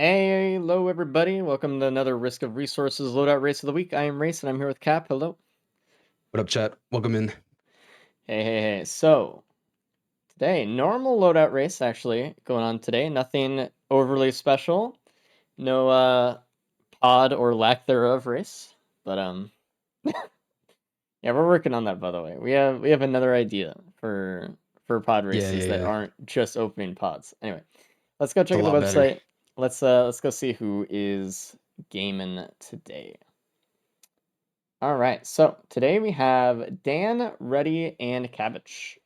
Hello, everybody. Welcome to another Risk of Resources Loadout Race of the Week. I am Race, and I'm here with Cap. Hello. What up, chat? Welcome in. Hey. So, today, normal loadout race actually going on today. Nothing overly special. No pod or lack thereof race. But yeah, we're working on that by the way. We have another idea for pod Yeah, races yeah, that yeah. aren't just opening pods. Anyway, let's go It's a check the lot better. website. Let's go see who is gaming today. All right, so today we have Dan, Ruddy, and Cabbage.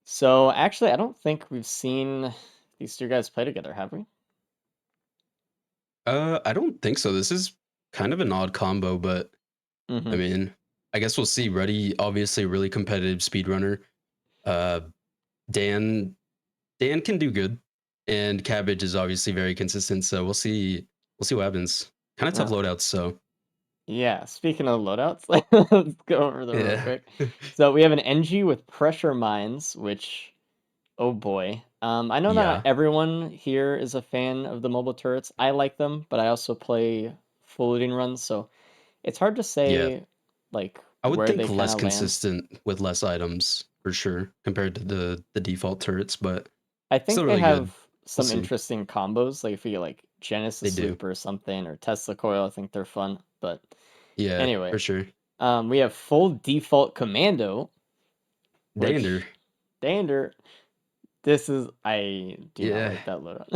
So actually, I don't think we've seen these two guys play together, have we? I don't think so. This is kind of an odd combo, but I Mm-hmm. mean, I guess we'll see. Ruddy, obviously a really competitive speedrunner. Uh, Dan, Dan can do good, and Cabbage is obviously very consistent. So we'll see. We'll see what happens. Kind of tough Uh, loadouts. So yeah, speaking of loadouts, let's go over them real yeah, quick. So we have an NG with pressure mines, which, oh boy. I know not yeah, everyone here is a fan of the mobile turrets. I like them, but I also play full looting runs, so it's hard to yeah. say like I would where they think kind less of land. consistent with less items for sure compared to the default turrets, but I still think they really good. have We'll some see. interesting combos. Like if you get like They Genesis do. Loop or something, or Tesla Coil, I think they're fun. But Yeah, anyway, for sure. we have full default Commando, Dander. which Dander. This is I do not Yeah. like that loadout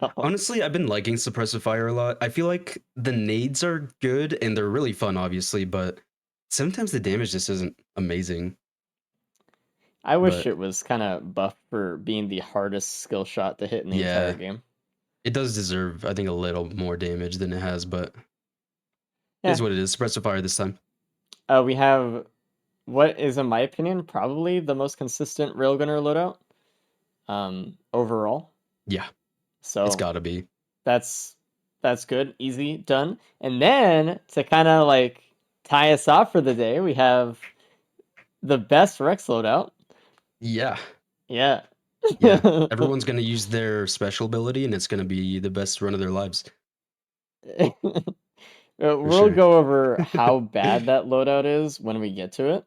at all. Honestly, I've been liking Suppressive Fire a lot. I feel like the nades are good and they're really fun, obviously, but sometimes the damage just isn't amazing. I wish But it was kind of buffed for being the hardest skill shot to hit in the entire yeah, game. it does deserve, I think, a little more damage than it has, but it is Yeah, what it is. Suppressive Fire this time. we have what is, in my opinion, probably the most consistent railgunner loadout overall. Yeah, it's So gotta be. that's that's good, easy, done. And then to kind of like tie us off for the day, we have the best Rex loadout. Yeah, Yeah. yeah. Everyone's gonna use their special ability and it's gonna be the best run of their lives, for We'll sure. go over how bad that loadout is when we get to it.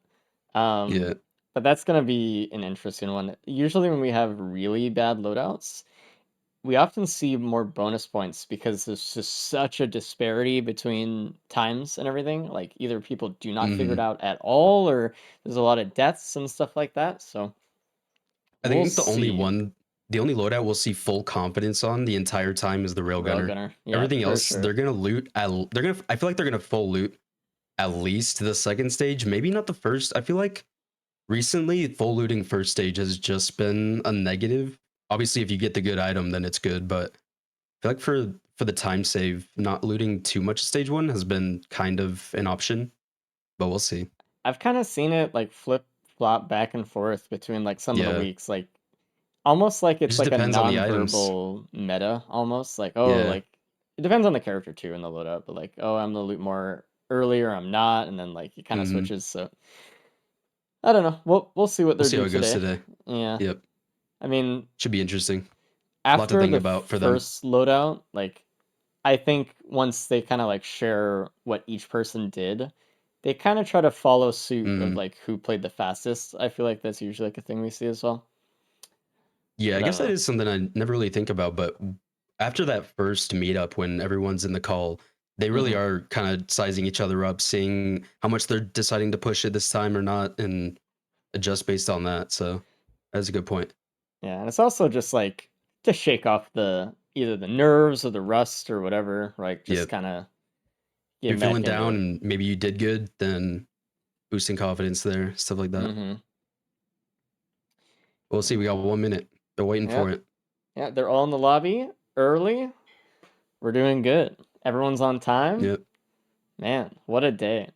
Yeah. But that's gonna be an interesting one. Usually when we have really bad loadouts, we often see more bonus points because there's just such a disparity between times and everything. Like either people do not figure it Mhm. out at all, or there's a lot of deaths and stuff like that. So I we'll think see. the only loadout we'll see full confidence on the entire time is the railgunner. Railgunner, yeah, Everything for else, sure. they're gonna loot. They're gonna. I feel like they're gonna full loot at least the second stage. Maybe not the first. I feel like recently full looting first stage has just been a negative. Obviously, if you get the good item, then it's good. But I feel like for the time save, not looting too much stage one has been kind of an option. But we'll see. I've kind of seen it like flip flop back and forth between like some of the Yeah, weeks, like almost like it it's just like a depends on the items. non-verbal meta, almost like oh, Yeah, like it depends on the character too in the loadout, but like oh, I'm gonna loot more earlier, I'm not, and then like it kind of hmm switches. So I don't know. We'll see what we'll they're see how do it goes today. today. Yeah. Yep, I mean, should be interesting. A lot to after think the about for them. first loadout, like I think once they kind of like share what each person did, they kind of try to follow suit of Mm. like who played the fastest. I feel like that's usually like a thing we see as well. Yeah, I But I guess don't that know. is something I never really think about. But after that first meetup, when everyone's in the call, they really Hmm. are kind of sizing each other up, seeing how much they're deciding to push it this time or not, and adjust based on that. So that's a good point. Yeah, and it's also just like to shake off the either the nerves or the rust or whatever, right? Just Yep. kind of If get you're feeling back into down it. and maybe you did good, then boosting confidence there, stuff like that. Hmm. We'll see. We got 1 minute. They're waiting Yeah, for it. yeah, they're all in the lobby early. We're doing good. Everyone's on time. Yep. Man, what a day.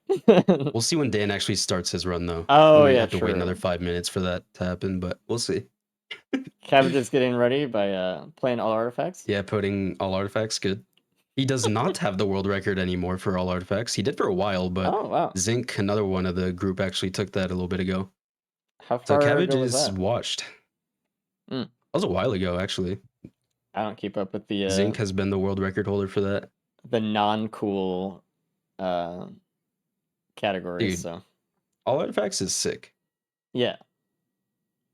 We'll see when Dan actually starts his run, though. We Oh might yeah, have to wait another true. 5 minutes for that to happen, but we'll see. Cabbage is getting ready by playing all artifacts. Yeah, putting all artifacts, good. He does not have the world record anymore for all artifacts. He did for a while, but Oh wow. Zinc, another one of the group, actually took that a little bit ago. How So far Cabbage ago was is that? washed. Mm. That was a while ago, actually. I don't keep up with Zinc has been the world record holder for that. the non-cool categories. Dude, So all artifacts is sick. yeah.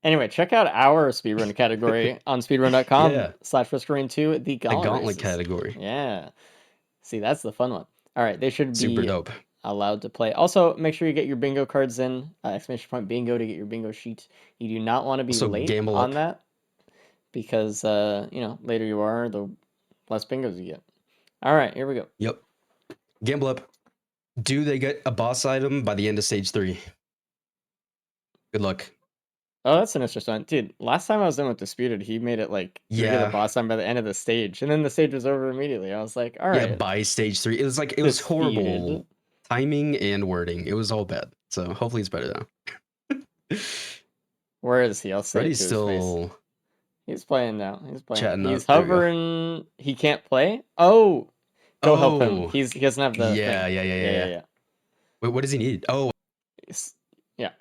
Anyway, check out our speedrun category on Yeah, speedrun.com/firstcorean2, the a gauntlet gauntlet races. category. Yeah. See, that's the fun one. All right, they should Super be dope. allowed to play. Also, make sure you get your bingo cards in, exclamation point bingo to get your bingo sheet. You do not want to be Also, late gamble on up. that because, later you are, the less bingos you get. All right, here we go. Yep. Gamble up. Do they get a boss item by the end of stage 3? Good luck. Oh, that's an interesting one. Dude, last time I was in with Disputed, he made it like you'll get a Yeah. boss time by the end of the stage, and then the stage was over immediately. I was like, all Yeah, right, by stage 3. It was like, it was Disputed. horrible timing and wording. It was all bad. So hopefully it's better now. Where is he? I'll say it Reddy's to his face. still He's playing now. He's playing. chatting He's up. There we go. hovering. He can't play. Oh, go help him. Oh, He doesn't have the yeah, thing. yeah, yeah, yeah, Yeah, yeah. yeah, Wait, what does he need? Oh, yeah.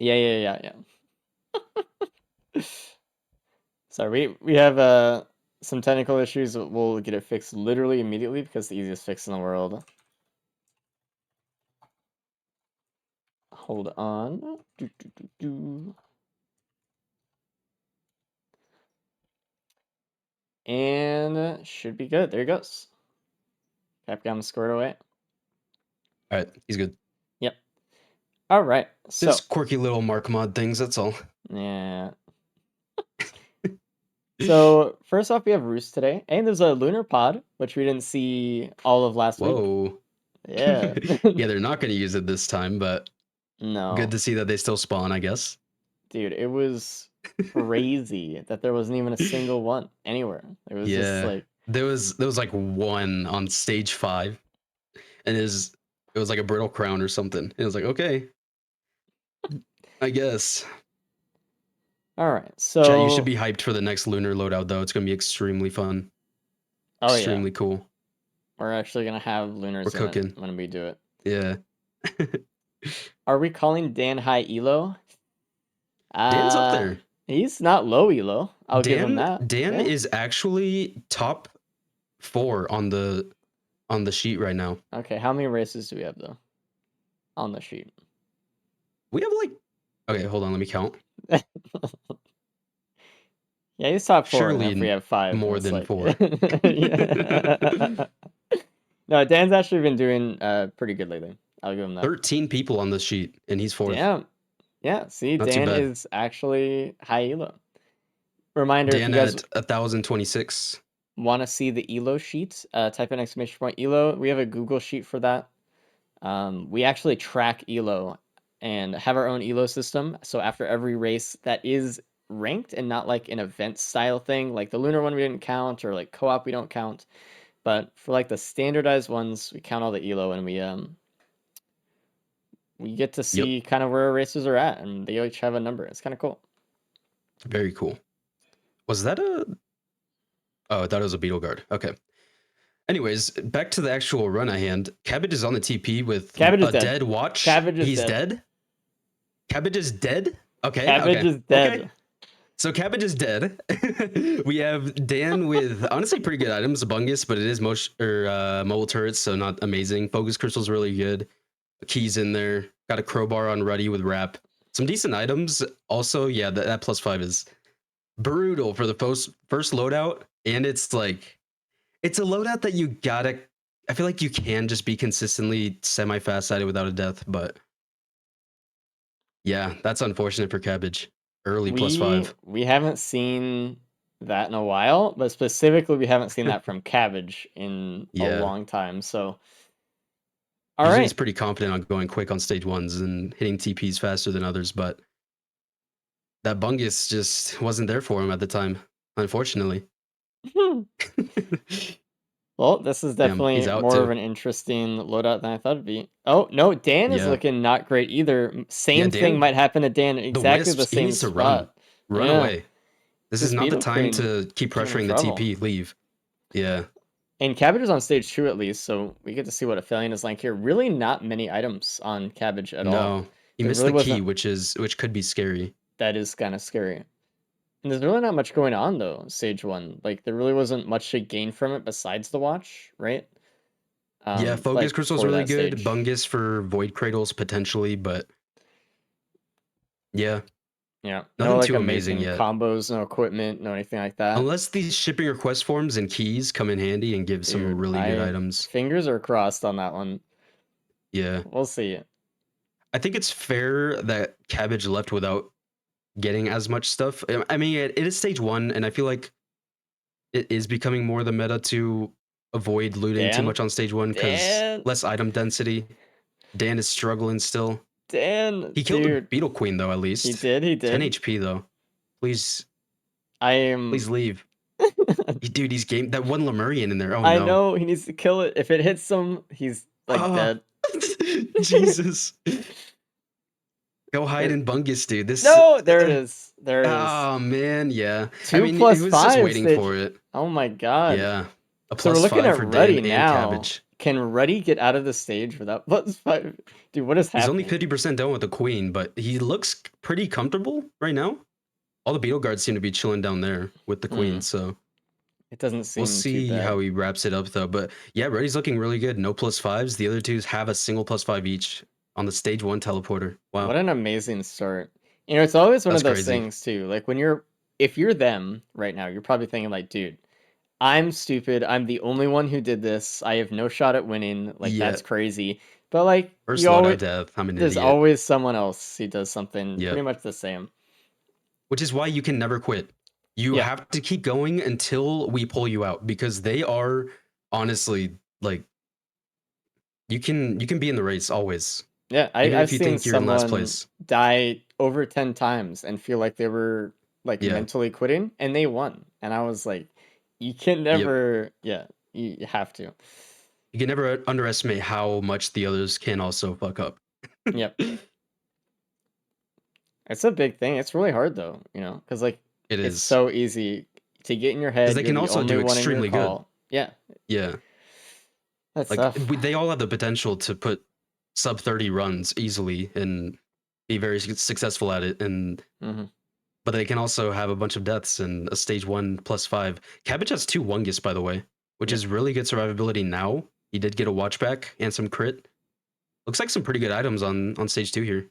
Yeah, yeah, yeah, yeah. Sorry, we have some technical issues. We'll get it fixed literally immediately because the easiest fix in the world. Hold on. And should be good. There he goes. Capcom squared away. all right. He's good. Yep. All right. So Just quirky little Mark mod things. That's all. yeah. So first off, we have Roost today, and there's a Lunar pod, which we didn't see all of last week. Whoa. Yeah. Yeah, they're not going to use it this time, but No. good to see that they still spawn, I guess. Dude, it was crazy that there wasn't even a single one anywhere. It was just Yeah. like There was like one on stage 5, and it was like a brittle crown or something. It was like, okay, I guess. all right. Chat, you should So be hyped for the next Lunar loadout, though. It's gonna be extremely fun. oh yeah, Extremely cool. we're actually gonna have Lunars We're in it cooking. when we do it. Yeah. Are we calling Dan high elo? Dan's up there. He's not low elo. I'll give him that. Dan Yeah. is actually top 4 on the sheet right now. Okay, how many races do we have though on the sheet? We have like, okay, hold on, let me count. Yeah, he's top 4. Surely And if we have 5, more it's than like... 4. No, Dan's actually been doing pretty good lately. I'll give him that. 13 people on this sheet, and he's 4th. Damn. Yeah, see, Not too Dan bad. is actually high elo. Reminder, Dan if you guys at 1026. want to see the elo sheet, type in exclamation point elo. We have a Google sheet for that. We actually track elo and have our own elo system. So after every race that is ranked and not like an event style thing, like the Lunar one we didn't count, or like co-op we don't count. But for like the standardized ones, we count all the elo, and we get to see kind of where our races are at, and they each have a number. It's kind of cool. Very cool. Was that a... Oh, I thought it was a beetle guard. Okay. Anyways, back to the actual run at hand. Cabbage is on the TP with a dead watch. Cabbage is He's dead. dead? Cabbage is dead? Okay. Cabbage is dead. Okay. So Cabbage is dead. We have Dan with honestly pretty good items. Bungus, but it is mobile turrets, so not amazing. Focus crystal's really good. Keys in there. Got a crowbar on Ruddy with wrap. Some decent items. Also, yeah, that +5 is brutal for the first loadout, and it's like it's a loadout that you gotta. I feel like you can just be consistently semi-fast sided without a death, but yeah, that's unfortunate for Cabbage. Early +5. We haven't seen that in a while, but specifically we haven't seen that from Cabbage in a long time. So all Usually right. he's pretty confident on going quick on stage 1s and hitting TPs faster than others, but that Bungus just wasn't there for him at the time, unfortunately. Well, this is definitely more of an interesting loadout than I thought it'd be. Oh, no, Dan is looking not great either. Same thing might happen to Dan in exactly the same spot. Run away. This is not the time Queen to keep pressuring the TP. Leave. Yeah. And Cabbage is on stage 2 at least, so we get to see what a Aphelion is like here. Really not many items on Cabbage at all. No, he missed the key, which could be scary. That is kind of scary. And there's really not much going on though, Stage 1. Like there really wasn't much to gain from it besides the watch, right? Yeah, Focus Like Crystal's for really that good. stage. Bungus for Void Cradles potentially, but yeah, Yeah. No nothing like too amazing amazing yet. combos, no equipment, no anything like that. Unless these shipping request forms and keys come in handy and give some Dude, really good I items. fingers are crossed on that one. Yeah. We'll see. I think it's fair that Cabbage left without getting as much stuff. I mean, it is stage 1, and I feel like it is becoming more the meta to avoid looting too Dan? much on stage 1 because Dan? less item density. Dan is struggling still. Dan, He killed the dude. Beetle Queen though, at He least. did, he 10 did. HP though. Please, I am please leave. Dude, he's game that one Lemurian in there. Oh I no. know he needs to kill it. If it hits him, he's like Oh, dead. Jesus. Go hide in Bungus, dude. This. No, there it is. There it is. Oh man, yeah. I Two mean, he plus was just five waiting stage. for it. Oh my god. Yeah, a So we're plus looking five at for Dan Ruddy and now. Cabbage. Can Ruddy get out of the stage without plus five? Dude, what is He's only happening? 50% done with the Queen, but he looks pretty comfortable right now. All the Beetle Guards seem to be chilling down there with the Queen, Hmm. so It doesn't we'll seem too see how bad. he wraps it up though. But yeah, Ruddy's looking really good. No plus fives. The other two have a single plus five each on the stage 1 teleporter. Wow, What an amazing start. You know, it's always one that's of those crazy. things too. Like if you're them right now, you're probably thinking like, dude, I'm stupid. I'm the only one who did this. I have no shot at winning. Like Yeah, that's crazy. But like first you loadout always death. I'm an there's idiot. always someone else who does something pretty Yep. much the same. Which is why you can never quit. You Yeah. have to keep going until we pull you out because they are honestly like you can be in the race always, Yeah, even I've if you seen think you're in last someone place. die over 10 times and feel like they were like Yeah. mentally quitting and they won. And I was like, you can Yep. never, yeah, you have to. You can never underestimate how much the others can also fuck up. Yep. It It's a big thing. It's really hard though, you know, because like it's is. so easy to get in your Because head. they You're can the also only do one in your extremely good. call. Yeah, Yeah. that's Like tough. they all have the potential to put sub 30 runs easily and be very successful at it. And Hmm. but they can also have a bunch of deaths and a stage 1 plus 5. Cabbage has 2 Wungus, by the way, which Yep. is really good survivability now. He did get a watchback and some crit. Looks like some pretty good items on stage 2 here.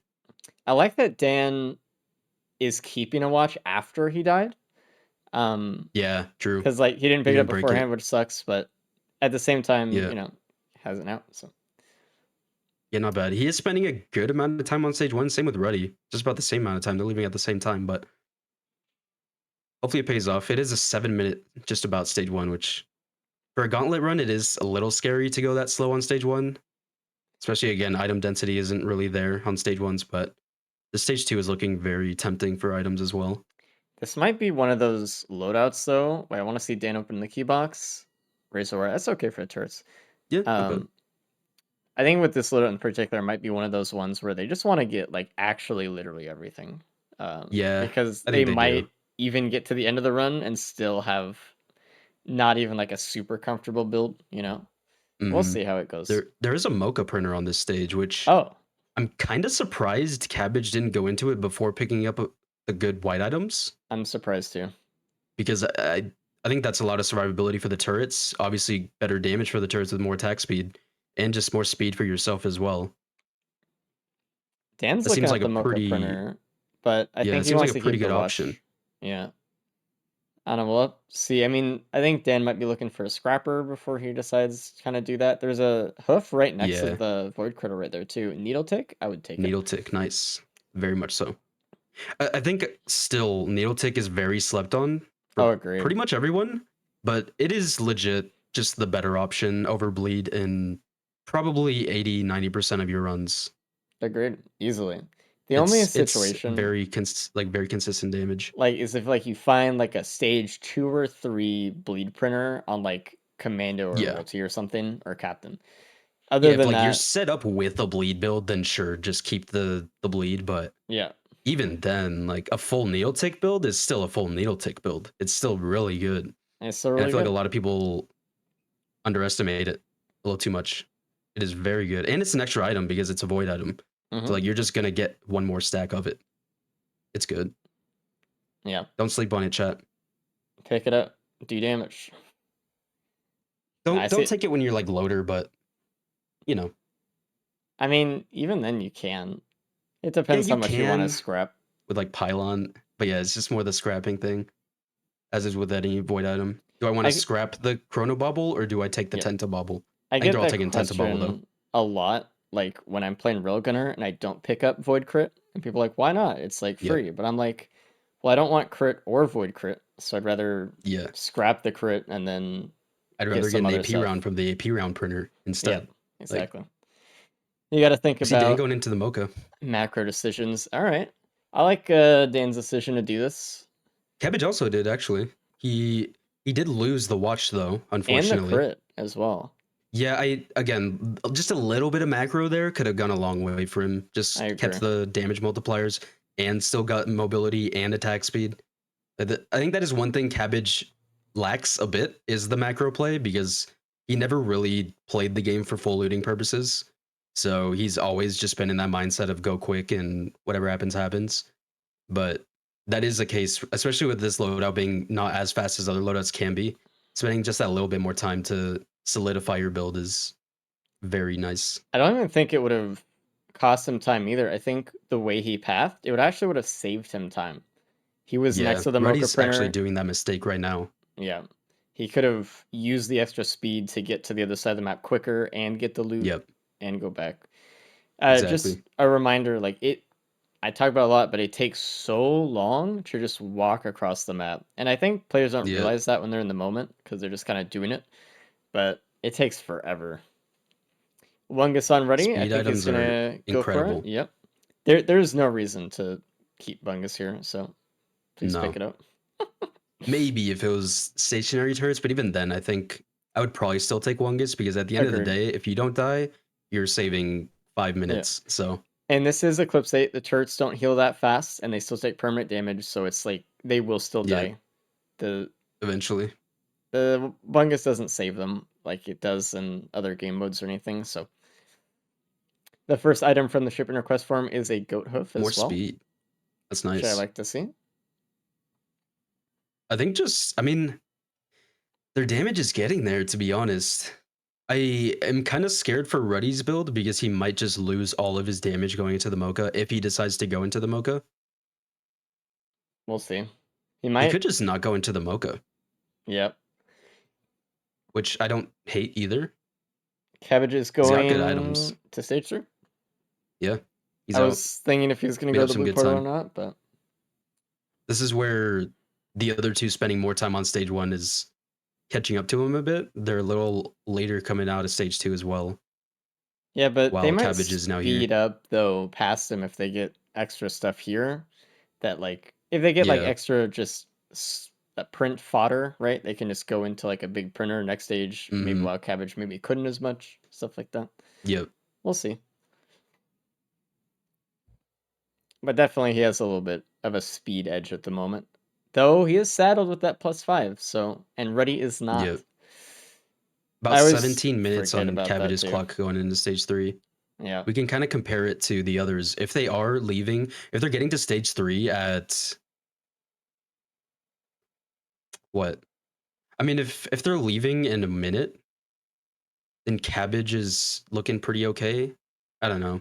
I like that Dan is keeping a watch after he died. Um, Yeah, true. because like he didn't He pick it up didn't break beforehand, it. which sucks. But at the same time, Yeah. you know, hasn't out. So Yeah, not bad. He is spending a good amount of time on stage 1. Same with Ruddy. Just about the same amount of time. They're leaving at the same time, but hopefully it pays off. It is a 7-minute just about stage 1, which for a gauntlet run, it is a little scary to go that slow on stage 1. Especially again, item density isn't really there on stage 1s, but the stage 2 is looking very tempting for items as well. this might be one of those loadouts though. Where I want to see Dan open the key box. Razor wire. That's okay for the turrets. Yeah, not bad. Um, I think with this loadout in particular, it might be one of those ones where they just want to get like actually literally everything, Yeah, because I they think they do. might even get to the end of the run and still have not even like a super comfortable build. You know, we'll Hmm. see how it goes. There is a mocha printer on this stage, which Oh, I'm kind of surprised Cabbage didn't go into it before picking up the good white items I'm surprised too. because I think that's a lot of survivability for the turrets. Obviously, better damage for the turrets with more attack speed and just more speed for yourself as well. Dan's That looking seems at like the a mocha pretty printer, but I yeah, think it he seems like wants a to pretty keep the good option. watch. Yeah. I don't know. We'll see. I mean, I think Dan might be looking for a scrapper before he decides to kind of do that. There's a hoof right next to Yeah, the void critter right there too. Needle tick, I would take it. needle tick, nice, very much so. I think still needle tick is very slept on Oh, for agreed. pretty much everyone, but it is legit just the better option over bleed in probably 80-90% of your runs. Agreed. Easily. The only It's situation very very consistent damage. like is if like you find like a stage 2 or 3 bleed printer on like Commando or Yeah. Royalty or something or Captain. Other Yeah, if than like you're that, set up with a bleed build, then sure, just keep the bleed. But yeah, even then, like a full needle tick build is still a full needle tick build. It's still really good. it's still And I really feel like a good. lot of people underestimate it a little too much. It is very good. And it's an extra item because it's a void item. So Hmm. like you're just gonna get one more stack of it. It's good. Yeah. Don't sleep on it, chat. Pick it up. Do damage. I see Don't it. take it when you're like loader, but you know. I mean, even then you can. It Yeah, depends how you much you want to can scrap. with like pylon, but yeah, it's just more the scrapping thing, as is with any void item. Do I want to I scrap the chrono bubble or do I take the yeah. tenta bubble? I I think get they're all that taking tenta bubble though. question a lot, like when I'm playing Railgunner and I don't pick up Void Crit, and people are like, why not? It's like Yep. free. But I'm like, well, I don't want crit or Void Crit, so I'd rather Yeah. scrap the crit and then I'd get rather get some an other AP stuff. round from the AP round printer Yep, instead. Like, exactly. You got to think I see Dan about going into the mocha. macro decisions. All right. I like Dan's decision to do this. Cabbage also did actually. He did lose the watch though, And the unfortunately. crit as well. Yeah, I again just a little bit of macro there could have gone a long way for him. I Just kept agree. the damage multipliers and still got mobility and attack speed. I think that is one thing Cabbage lacks a bit is the macro play because he never really played the game for full looting purposes. So he's always just been in that mindset of go quick and whatever happens happens. But that is the case, especially with this loadout being not as fast as other loadouts can be. Spending just that little bit more time to solidify your build is very nice. I don't even think it would have cost him time either. I think the way he pathed, it would actually would have saved him time. He was next Yeah, to the Mocha Ruddy's actually printer. doing that mistake right now. Yeah. He could have used the extra speed to get to the other side of the map quicker and get the loot Yep, and go back. Just exactly. a reminder, like I talk about it a lot, but it takes so long to just walk across the map. And I think players don't Yeah, realize that when they're in the moment because they're just kind of doing it, but it takes forever. Bungus ready. I speed think he's items are gonna go for it. incredible. Yep. There's no reason to keep Bungus here, so please pick No, it up. maybe if it was stationary turrets, but even then, I think I would probably still take Wungus because at the end of the Agreed. day, if you don't die, you're saving five Yeah. minutes. So And this is Eclipse 8. The turrets don't heal that fast, and they still take permanent damage, so it's like they will still yeah, die. The eventually. the Bungus doesn't save them like it does in other game modes or anything. So the first item from the shipping request form is a goat hoof More as well, speed. That's which I nice. like to see. I think just, I mean, their damage is getting there, to be honest. I am kind of scared for Ruddy's build because he might just lose all of his damage going into the Mocha if he decides to go into the Mocha. We'll see. He He might. could just not go into the Mocha, Yep. which I don't hate either. Cabbage is He's got good items. going to stage 3. Yeah, he's I out. was thinking if he was going to Made go up to the some blue good portal or time. not, but This is where the other two spending more time on stage one is catching up to him a bit. They're a little later coming out of stage two as well, yeah, but they while might Cabbage is now here. speed up though past him if they get extra stuff here. That like if they get like Yeah. extra just print fodder, right? They can just go into like a big printer next stage. Maybe Mm-hmm. while Cabbage maybe couldn't as much stuff like that. Yep. We'll see. But definitely he has a little bit of a speed edge at the moment. Though he is saddled with that +5, so and Ruddy is not. Yep. About I always 17 minutes forget on about that Cabbage's too. clock going into stage three. Yeah. We can kind of compare it to the others. If they are leaving, if they're getting to stage three at what? I mean, if they're leaving in a minute, then Cabbage is looking pretty okay. I don't know.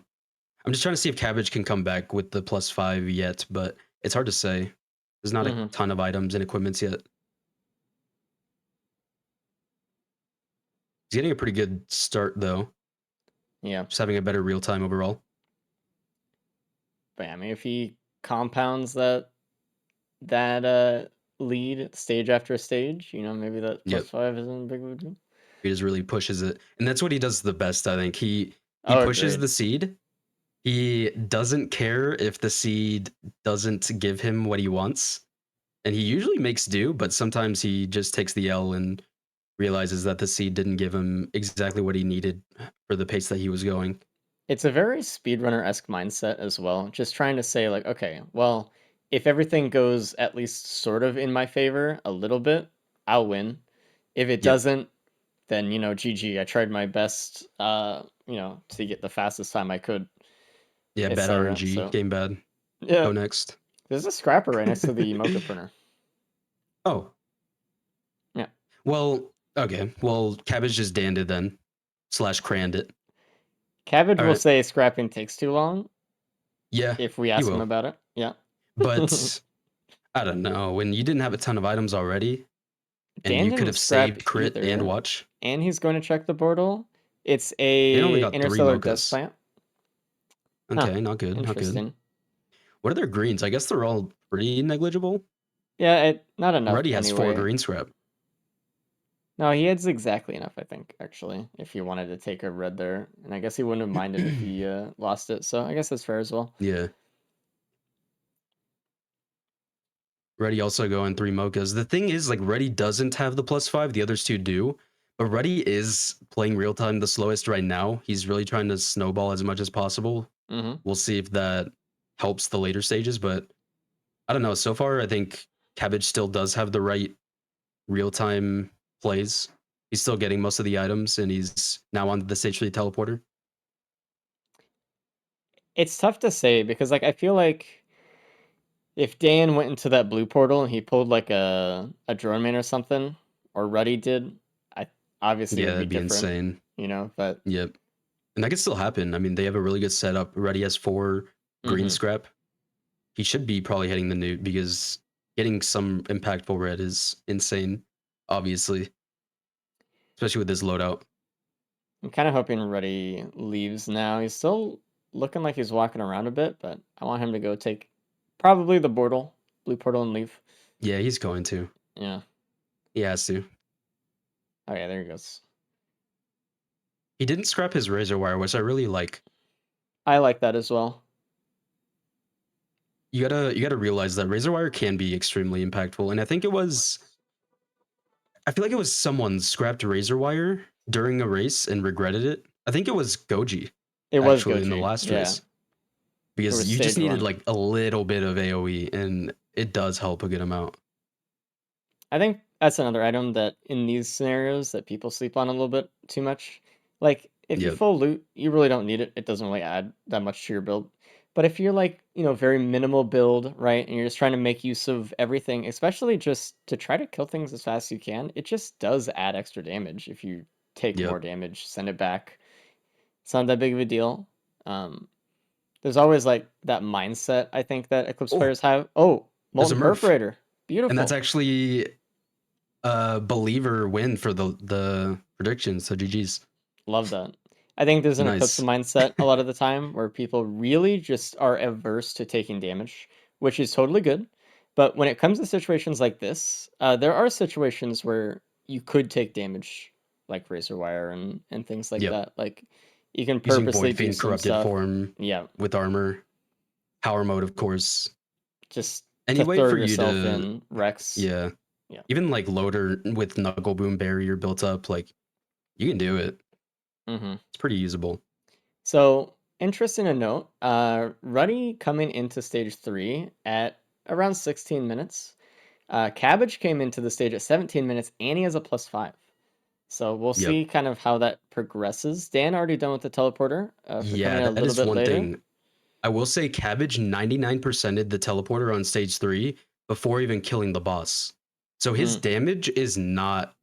I'm just trying to see if Cabbage can come back with the +5 yet, but it's hard to say. There's not a Mm-hmm. ton of items and equipments yet. He's getting a pretty good start though. Yeah. Just having a better real time overall. But yeah, I mean if he compounds that lead stage after stage, maybe that Yep. +5 isn't a big of a deal. He just really pushes it. And that's what he does the best, I think. He Oh, pushes agreed. the seed. He doesn't care if the seed doesn't give him what he wants. And he usually makes do, but sometimes he just takes the L and realizes that the seed didn't give him exactly what he needed for the pace that he was going. It's a very speedrunner-esque mindset as well. Just trying to say like, okay, well, if everything goes at least sort of in my favor a little bit, I'll win. If it Yep. doesn't, then GG. I tried my best to get the fastest time I could, Yeah, bad etc. RNG. So, Game bad. yeah. Go next. There's a scrapper right next to the mocha printer. Oh, Yeah. well, okay. Well, Cabbage just danned it then, slash cranned it. Cabbage All will right. say scrapping takes too long Yeah, if we he ask him will. about it. Yeah. But I don't know. When you didn't have a ton of items already, and Dan you could didn't have scrap saved crit and either, watch, and he's going to check the portal. It's Dan only a got 3 interstellar dust mochas. plant. Huh. Okay, not good, not good. Interesting. What are their greens? I guess they're all pretty negligible. Yeah, not enough Ruddy has 4 anyway. green scrap. No, he has exactly enough, I think, actually, if he wanted to take a red there. And I guess he wouldn't have minded if he lost it, so I guess that's fair as well. Yeah. Ruddy also going 3 mochas. The thing is, like, Ruddy doesn't have the +5, the others two do. But Ruddy is playing real time the slowest right now. He's really trying to snowball as much as possible. Mm-hmm. We'll see if that helps the later stages, but I don't know. So far, I think Cabbage still does have the right real time plays. He's still getting most of the items, and he's now on the stage 3 teleporter. It's tough to say because, like, I feel like if Dan went into that blue portal and he pulled like a drone man or something, or Ruddy did, I obviously it Yeah, would be that'd be different, insane. But Yep. And that could still happen. I mean, they have a really good setup. Ruddy has 4 green mm-hmm. scrap. He should be probably hitting the newt because getting some impactful red is insane, obviously, especially with this loadout. I'm kind of hoping Ruddy leaves now. He's still looking like he's walking around a bit, but I want him to go take probably the blue portal, and leave. Yeah, he's going to. Yeah. He has to. Oh yeah, there he goes. He didn't scrap his razor wire, which I really like. I like that as well. You gotta realize that razor wire can be extremely impactful, and I feel like it was someone scrapped razor wire during a race and regretted it. I think it was Goji It was actually in the Goji. last Yeah. race It because was you just stage needed one. like a little bit of AoE, and it does help a good amount. I think that's another item that in these scenarios that people sleep on a little bit too much. Like if you Yep. full loot, you really don't need it. It doesn't really add that much to your build. But if you're like, very minimal build, right, and you're just trying to make use of everything, especially just to try to kill things as fast as you can, it just does add extra damage if you take more Yep. damage, send it back. It's not that big of a deal. Um, there's always like that mindset I think that Eclipse Oh, players have. Oh, there's a Molten Murph, Perforator. and that's Beautiful. actually a believer win for the predictions. So GG's. Love that. I think there's an Eclipse Nice. mindset a lot of the time where people really just are averse to taking damage, which is totally good. But when it comes to situations like this, there are situations where you could take damage, like Razor Wire and things like Yep. that. Like you can Using purposely Void do Fiend some corrupted stuff, form yeah, with armor, power mode, of course. just Any to way throw for you yourself to, in Rex. yeah, Yeah. even like loader with knuckle boom barrier built up, like you can do it. Mm-hmm. It's pretty usable. So, interesting to note, Ruddy coming into stage 3 at around 16 minutes. Cabbage came into the stage at 17 minutes, and he has a +5. So we'll Yep. see kind of how that progresses. Dan already done with the teleporter for coming Yeah, in a that little is bit one later. thing. I will say Cabbage 99%ed the teleporter on stage 3 before even killing the boss. So his Mm, damage is not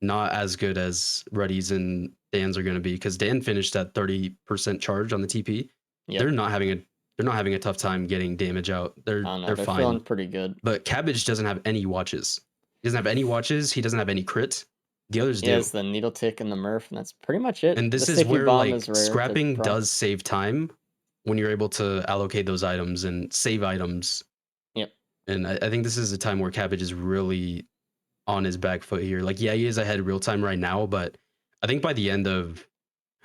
as good as Ruddy's and Dan's are going to be because Dan finished at 30% charge on the TP. yep. They're not having a they're not having a tough time getting damage out. I They're don't know. they're They're feeling fine. pretty good. But Cabbage doesn't have any watches. He doesn't have any watches. He doesn't have any crit. The others He has do. the needle tick and the Murph, and that's pretty much it. And The this is sticky where bomb like is rare, but scrapping proc. does save time when you're able to allocate those items and save items. Yep. And I think this is a time where Cabbage is really on his back foot here. Like, yeah, he is ahead real time right now, but I think by the end of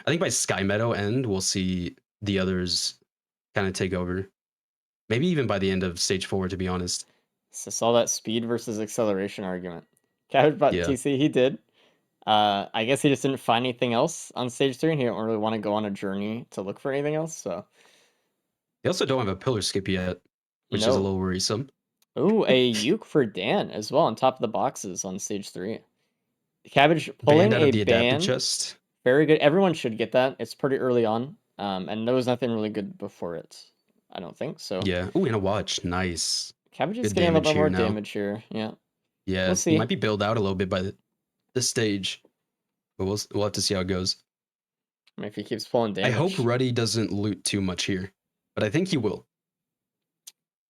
I think by Sky Meadow end, we'll see the others kind of take over. Maybe even by the end of stage 4, to be honest. So saw that speed versus acceleration argument. Cabbage bought Yeah. TC. He did. I guess he just didn't find anything else on stage 3, and he didn't really want to go on a journey to look for anything else. So They also don't have a pillar skip yet, which is a no. little worrisome. Ooh, a uke for Dan as well on top of the boxes on stage 3. Cabbage Banned pulling out a of the adapted band. chest. Very good. Everyone should get that. It's pretty early on. And there was nothing really good before it. I don't think so. Yeah. Oh, and a watch. Nice. Cabbage is Good getting a little damage bit here more now. damage here. Yeah, we'll Yeah, he see. might be built out a little bit by this stage, but we'll have to see how it goes. I mean, if he keeps pulling I hope damage, Ruddy doesn't loot too much here, but I think he will.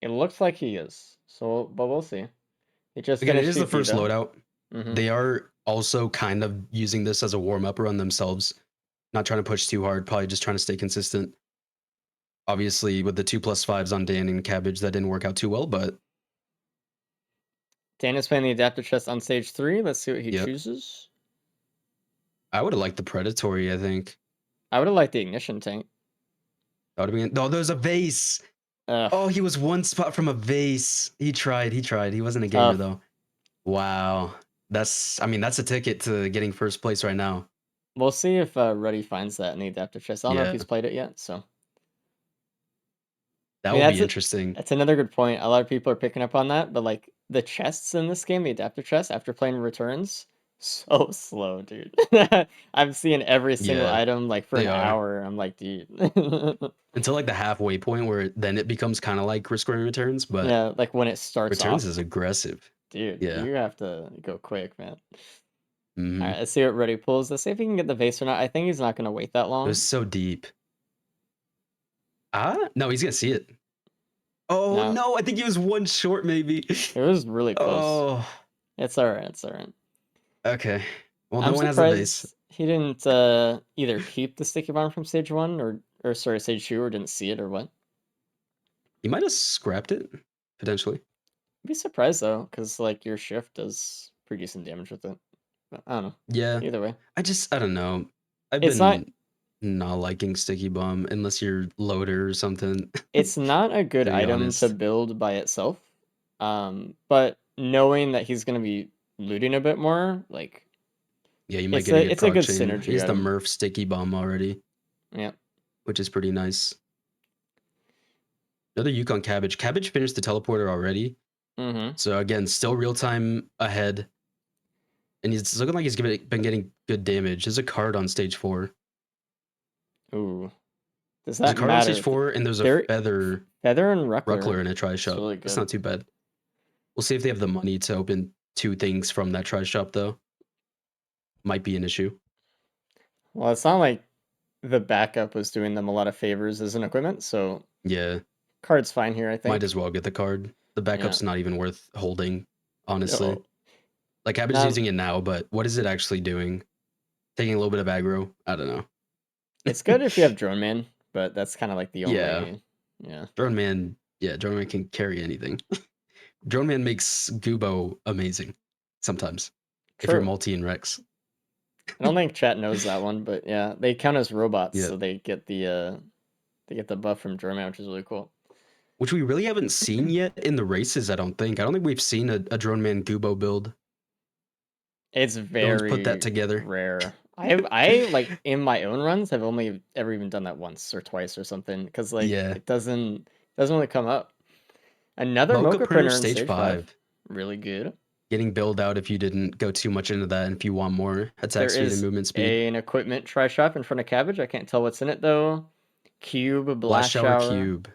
it looks like he is. So, but we'll see. He just Again, it finished is the VP first though. loadout. Mm-hmm. They are also kind of using this as a warm up run themselves, not trying to push too hard, probably just trying to stay consistent. Obviously, with the 2+5s on Dan and Cabbage, that didn't work out too well, but Dan is playing the adaptive chest on stage 3. Let's see what he yep. chooses. I would have liked the Predatory, I think. I would have liked the ignition tank. That would have been. Oh, there's a vase. Ugh. Oh, he was one spot from a vase. He tried. He wasn't a gamer, Tough. though. Wow. I mean, that's a ticket to getting first place right now. We'll see if Ruddy finds that in the adaptive chest. I don't know if Yeah. he's played it yet, so. That I mean, will be interesting. that's another good point. A lot of people are picking up on that, but like the chests in this game, the adaptive chests after playing returns, so slow, dude. I'm seeing every single Yeah, item like for they an are. hour. I'm like, dude. Until like the halfway point where then it becomes kind of like risk scoring returns, but Yeah, like when it starts returns off, is aggressive. dude, Yeah. you have to go quick, man. All Hmm. right, let's see what Ruddy pulls. Let's see if he can get the vase or not. I think he's not gonna wait that It was long. so deep. No, he's gonna see it. Oh No, no, I think he was one short, maybe. it was really close. Oh, It's all right. It's all right. okay. Well, no I'm one has a vase. surprised he didn't either keep the sticky bomb from stage 1 or sorry, stage 2 or didn't see it or what. He might have scrapped it potentially. I'd be surprised though, because like your shift does pretty decent damage with it. But I don't know. Yeah, Either way, I don't know. I've it's not been not liking sticky bomb unless you're loader or something. it's not a good To be item to honest. build by itself. But knowing that he's gonna be looting a bit more, like Yeah, you might get a good it's a proc good chain. He synergy has the item. Murph sticky bomb already, Yeah. which is pretty nice. Another Yukon Cabbage. Cabbage finished the teleporter already. Mm-hmm. So again, still real time ahead. And he's looking like he's been getting good damage. There's a card on stage 4. Ooh. Does There's a that card on stage matter? 4, and there's a There feather Feather and ruckler Ruckler. in a try It's shop. really That's good. not too bad. We'll see if they have the money to open 2 things from that try shop, though. Might be an issue. Well, it's not like the backup was doing them a lot of favors as an equipment, so Yeah, card's fine here, I might think. as well get the card. The Yeah. backup's not even worth holding, honestly. No. Like, Cabbage is Not using it now, but what is it actually doing? Taking a little bit of aggro? I don't know. it's good if you have Drone Man, but that's kind of like the Yeah, only yeah. Drone Man. Yeah, Drone Man can carry anything. Drone Man makes Gubo amazing sometimes if you're True. multi and Rex. I don't think chat knows that one, but yeah, they count as robots, Yeah, so they get the buff from Drone Man, which is really cool. which we really haven't seen yet in the races. I don't think. I don't think we've seen a Drone Man Gubo build. It's No one's put that very together. rare. I like in my own runs have only ever even done that once or twice or something because like Yeah, it doesn't really come up. Another Mocha Mocha Printer printer in stage stage 5, 5. really good. Getting build out if you didn't go too much into that, and if you want more attack There speed and is movement speed. an equipment try shop in front of Cabbage. I can't tell what's in it though. Cube, Blast Blast Shower Shower. Cube.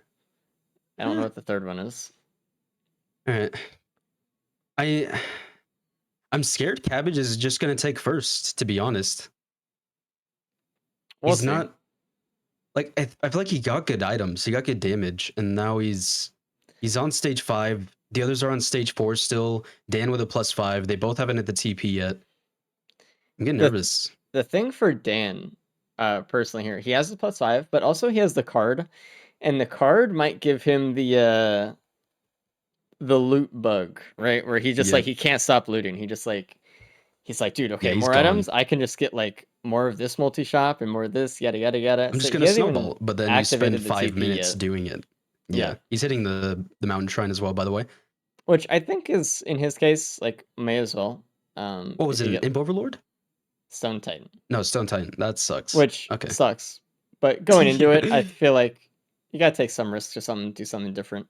I don't know what the third one is. All right. I'm scared Cabbage is just gonna take first, to be honest. We'll He's see. not like I feel like he got good items, he got good damage, and now he's on stage 5. The others are on stage 4 still. Dan with a +5. They both haven't hit the TP yet. I'm getting The nervous. the thing for Dan, personally here, he has the +5, but also he has the card, and the card might give him the loot bug, right? Where he just like Yep. he can't stop looting. He's like, dude, Yeah, okay, he's more gone. items. I can just get like more of this multi shop and more of this, yada yada yada. I'm So just he gonna hasn't even snowball, but then you spend activated the 5 TP minutes yet. doing it. Yeah, Yeah. He's hitting the mountain shrine as well, by the way. which I think is in his case like may as well. What was If it, you an get Imp Overlord? Stone Titan, No, Stone Titan. That sucks. which Okay. sucks, but going into it, I Yeah. feel like you gotta take some risks or something, do something different.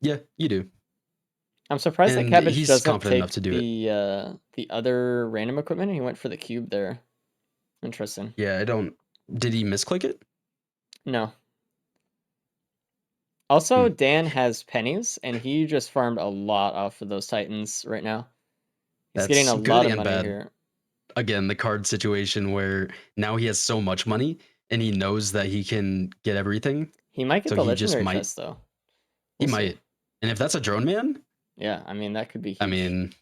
Yeah, you do. I'm surprised that And Cabbage he's doesn't confident enough take to do it. the other random equipment. He went for the cube there. Interesting. Yeah, I don't. Did he misclick it? No. Also, Hmm. Dan has pennies, and he just farmed a lot off of those Titans right now. He's getting That's a good lot of and money bad. here. Again, the card situation where now he has so much money and he knows that he can get everything. He might get So the he just legendary might. chest though. He We'll see. might. And if that's a drone man, Yeah, I mean that could be I huge. mean,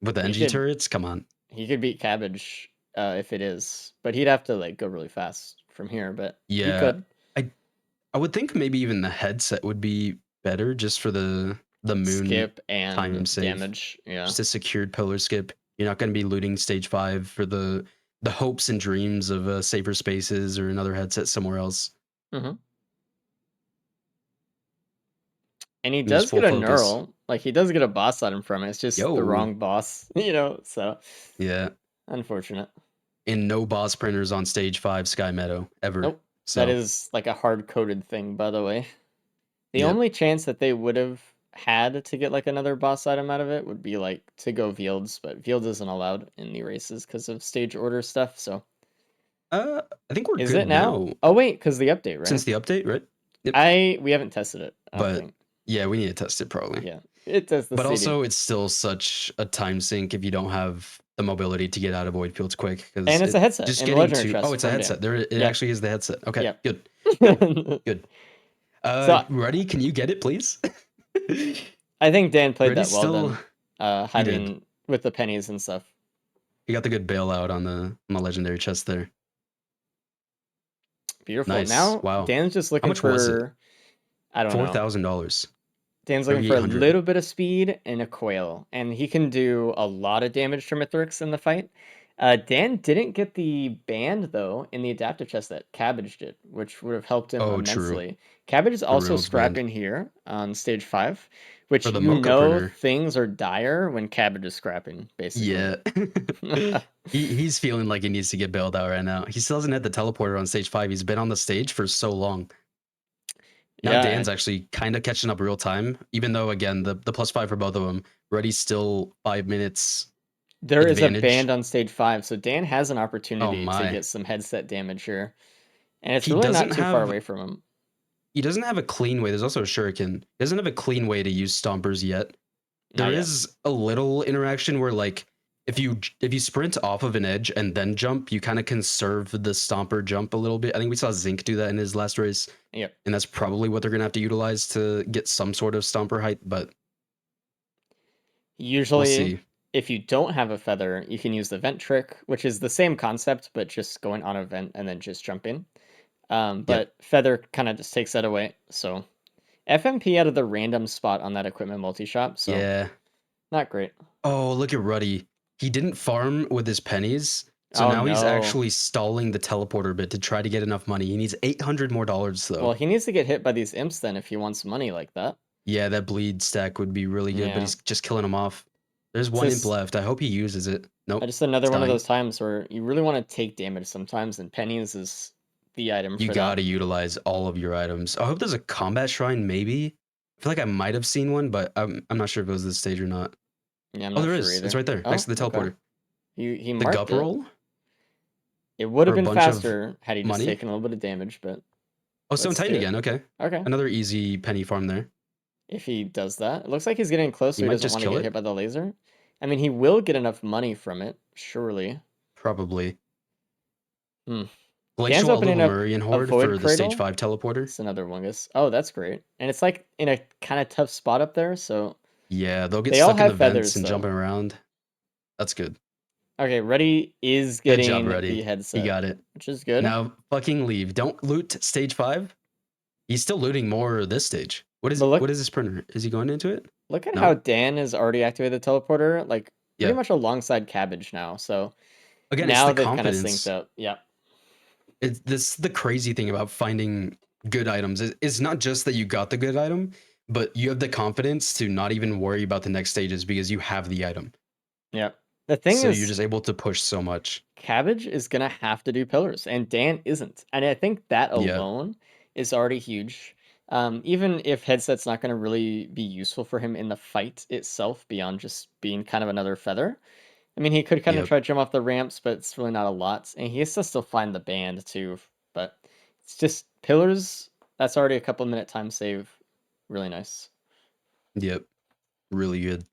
with the He NG could turrets, come on. he could beat Cabbage if it is, but he'd have to like go really fast from here. But he Yeah. could I I would think maybe even the headset would be better just for the moon skip and time save. damage. Yeah. Just a secured pillar skip. You're not going to be looting stage 5 for the hopes and dreams of safer spaces or another headset somewhere else. hmm And he And just does get full a focus. neural. Like he does get a boss item from it. It's just the Yo. wrong boss, you know. So Yeah. unfortunate. And no boss printers on stage 5 Sky Meadow ever. Nope. That So, is like a hard coded thing, by the way. The yep. only chance that they would have had to get like another boss item out of it would be like to go Fields, but Fields isn't allowed in the races because of stage order stuff. So I think we're is it good now? now Oh wait, because the update, right? since the update, right? Yep. We haven't tested it. I don't But think. yeah, we need to test it probably. Yeah, it does the But CD, also, it's still such a time sink if you don't have the mobility to get out of void fields quick because and it's it a headset just in the getting legendary to oh, chest it's a from Dan. headset. There, it Yep, actually is the headset. Okay, yep. good, good. So Ready? Can you get it, please? I think Dan played Ready? that well Still, then, he did. hiding with the pennies and stuff. He got the good bailout on the legendary chest there. Beautiful. Nice. Now Wow. Dan's just How looking much was it? for I don't know. $4,000. Dan's looking for a 3,800. little bit of speed and a coil, and he can do a lot of damage to Mythrix in the fight. Dan didn't get the band though in the adaptive chest that Cabbage did, which would have helped him Oh, true. immensely. Cabbage is The also Reynolds band scrapping here on stage 5, for which the you mocha know printer. things are dire when Cabbage is scrapping, basically. Yeah. He's feeling like he needs to get bailed out right now. He still hasn't had the teleporter on stage 5. He's been on the stage for so long. Now Yeah, Dan's actually kind of catching up real time, even though again the +5 for both of them. Reddy's still 5 minutes there is a band advantage. on stage 5, so Dan has an Oh opportunity to my. get some headset damage here, and it's He really not doesn't too far have away from him. he doesn't have a clean way. There's also a shuriken. He doesn't have a clean way to use stompers yet. Not There yet. is a little interaction where like if you sprint off of an edge and then jump, you kind of conserve the stomper jump a little bit. I think we saw Zinc do that in his last race, Yep. and that's probably what they're gonna have to utilize to get some sort of stomper height. But we'll Usually, see. if you don't have a feather, you can use the vent trick, which is the same concept, but just going on a vent and then just jumping. Yep. But feather kind of just takes that away. So FMP out of the random spot on that equipment multi-shop, so Yeah. not great. Oh, look at Ruddy. He didn't farm with his pennies, so Oh now he's no. actually stalling the teleporter bit to try to get enough money. He needs $800 more Well, though. he needs to get hit by these imps then if he wants money like that. Yeah, that bleed stack would be really good, but Yeah. he's just killing him off. There's It's one imp just left. I hope he uses it. Nope, just another it's one of dying. those times where you really want to take damage sometimes, and pennies is the item You for that. gotta utilize all of your items. I hope there's a combat shrine, maybe. I feel like I might have seen one, but I'm not sure if it was this stage or not. Yeah, I'm Oh, not there sure is. It's either. right there, next Oh, to the okay. teleporter. He The marked gup it. roll It would have for a been bunch of faster had he just money. taken a little bit of damage, but Oh, Stone let's do Titan it. again. Okay, Okay. another easy penny farm there. If he does that. It looks like he's getting close He so he might doesn't just want to kill get hit it. by the laser. I mean, he will get enough money from it, surely. Probably. Hmm. Dan's Glacial opening up Lemurian a Horde Void for the stage Cradle. 5 teleporter. It's another Wungus. Oh, that's great. And it's like in a kind of tough spot up there, so Yeah, they'll get they all stuck in have the vents feathers and though. jumping around. That's good. Okay, Reddy is Good job, getting the Reddy. He headset, got it. which is good. Now fucking leave. Don't loot stage 5. He's still looting more this stage. But What look is his printer? Is he going into it? look at how No? Dan has already activated the teleporter, like pretty Yeah. much alongside Cabbage now. So Again, it's now the they've kind of synced confidence. up. Yeah. It's this the crazy thing about finding good items. It's not just that you got the good item, but you have the confidence to not even worry about the next stages because you have the item. Yeah. The thing So you're is, just able to push so much. Cabbage is gonna have to do pillars, and Dan isn't. And I think that Yeah. alone is already huge. Even if headset's not gonna really be useful for him in the fight itself, beyond just being kind of another feather. I mean, he could kind of Yep. try to jump off the ramps, but it's really not a lot. And he has to still find the band too. But it's just pillars. That's already a couple minute time save. Really nice. Yep, really good.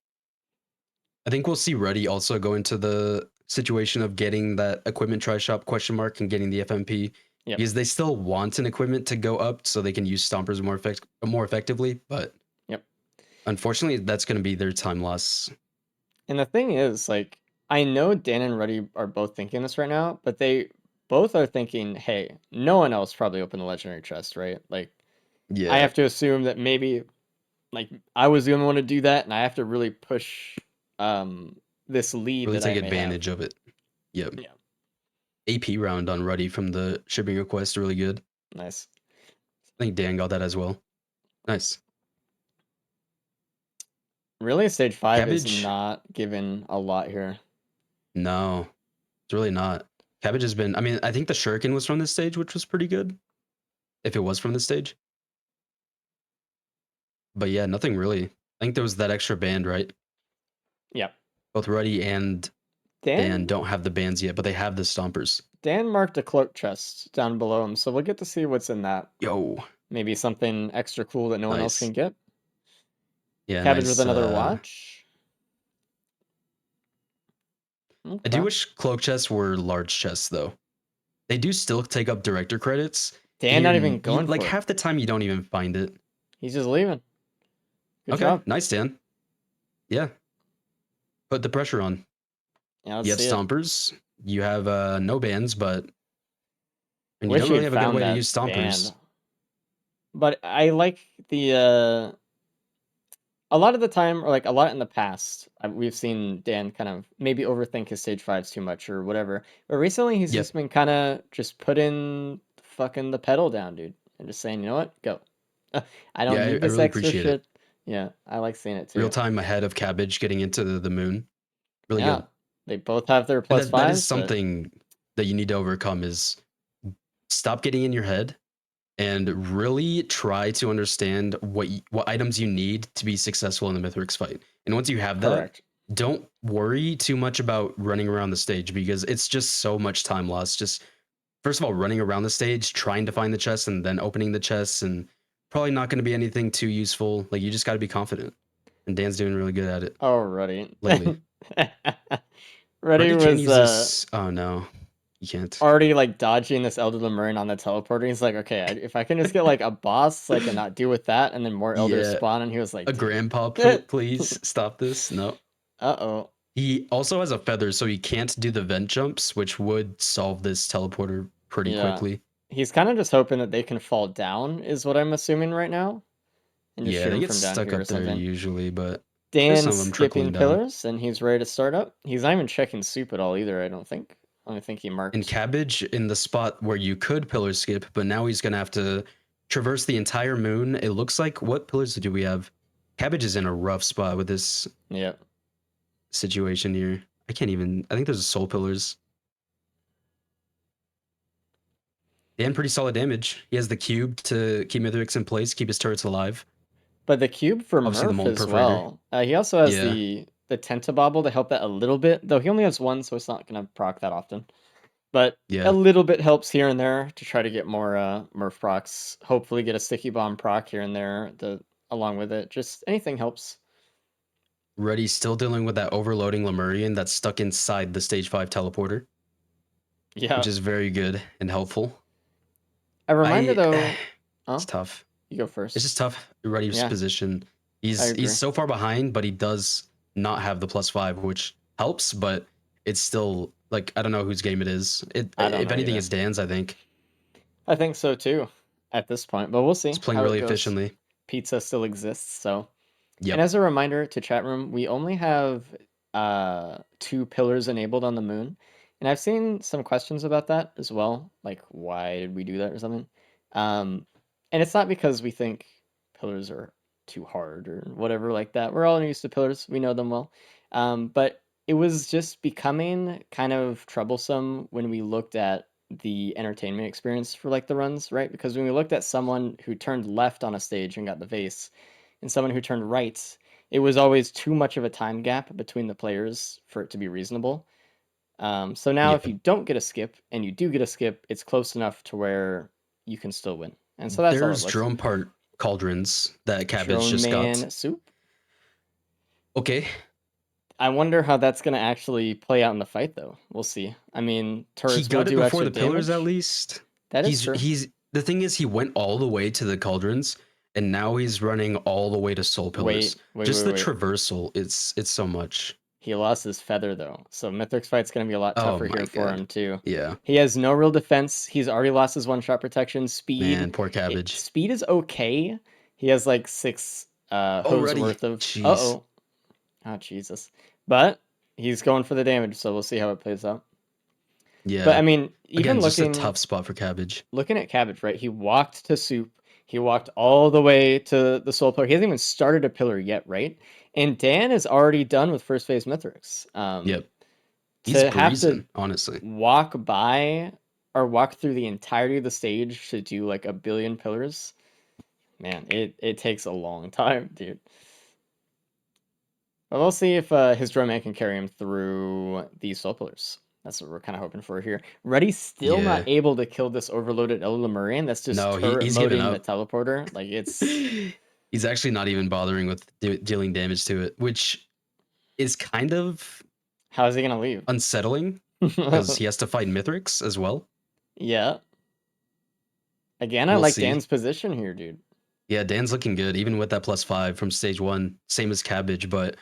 I think we'll see Ruddy also go into the situation of getting that equipment try shop question mark and getting the FMP Yep. because they still want an equipment to go up so they can use stompers more effectively. But Yep. unfortunately, that's going to be their time loss. And the thing is, like, I know Dan and Ruddy are both thinking this right now, but they both are thinking, hey, no one else probably opened the legendary chest, right? Like, I Yeah, have to assume that maybe, like, I was the only one to do that, and I have to really push this lead really that I take may have. advantage of it. Yep. Yeah, AP round on Ruddy from the shipping request, really good. nice. I think Dan got that as well. Nice. Really, stage 5 is Cabbage? not given a lot here. No, it's really not. Cabbage has been, I mean, I think the Shuriken was from this stage, which was pretty good. If it was from this stage. But yeah, nothing really. I think there was that extra band, right? Yep. Both Ruddy and Dan Dan don't have the bands yet, but they have the stompers. Dan marked a cloak chest down below him, so we'll get to see what's in that. Yo, Maybe something extra cool that no one else nice. can get. Yeah, Cabbage with nice. another watch. I do Okay. wish cloak chests were large chests though. They do still take up director credits, Dan not even and going like for it. half the time you don't even find it. He's just leaving. Good Okay, job. nice, Dan. Yeah, put the pressure on. Yeah, let's You have see it. stompers. You have no bands, but and you Wish don't he really had have a good found way to that use stompers. band. But I like the a lot of the time, or like a lot in the past, we've seen Dan kind of maybe overthink his stage fives too much or whatever. But recently, he's Yep. just been kind of just putting fucking the pedal down, dude, and just saying, you know what, go. I don't Yeah, need I this really extra appreciate it. shit. Yeah, I like seeing it Real too. time ahead of Cabbage getting into the moon. Really Yeah, good. they both have their And plus that is fives, but something that you need to overcome is stop getting in your head and really try to understand what items you need to be successful in the Mythrix fight. And once you have that, correct. don't worry too much about running around the stage because it's just so much time lost. Just first of all, running around the stage, trying to find the chest and then opening the chests and probably not going to be anything too useful. Like you just got to be confident. And Dan's doing really good at it Alrighty. lately. Reddy Reddy can't was use this. Oh no, you can't. already like dodging this Elder Lemurian on the teleporter. He's like, okay, if I can just get like a boss, so I can not deal with that, and then more elders Yeah, spawn. And he was a like, grandpa, damn. please stop this. No. Uh-oh. He also has a feather, so he can't do the vent jumps, which would solve this teleporter pretty Yeah. quickly. He's kind of just hoping that they can fall down, is what I'm assuming right now, and just Yeah, shoot they him get from down stuck here or up there something. usually, but there's some Dan's of them trickling skipping down. pillars, and he's ready to start up. He's not even checking soup at all either, I don't think. I don't think he And marked. Cabbage in the spot where you could pillar skip, but now he's gonna have to traverse the entire moon. It looks like what pillars do we have? Cabbage is in a rough spot with this Yep. situation here. I can't even. I think there's soul pillars. And pretty solid damage. He has the cube to keep Mythrix in place, keep his turrets alive. But the cube for Obviously, the Murph mold as perforator. well. He also has Yeah, the Tentabobble to help that a little bit, though he only has one, so it's not gonna proc that often. But a yeah. little bit helps here and there to try to get more Murph procs. Hopefully, get a sticky bomb proc here and there. Along with it, just anything helps. Reddy's still dealing with that overloading Lemurian that's stuck inside the stage 5 teleporter, which Yeah. is very good and helpful. A reminder I though. it's Oh, tough. you go It's first. just tough. Reddy's Yeah, position. I He's agree. so far behind, but he does not have the +5, which helps, but it's still like I don't know whose game it is. It I don't if know anything, either. it's Dan's. I think I think so too, at this point. But we'll he's see playing how it really goes. efficiently. Pizza still exists, so. And Yep. as a reminder to chat room, we only have two pillars enabled on the moon. And I've seen some questions about that as well, like why did we do that or something. Um, and it's not because we think pillars are too hard or whatever like that. We're all used to pillars, we know them well. But it was just becoming kind of troublesome when we looked at the entertainment experience for like the runs, right? Because when we looked at someone who turned left on a stage and got the vase, and someone who turned right, it was always too much of a time gap between the players for it to be reasonable. So now, if Yep. you don't get a skip and you do get a skip, it's close enough to where you can still win. And so that's all There's it looks. drone part cauldrons that Cabbage Drone just got. Man Soup. Okay. I wonder how that's going to actually play out in the fight, though. We'll see. I mean, He turrets will got it do before extra the pillars at damage. least. That is true. He's the thing is he went all the way to the cauldrons and now he's running all the way to soul pillars. Wait. Just the traversal, it's so much. He lost his feather, though. So Mythrix fight's going to be a lot Oh tougher my here for god. him, too. Yeah. He has no real defense. He's already lost his one-shot protection. Speed. Man, poor Cabbage. Speed is okay. He has like 6 hose Already. worth of... Jeez. Uh-oh. Oh, Jesus. But he's going for the damage, so we'll see how it plays out. Yeah. But, I mean, even again, just looking... a tough spot for Cabbage. Looking at Cabbage, right? He walked to Soup. He walked all the way to the Soul Pillar. He hasn't even started a pillar yet, right? And Dan is already done with first phase Mythrix. Yep. He's To have breezing, to honestly. walk by or walk through the entirety of the stage to do like a billion pillars, man, it takes a long time, dude. But we'll see if his drone man can carry him through these soul pillars. That's what we're kind of hoping for here. Reddy's still not able to kill this overloaded Lemurian. That's just turret he's loading giving the up. teleporter. Like it's He's actually not even bothering with dealing damage to it, which is kind of how is he gonna leave? Unsettling because he has to fight Mythrix as well. Yeah. Again, I like Dan's position here, dude. Yeah, Dan's looking good, even with that +5 from stage 1. Same as Cabbage, but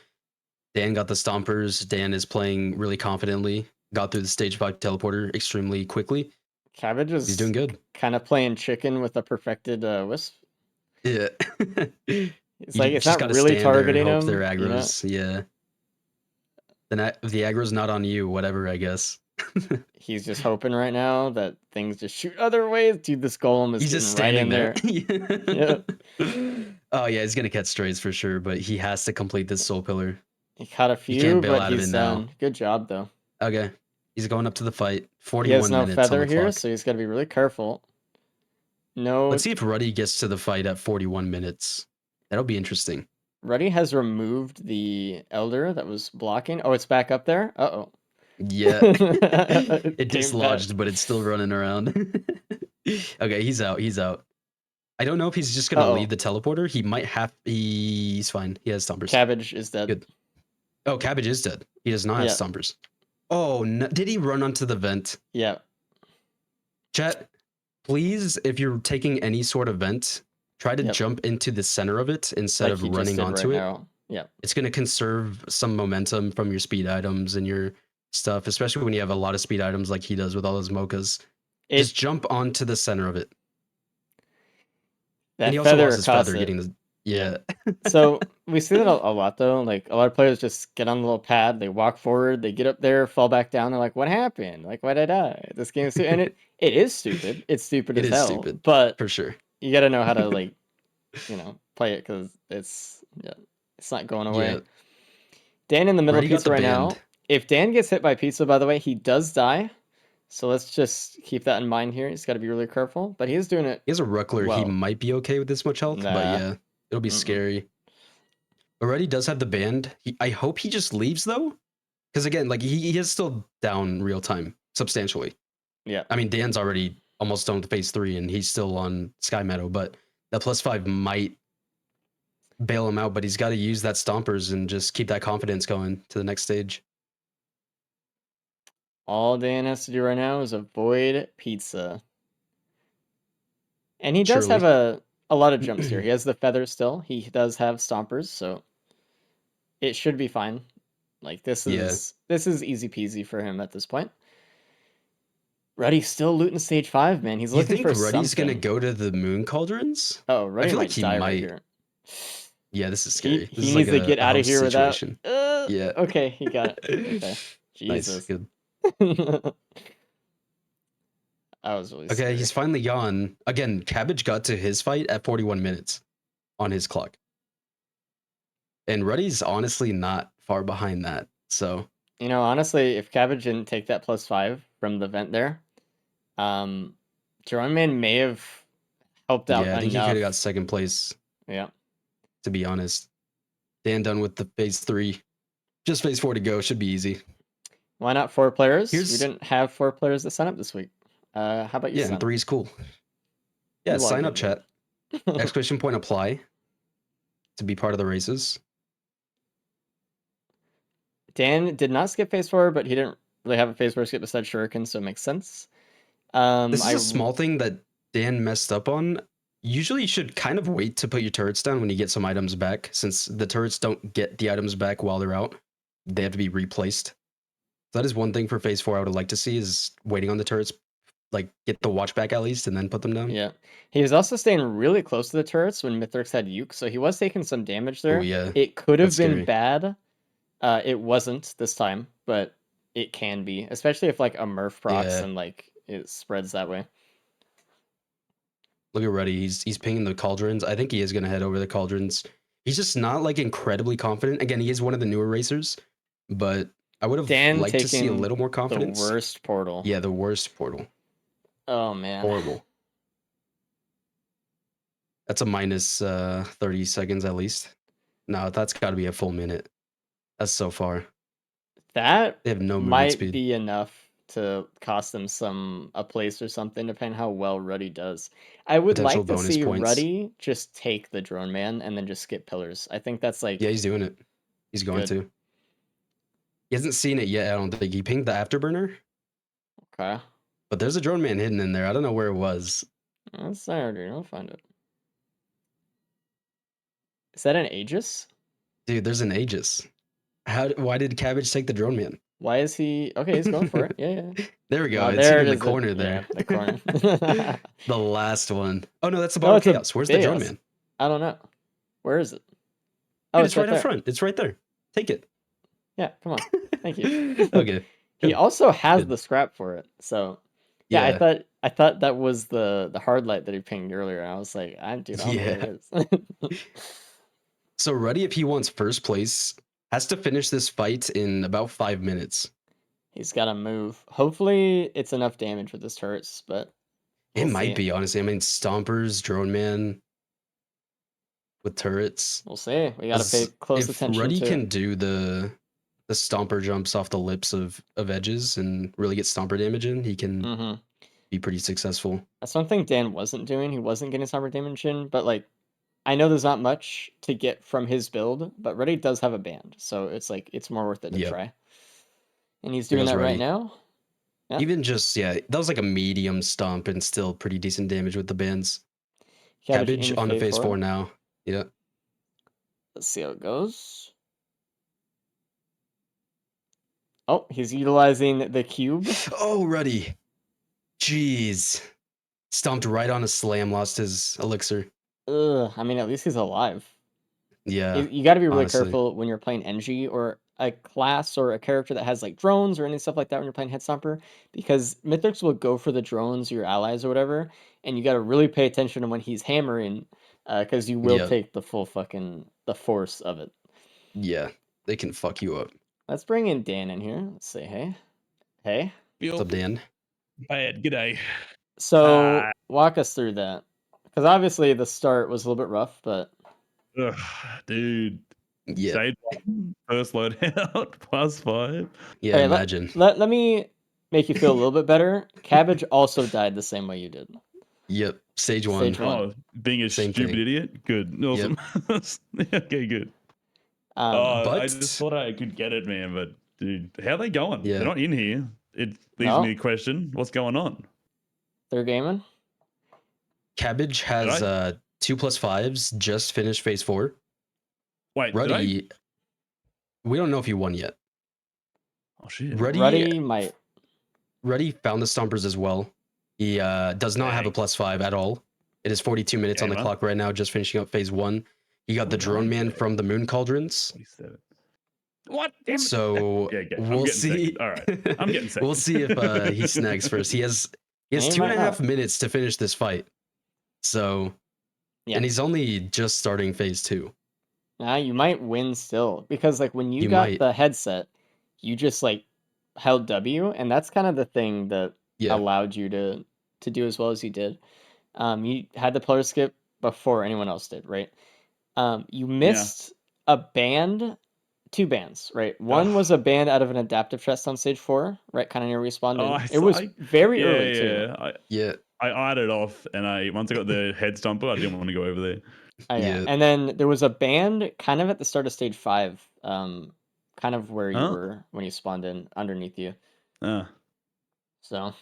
Dan got the stompers. Dan is playing really confidently. Got through the stage 5 teleporter extremely quickly. Cabbage is he's doing good. Kind of playing chicken with a perfected wisp. Yeah. It's like it's not really targeting him. Their aggro's, yeah. The aggro's not on you, whatever, I guess. He's just hoping right now that things just shoot other ways. Dude, this golem is just standing right in there. Yeah. Oh yeah, he's gonna catch strays for sure, but he has to complete this soul pillar. He caught a few, but he's done. Good job though. Okay. He's going up to the fight. 41 he has no minutes feather on the here, clock. so he's got to be really careful. No. Let's see if Ruddy gets to the fight at 41 minutes. That'll be interesting. Ruddy has removed the elder that was blocking. Oh, it's back up there? Uh-oh. Yeah. It dislodged, but it's still running around. Okay, he's out. He's out. I don't know if he's just going to leave the teleporter. He might have... He's fine. He has stompers. Cabbage is dead. Good. Oh, Cabbage is dead. He does not have stompers. Oh, no. Did he run onto the vent? Yeah. Chat, please, if you're taking any sort of vent, try to jump into the center of it instead of running onto it. Yeah. It's going to conserve some momentum from your speed items and your stuff, especially when you have a lot of speed items like he does with all his mochas. Just jump onto the center of it. That and he also lost his feather getting the... Yeah. So we see that a lot though. Like a lot of players just get on the little pad, they walk forward, they get up there, fall back down. They're like, "What happened? Like, why did I die? This game is stupid." And it is stupid. It's stupid as hell. Stupid, but for sure. You got to know how to like, play it because it's not going away. Yeah. Dan in the middle of pizza right now. If Dan gets hit by pizza, by the way, he does die. So let's just keep that in mind here. He's got to be really careful, but he's doing it. He has a Ruckler. Well. He might be okay with this much health, but yeah, it'll be scary. Already does have the band. I hope he just leaves though, because again, like he is still down real time substantially. Yeah. I mean, Dan's already almost done with phase 3, and he's still on Sky Meadow, but that +5 might bail him out. But he's got to use that stompers and just keep that confidence going to the next stage. All Dan has to do right now is avoid pizza. And he does have a lot of jumps here. He has the feathers still. He does have stompers, so it should be fine. Like this is easy peasy for him at this point. Ruddy's still looting stage 5, man. He's looking for something. You think Ruddy's gonna go to the moon cauldrons? Oh, Ruddy might die right here. Yeah, this is scary. He needs to get out of here without. Yeah. Okay, he got it. Okay. Jesus. Nice, good. I was really okay. scary. He's finally gone again. Cabbage got to his fight at 41 minutes on his clock, and Ruddy's honestly not far behind that. So honestly, if Cabbage didn't take that +5 from the vent there, Drone Man may have helped out. Yeah, I think he could have got second place. Yeah. To be honest, Dan done with the phase 3. Just phase 4 to go. Should be easy. Why not 4 players? We didn't have 4 players to sign up this week. How about you? Yeah, and 3's cool. Yeah, You sign logged up, in, chat. right? Exclamation point apply to be part of the races. Dan did not skip phase 4, but he didn't really have a phase 4 skip besides Shuriken, so it makes sense. This is a small thing that Dan messed up on. Usually you should kind of wait to put your turrets down when you get some items back, since the turrets don't get the items back while they're out. They have to be replaced. So that is one thing for phase 4 I would like to see, is waiting on the turrets, like get the watch back at least and then put them down. Yeah. He was also staying really close to the turrets when Mythrix had Uke, so he was taking some damage Oh there. yeah, It could have that's been scary. bad. It wasn't this time, but it can be, especially if like a Murph procs Yeah. and like it spreads that way. Look at Ruddy. He's pinging the cauldrons. I think he is gonna head over the cauldrons. He's just not like incredibly confident. Again, he is one of the newer racers, but I would have Dan liked to see a taking little more the confidence. worst portal. Yeah, the worst portal. Oh man. Horrible. That's a minus 30 seconds at least. No, that's got to be a full minute. That's so far. That They have no movement might speed. be enough to cost them a place or something, depending how well Ruddy does. I would Potential like to bonus see points. Ruddy just take the drone man and then just skip pillars. I think that's like Yeah, he's doing it. He's going good. to. He hasn't seen it yet, I don't think. He pinged the afterburner, Okay. but there's a drone man hidden in there. I don't know where it was. That's there, dude. I'll find it. Is that an Aegis? Dude, there's an Aegis. Why did Cabbage take the drone man? Why is he okay? He's going for it. Yeah, yeah. There we go. Oh, It's there hidden it in the is. corner Yeah, there. the corner. The last one. Oh no, that's the No, bottom it's a chaos. Where's the drone chaos. man? I don't know. Where is it? Oh, Dude, it's it's right right up there. front. It's right there. Take it. Yeah, come on. Thank you. Okay. He Good. also has Good. the scrap for it. So yeah, Yeah. I thought that was the hard light that he pinged earlier, and I was like, dude, I don't know where Yeah. it is. So Ruddy, if he wants first place, has to finish this fight in about 5 minutes. He's got to move. Hopefully, it's enough damage with his turrets, but It we'll might see. be, honestly. I mean, Stompers, Drone Man with turrets. We'll see. We got to pay close If attention Ruddy to. can do the Stomper jumps off the lips of edges and really get Stomper damage in, he can Mm-hmm. be pretty successful. That's one thing Dan wasn't doing. He wasn't getting summer damage in, but like I know there's not much to get from his build, but Reddy does have a band, so it's like it's more worth it to Yep. try. And he's There doing goes that right Ruddy. now. Yeah. Even just, yeah, that was like a medium stomp and still pretty decent damage with the bands. Cabbage in on to phase phase 4 4. now. Yeah. Let's see how it goes. Oh, he's utilizing the cube. Oh, Ruddy. Jeez. Stomped right on a slam, lost his elixir. Ugh, I mean, at least he's alive. Yeah, You got to be really honestly. careful when you're playing NG or a class or a character that has like drones or any stuff like that when you're playing Headstomper, because Mythrix will go for the drones, your allies or whatever, and you got to really pay attention to when he's hammering, because you will Yeah. take the full the force of it. Yeah, they can fuck you up. Let's bring in Dan in here. Let's say hey. Hey. What's up, Dan? Bad. G'day. So walk us through that, because obviously the start was a little bit rough, but Ugh, dude. Yeah. Stage 1, first loadout, +5. Yeah, okay, imagine. let me make you feel a little bit better. Cabbage also died the same way you did. Yep. Stage 1. Stage 1. Oh, being a Same stupid thing. idiot? Good. Awesome. Okay, good. I But just thought I could get it, man, but dude, how are they going? Yeah. They're not in here. It leaves No. me a question. What's going on? They're gaming. Cabbage has 2+5s, just finished phase 4. Wait, Ruddy, we don't know if he won yet. Oh shit. Ruddy might. Ruddy found the Stompers as well. He does not have a +5 at all. It is 42 minutes on the Gamer. clock right now, just finishing up phase 1. He got the drone man from the Moon Cauldrons. 27. What? Damn it. So Yeah, okay. we'll see. Second. All right. I'm getting second. We'll see if he snags first. He has He 2.5 might not. minutes to finish this fight. So Yeah. and he's only just starting phase 2. Now you might win still, because like when you You got might. the headset, you just like held W, and that's kind of the thing that Yeah. allowed you to do as well as you did. You had the player skip before anyone else did, right? You missed a band, 2 bands, right? One was a band out of an adaptive chest on stage 4, right? Kind of near respawn. It was very early too. Yeah. I eyed it off, and once I got the head stomper, I didn't want to go over there. Oh yeah, Yeah. and then there was a band kind of at the start of stage 5, kind of where you Huh? were when you spawned in underneath you. Ah, So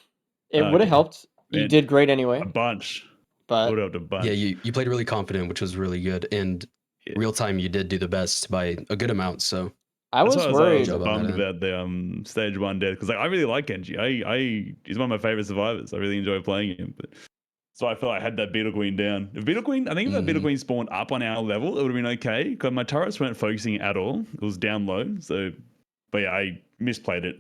it would have okay. helped. You Man, did great a anyway, bunch. but Loadout a Yeah, bunch. you played really confident, which was really good. And Yeah. real time, you did do the best by a good amount. So I That's was why I good worried. job on that bummed end. about the stage 1 death, because like I really like Genji. He's one of my favorite survivors. I really enjoy playing him, but so I felt I had that Beetle Queen down. If Beetle Queen, I think if that Beetle Mhm. Queen spawned up on our level, it would have been okay. Because my turrets weren't focusing at all. It was down low. So, but yeah, I misplayed it.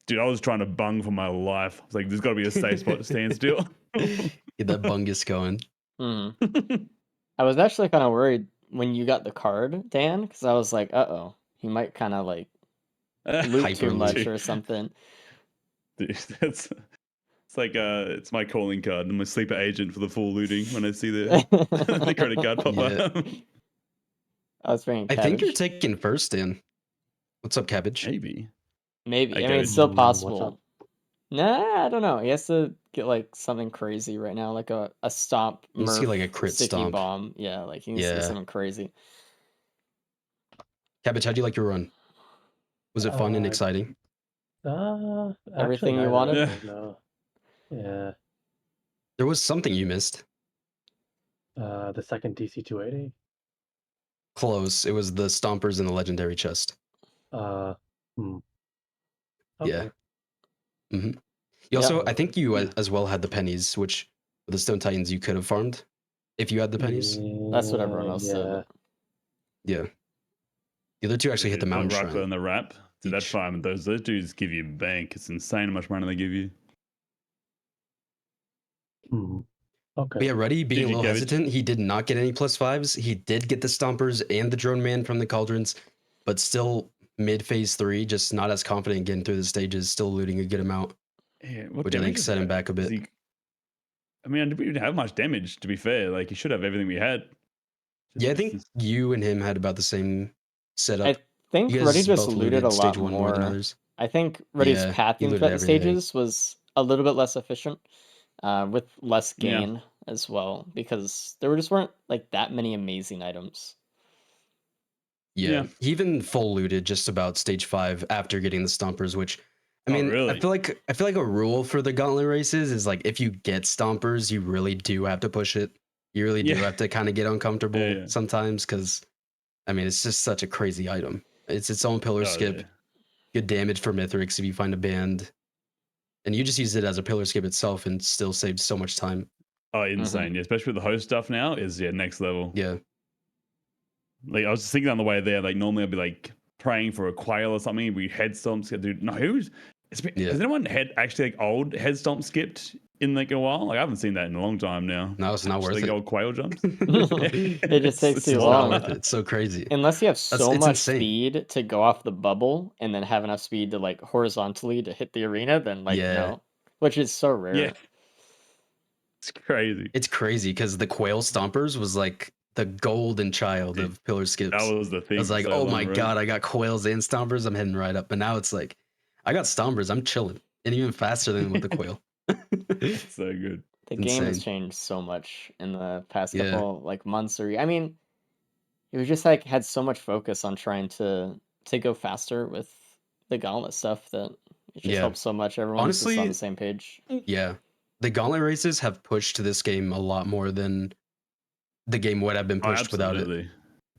Dude, I was trying to bung for my life. I was like, there's got to be a safe spot to stand still. Get that bungus going. Hmm. I was actually kind of worried when you got the card, Dan, because I was like, uh-oh, he might kind of like loot too Hyper loot. much or something. Dude, it's like it's my calling card. I'm a sleeper agent for the full looting when I see the credit card pop Yeah. up. I was bringing I think you're cabbage. taking first, Dan. What's up, Cabbage? Maybe. Maybe. Hey, I mean, it's Cabbage. still What's up? possible. Nah, I don't know. He has to get like something crazy right now, like a stomp, You see like a Murph, crit sticky stomp. bomb. Yeah, like he needs to get Yeah. something crazy. Cabbage, how'd you like your run? Was it fun and Uh, exciting? Actually, Everything you neither wanted? of them, no. Yeah. There was something you missed. The second DC 280. Close. It was the stompers in the legendary chest. Uh, hmm. Yeah. Okay. You Yeah. also, I think you Yeah. as well had the pennies, which with the Stone Titans you could have farmed if you had the pennies. That's what everyone else Yeah. said. Yeah. The other two actually hit the mountain Like Ruckler shrine. and the Wrap. Dude, that Each. farm, those dudes give you bank. It's insane how much money they give you. Hmm. Okay. But yeah, Ruddy being a GG little Cabbage. hesitant, he did not get any +5s. He did get the Stompers and the Drone Man from the Cauldrons, but still mid phase 3, just not as confident getting through the stages, still looting a good amount, Yeah, what which I think damage set him back a bit. I mean, we didn't have much damage, to be fair. Like, you should have everything we had. Yeah, I think you and him had about the same setup. I think You Reddy guys just both looted a looted lot stage 1 more than more. others. I think Reddy's Yeah, you pathing looted throughout the everything. stages was a little bit less efficient, with less Yeah. gain as well, because there just weren't like that many amazing items. Yeah. He even full looted just about stage 5 after getting the Stompers, which I Oh, mean, really? I feel like a rule for the gauntlet races is like if you get Stompers, you really do have to push it. You really do Yeah. have to kind of get uncomfortable Yeah. sometimes because I mean it's just such a crazy item. It's its own pillar Oh, skip. yeah. Good damage for Mythrix if you find a band. And you just use it as a pillar skip itself and still saves so much time. Oh, insane. Yeah, especially with the host stuff now is next level. Yeah. Like, I was just thinking on the way there, like normally I'd be like praying for a quail or something. We head stomps. Dude, no, Yeah. has anyone actually like old head stomp skipped in like a while? Like I haven't seen that in a long time now. No, it's not worth Like it. old quail jumps. It just takes It's too not long. worth it. It's so crazy. Unless you have so It's much insane. speed to go off the bubble and then have enough speed to like horizontally to hit the arena, then like Yeah. no. Which is so rare. Yeah. It's crazy. It's crazy because the Quail Stompers was like the golden child of pillar skips. That was the thing. I was for like, so oh long, my right? god, I got Quails and Stompers. I'm heading right up. But now it's like, I got Stompers. I'm chilling. And even faster than with the Quail. It's so good. The game has Insane. changed so much in the past Yeah. couple like months or I mean, it was just like had so much focus on trying to go faster with the gauntlet stuff that it just Yeah. helps so much. Everyone's just on Honestly, the same page. yeah. The Gauntlet races have pushed this game a lot more than the game would have been Oh, pushed without it. absolutely.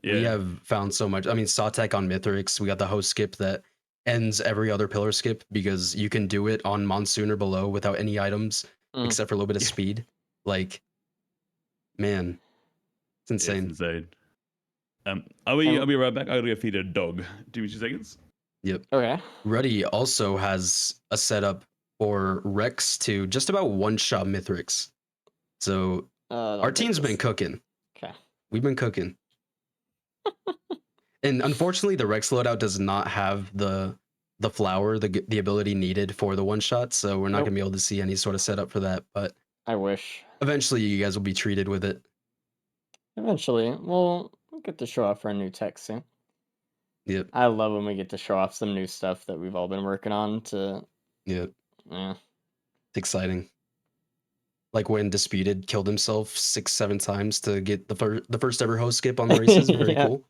Yeah. We have found so much. I mean, Sawtech on Mythrix, we got the host skip that ends every other pillar skip because you can do it on Monsoon or below without any items except for a little bit of speed. Like, man, it's insane. It's insane. I'll be right back. I gotta go feed a dog. Give me 2 seconds. Yep. Okay. Ruddy also has a setup for Rex to just about one-shot Mythrix. So our team's been cooking. Okay. We've been cooking. And unfortunately, the Rex loadout does not have the flower, the ability needed for the one shot, so we're not gonna be able to see any sort of setup for that. But I wish. eventually, you guys will be treated with it. Eventually, we'll get to show off our new tech soon. Yep. I love when we get to show off some new stuff that we've all been working on to. Yep. Yeah. It's exciting. Like when Disputed killed himself 6-7 times to get the first ever host skip on the races. Very Yeah. cool.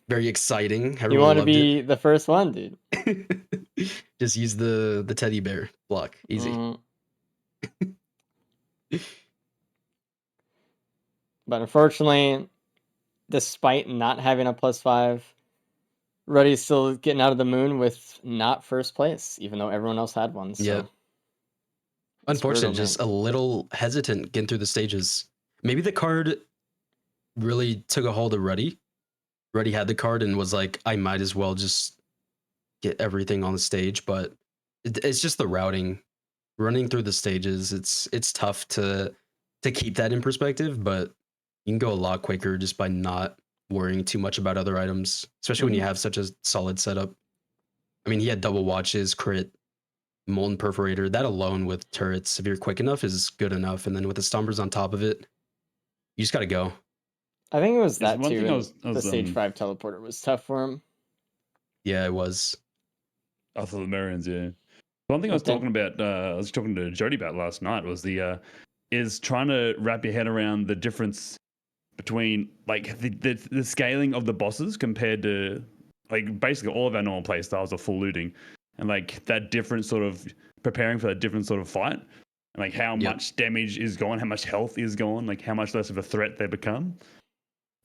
Very exciting. You Everyone want to loved be the first one, dude. it. Just use the teddy bear block. Easy. Mhm. But unfortunately, despite not having a +5, Ruddy's still getting out of the moon with not first place, even though everyone else had one. So Yeah. it's brutal, Unfortunate, just man. a little hesitant getting through the stages. Maybe the card really took a hold of Ruddy. Ruddy had the card and was like, I might as well just get everything on the stage, but it's just the routing. Running through the stages, it's tough to keep that in perspective, but you can go a lot quicker just by not worrying too much about other items, especially when you have such a solid setup. I mean, he had double watches, crit, molten perforator. That alone with turrets, if you're quick enough, is good enough. And then with the stompers on top of it, you just gotta go. I think it was There's that one too. thing I And was- I the was, stage 5 teleporter was tough for him. Yeah, it was. I thought the Marians, yeah. One thing I was But then- talking about, I was talking to Jody about last night was is trying to wrap your head around the difference between like the scaling of the bosses compared to like basically all of our normal play styles are full looting, and like that different sort of preparing for that different sort of fight, and like how Yep. much damage is gone, how much health is gone, like how much less of a threat they become.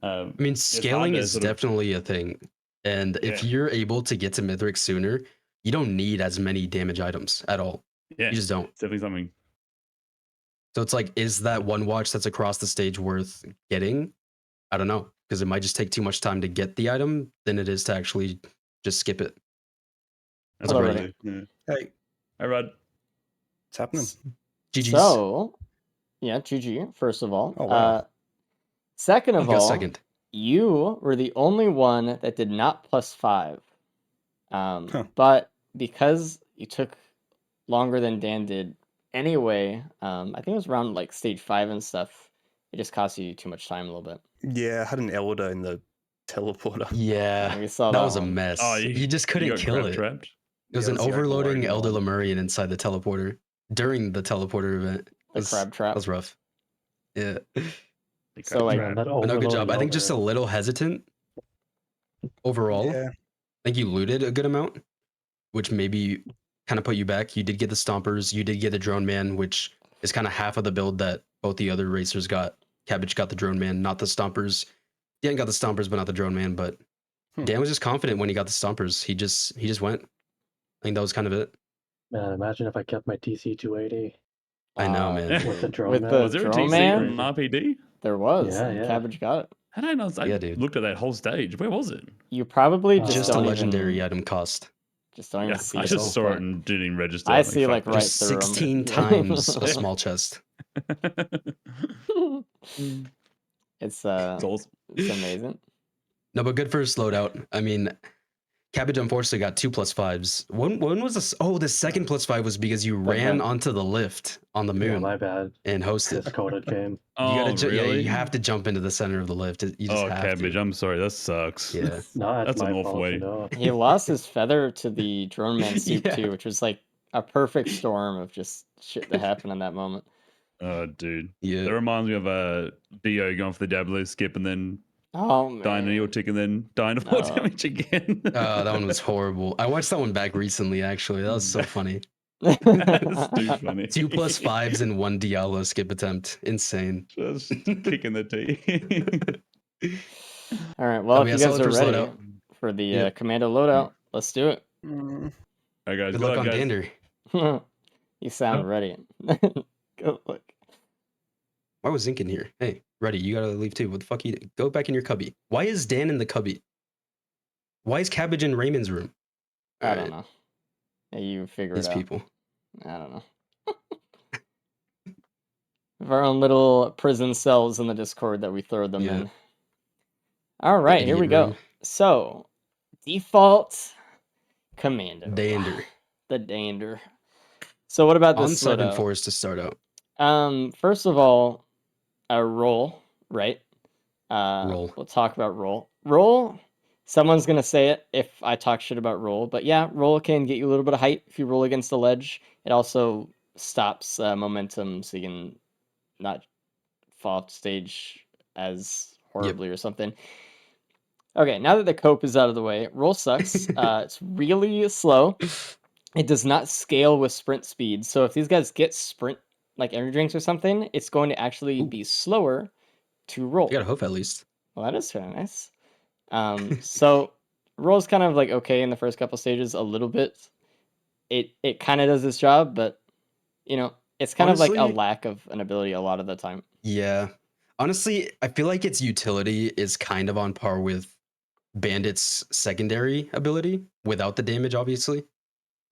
I mean, hard scaling to is sort of- definitely a thing. And if Yeah. you're able to get to Mythrix sooner, you don't need as many damage items at all. Yeah, You just don't. it's definitely something. So it's like, is that one watch that's across the stage worth getting? I don't know, because it might just take too much time to get the item than it is to actually just skip it. That's Hello, probably- Ruddy. yeah. Hey, Hey, Rod. what's happening? GG's. So, yeah, GG, first of all. Oh, wow. Second I'll of go all, second. you were the only one that did not +5. Huh. But because you took longer than Dan did anyway, I think it was around like stage 5 and stuff. It just cost you too much time a little bit. Yeah, I had an elder in the teleporter. Yeah, We saw that that was a one. mess. Oh, You just couldn't got kill crab it. trapped. It was Yeah, an that's the overloading overloading Elder one. Lemurian inside the teleporter during the teleporter event. The crab trap. That was rough. Yeah. The So, crab like- trap. that But no, good job. overloaded I think just a elder- little hesitant overall. Yeah, I think you looted a good amount, which maybe kind of put you back. You did get the stompers. You did get the drone man, which is kind of half of the build that both the other racers got. Cabbage got the drone man, not the stompers. Dan got the stompers, but not the drone man. But Dan was just confident when he got the stompers. He just went. I think that was kind of it. Man, imagine if I kept my TC 280. I know, man. With the drone With man. the Was there a drone TC man? on RPD? There was. Yeah, and yeah. Cabbage got it. How did I not? I Yeah, dude. looked at that whole stage. Where was it? You probably just Just a don't legendary even, item cost. just don't even Yeah, see I it. just at saw this it point. and didn't even register. I I'm see, like, fuck right Just through 'em. 16 Yeah. times a small chest. It's It's awesome. it's amazing. No, but good first loadout. I mean, Cabbage unfortunately got 2 +5s. One was this. Oh, the second +5 was because you ran vent. onto the lift on the Yeah, moon my bad. and hosted. This coded game. Oh, You gotta, yeah, really? you have to jump into the center of the lift. You just Oh, have cabbage. to. I'm sorry. That sucks. Yeah. No, it's That's an my awful fault. way. You know. He lost his feather to the drone man soup Yeah. too, which was like a perfect storm of just shit that happened in that moment. Oh, dude. That Yeah. reminds me of BO going for the Diablo skip and then Oh man. dying to Neil tick and then dying to 4 No. damage again. That one was horrible. I watched that one back recently, actually. That was so funny. That's too funny. 2 +5s and 1 Diablo skip attempt. Insane. Just kicking the tee. All right. Well, Oh, if yeah, you guys solid are first ready loadout. for the Yep. Commando loadout, let's do it. Mm, All right, guys. Good luck on guys. Dander. You sound Oh. ready. Good luck. Why was Zink in here? Hey, Ready, you gotta leave too. What the fuck? Go back in your cubby. Why is Dan in the cubby? Why is Cabbage in Raymond's room? I All don't right, know. Yeah, you figure these it out. people. I don't know. We have our own little prison cells in the Discord that we throw them Yeah. in. All right, here idiot we go. room. So, default Commando. Dander. The Dander. So, what about On this 7 loadout? Forest to start out. First of all, a roll, right? Roll. We'll talk about roll. Roll. Someone's gonna say it if I talk shit about roll, but yeah, roll can get you a little bit of height if you roll against the ledge. It also stops momentum, so you can not fall off stage as Yep. horribly or something. Okay, now that the cope is out of the way, roll sucks. It's really slow. It does not scale with sprint speed. So if these guys get sprint like energy drinks or something, it's going to actually Ooh, be slower to I roll. got a hoof at least. Well, that is kind of nice. So roll's kind of like okay in the first couple stages, a little bit. It kind of does its job, but you know, it's kind of like a Honestly, lack of an ability a lot of the time. yeah. Honestly, I feel like its utility is kind of on par with Bandit's secondary ability without the damage, obviously.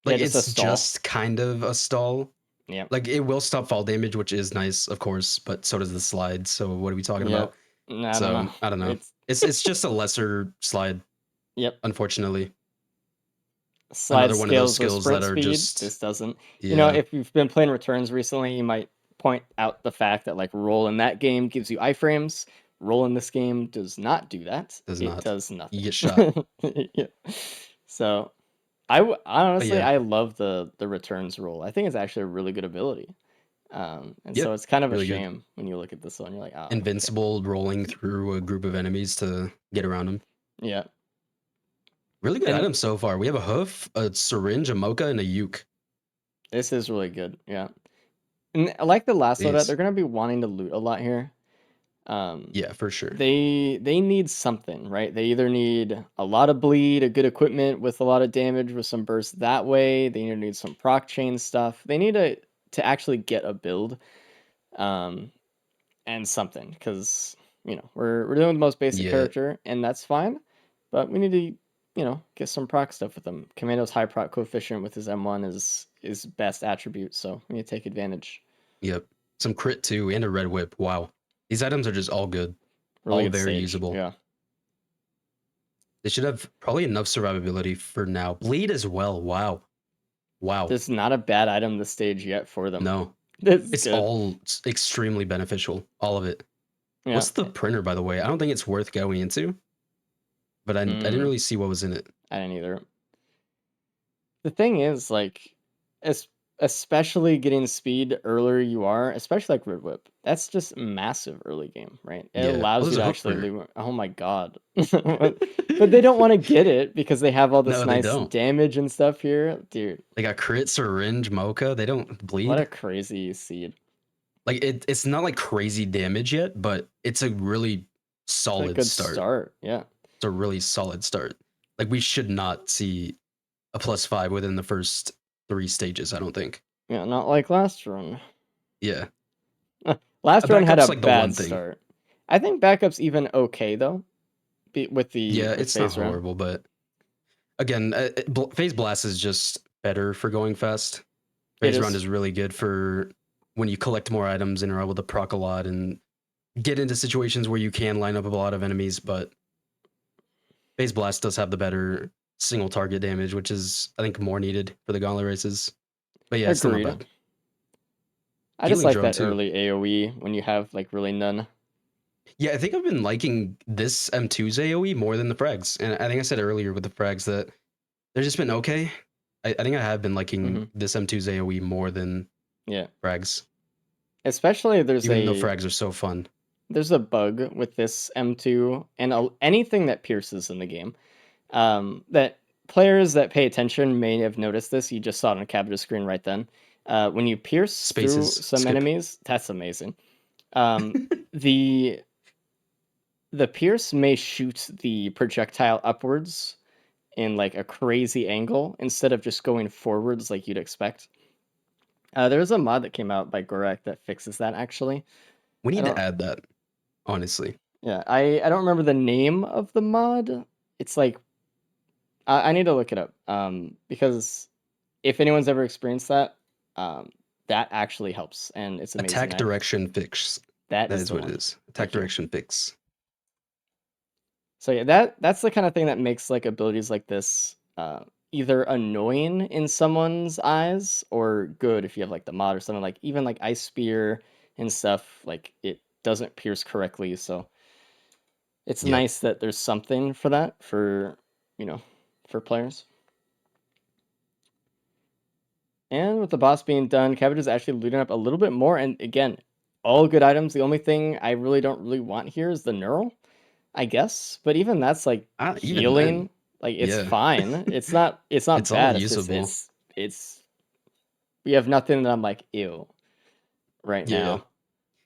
Yeah, Like just a it's stall. just kind of a stall. Yep. Like it will stop fall damage, which is nice, of course, but so does the slide. So what are we talking Yep. about? I don't So know. I don't know. It's just a lesser slide, Yep. unfortunately. Slide Another one of those scales with skills sprint that are speed. just This doesn't. You know, yeah, if you've been playing Returns recently, you might point out the fact that like roll in that game gives you iframes. Roll in this game does not do that. does It not. does You nothing. get shot. Yeah. So I But honestly yeah, I love the returns roll. I think it's actually a really good ability. And so yep, it's kind of a really good. shame when you look at this one. You're like, oh, okay. Invincible rolling through a group of enemies to get around them. Yeah. Really good And items so far. We have a hoof, a syringe, a mocha, and a uke. this is really good. Yeah. And like the last loadout, they're Jeez. gonna be wanting to loot a lot here. Yeah, for sure. They need something, right? They either need a lot of bleed, a good equipment with a lot of damage with some burst that way. They either need some proc chain stuff. They need to actually get a build, um, and something because you know we're doing the most basic Yeah, character, and that's fine. But we need to get some proc stuff with them. Commando's high proc coefficient with his M1 is best attribute, so we need to take advantage. yep. Some crit too, and a red whip. Wow. These items are just all good. Really All good very stage, usable. yeah. They should have probably enough survivability for now. Bleed as well. Wow. Wow. There's not a bad item this stage yet for them. No. This is It's good. all extremely beneficial. All of it. Yeah. What's the printer, by the way? I don't think it's worth going into, but I didn't really see what was in it. I didn't either. The thing is, like, especially getting speed earlier you are, especially like Red Whip, that's just massive early game, right? It Yeah. Oh, allows there's you a to hook actually printer. leave. Oh my god. But they don't want to get it because they have all this No, they nice don't. damage and stuff here. Dude, They got crit, syringe, mocha. They don't what a bleed. crazy seed. Like it's not like crazy damage yet, but it's a really It's a solid good start. start. Yeah. It's a really solid start. Like we should not see a +5 within the first 3 stages, I don't think. Yeah, not like last run. Yeah. Last A run had backup's a like the one bad thing. start. I think backup's even okay though, with Yeah, it's not phase run. horrible, but again, phase blast is just better for going fast. It Phase run is. is really good for when you collect more items and are able to proc a lot and get into situations where you can line up a lot of enemies, but phase blast does have the better single target damage, which is I think more needed for the gauntlet races. But yeah, it's still not Agreed. bad. I just Healing like drone that too. early AoE when you have like really none. Yeah, I think I've been liking this M2's AoE more than the frags. And I think I said earlier with the frags that they've just been okay. I think I have been liking this M2's AoE more than Yeah. frags. Especially Even though frags are so fun. there's a bug with this M2 and anything that pierces in the game. That players that pay attention may have noticed this. You just saw it on Cabbage's screen right then. When you pierce Spaces, through some skip. enemies, that's amazing. The pierce may shoot the projectile upwards in like a crazy angle instead of just going forwards like you'd expect. There's a mod that came out by Gorak that fixes that actually. We I need to don't- add that, honestly. Yeah, I don't remember the name of the mod. It's like I need to look it up. Because if anyone's ever experienced that, that actually helps and it's amazing. Attack direction fix. That That is is the what one. it is. Attack Thank you. direction fix. So yeah, that's the kind of thing that makes like abilities like this either annoying in someone's eyes or good if you have like the mod or something like even like Ice Spear and stuff, like it doesn't pierce correctly, so it's Yep. nice that there's something for that for for players. And with the boss being done, Cabbage is actually looting up a little bit more, and again, all good items. The only thing I really don't really want here is the neural, I guess. But even that's like Even then, healing. Like it's yeah, fine. It's not it's all bad. It's just usable. it's we have nothing that I'm like ew right Yeah. now.